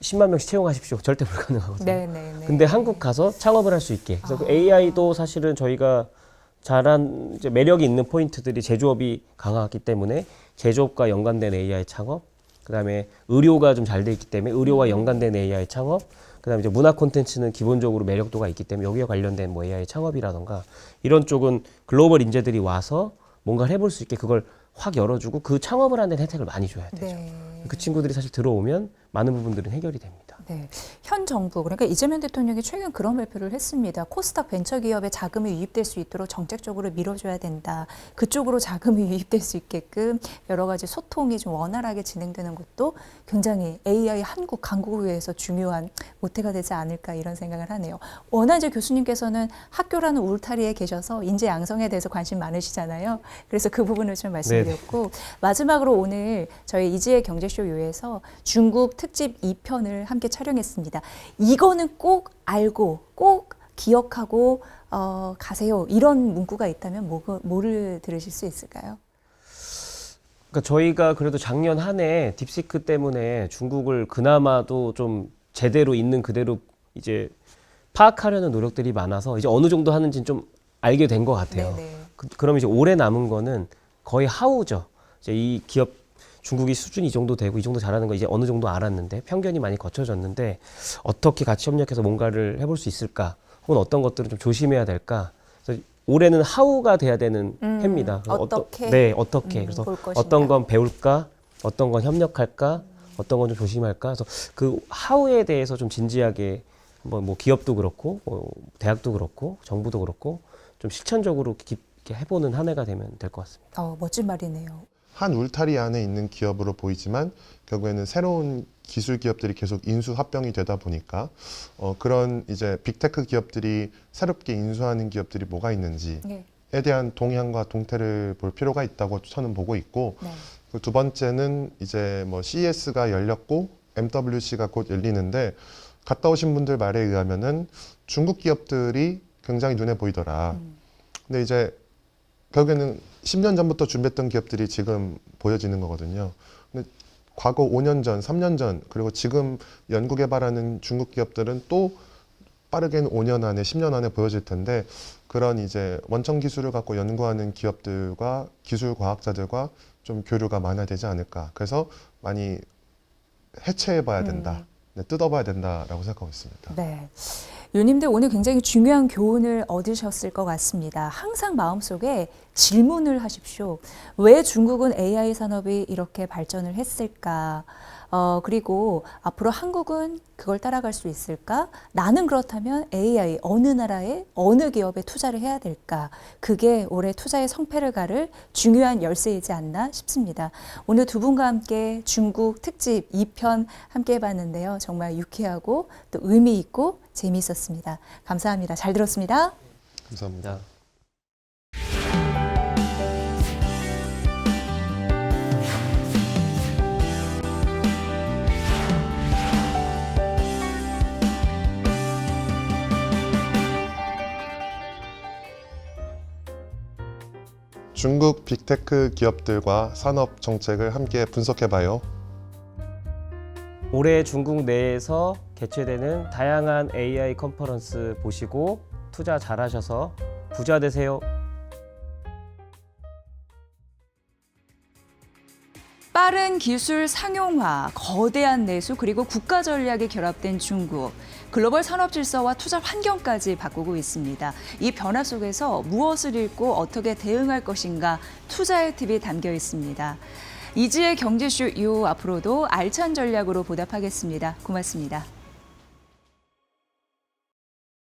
10만 명씩 채용하십시오. 절대 불가능하거든요. 네네네. 근데 한국 가서 창업을 할 수 있게. 그래서 그 AI도 사실은 저희가 잘한 이제 매력이 있는 포인트들이 제조업이 강하기 때문에 제조업과 연관된 AI 창업, 그다음에 의료가 좀 잘 돼 있기 때문에 의료와 연관된 AI 창업, 그다음에 이제 문화 콘텐츠는 기본적으로 매력도가 있기 때문에 여기와 관련된 뭐 AI 창업이라던가 이런 쪽은 글로벌 인재들이 와서 뭔가를 해볼 수 있게 그걸 확 열어주고 그 창업을 하는 혜택을 많이 줘야 되죠. 네. 그 친구들이 사실 들어오면 많은 부분들은 해결이 됩니다. 네. 현 정부, 그러니까 이재명 대통령이 최근 그런 발표를 했습니다. 코스닥 벤처기업에 자금이 유입될 수 있도록 정책적으로 밀어줘야 된다. 그쪽으로 자금이 유입될 수 있게끔 여러 가지 소통이 좀 원활하게 진행되는 것도 굉장히 AI 한국 강국을 위해서 중요한 모태가 되지 않을까 이런 생각을 하네요. 워낙 이제 교수님께서는 학교라는 울타리에 계셔서 인재 양성에 대해서 관심 많으시잖아요. 그래서 그 부분을 좀 말씀드렸고 마지막으로 오늘 저희 이지혜 경제쇼 요에서 중국 특집 2편을 함께 촬영했습니다. 이거는 꼭 알고 꼭 기억하고 가세요. 이런 문구가 있다면 뭐를 들으실 수 있을까요? 그러니까 저희가 그래도 작년 한 해 딥시크 때문에 중국을 그나마도 좀 제대로 있는 그대로 이제 파악하려는 노력들이 많아서 이제 어느 정도 하는지는 좀 알게 된 것 같아요. 네네. 그럼 이제 올해 남은 거는 거의 하우죠. 이제 이 기업 중국이 수준이 이 정도 되고 이 정도 잘하는 거 이제 어느 정도 알았는데 편견이 많이 거쳐졌는데 어떻게 같이 협력해서 뭔가를 해볼 수 있을까? 혹은 어떤 것들은 좀 조심해야 될까? 그래서 올해는 하우가 돼야 되는 해입니다. 어떻게? 네, 어떻게. 그래서 볼 것인가. 어떤 건 배울까? 어떤 건 협력할까? 어떤 건 좀 조심할까? 그래서 그 하우에 대해서 좀 진지하게 뭐 기업도 그렇고 뭐 대학도 그렇고 정부도 그렇고 좀 실천적으로 깊게 해보는 한 해가 되면 될 것 같습니다. 멋진 말이네요. 한 울타리 안에 있는 기업으로 보이지만 결국에는 새로운 기술 기업들이 계속 인수 합병이 되다 보니까 그런 이제 빅테크 기업들이 새롭게 인수하는 기업들이 뭐가 있는지에 네. 대한 동향과 동태를 볼 필요가 있다고 저는 보고 있고 네. 그 두 번째는 이제 뭐 CES가 열렸고 MWC가 곧 열리는데 갔다 오신 분들 말에 의하면은 중국 기업들이 굉장히 눈에 보이더라. 근데 이제 결국에는 10년 전부터 준비했던 기업들이 지금 보여지는 거거든요. 근데 과거 5년 전, 3년 전, 그리고 지금 연구 개발하는 중국 기업들은 또 빠르게는 5년 안에, 10년 안에 보여질 텐데 그런 이제 원천 기술을 갖고 연구하는 기업들과 기술 과학자들과 좀 교류가 많아야 되지 않을까. 그래서 많이 해체해 봐야 된다. 네, 뜯어봐야 된다라고 생각하고 있습니다. 네. 유님들 오늘 굉장히 중요한 교훈을 얻으셨을 것 같습니다. 항상 마음속에 질문을 하십시오. 왜 중국은 AI 산업이 이렇게 발전을 했을까? 그리고 앞으로 한국은 그걸 따라갈 수 있을까? 나는 그렇다면 AI 어느 나라에 어느 기업에 투자를 해야 될까? 그게 올해 투자의 성패를 가를 중요한 열쇠이지 않나 싶습니다. 오늘 두 분과 함께 중국 특집 2편 함께 해봤는데요. 정말 유쾌하고 또 의미 있고 재미있었습니다. 감사합니다. 잘 들었습니다. 감사합니다. 중국 빅테크 기업들과 산업 정책을 함께 분석해봐요. 올해 중국 내에서 개최되는 다양한 AI 컨퍼런스 보시고 투자 잘하셔서 부자 되세요. 빠른 기술 상용화, 거대한 내수 그리고 국가 전략이 결합된 중국. 글로벌 산업 질서와 투자 환경까지 바꾸고 있습니다. 이 변화 속에서 무엇을 읽고 어떻게 대응할 것인가 투자의 팁이 담겨 있습니다. 이지혜 경제쇼 이후 앞으로도 알찬 전략으로 보답하겠습니다. 고맙습니다.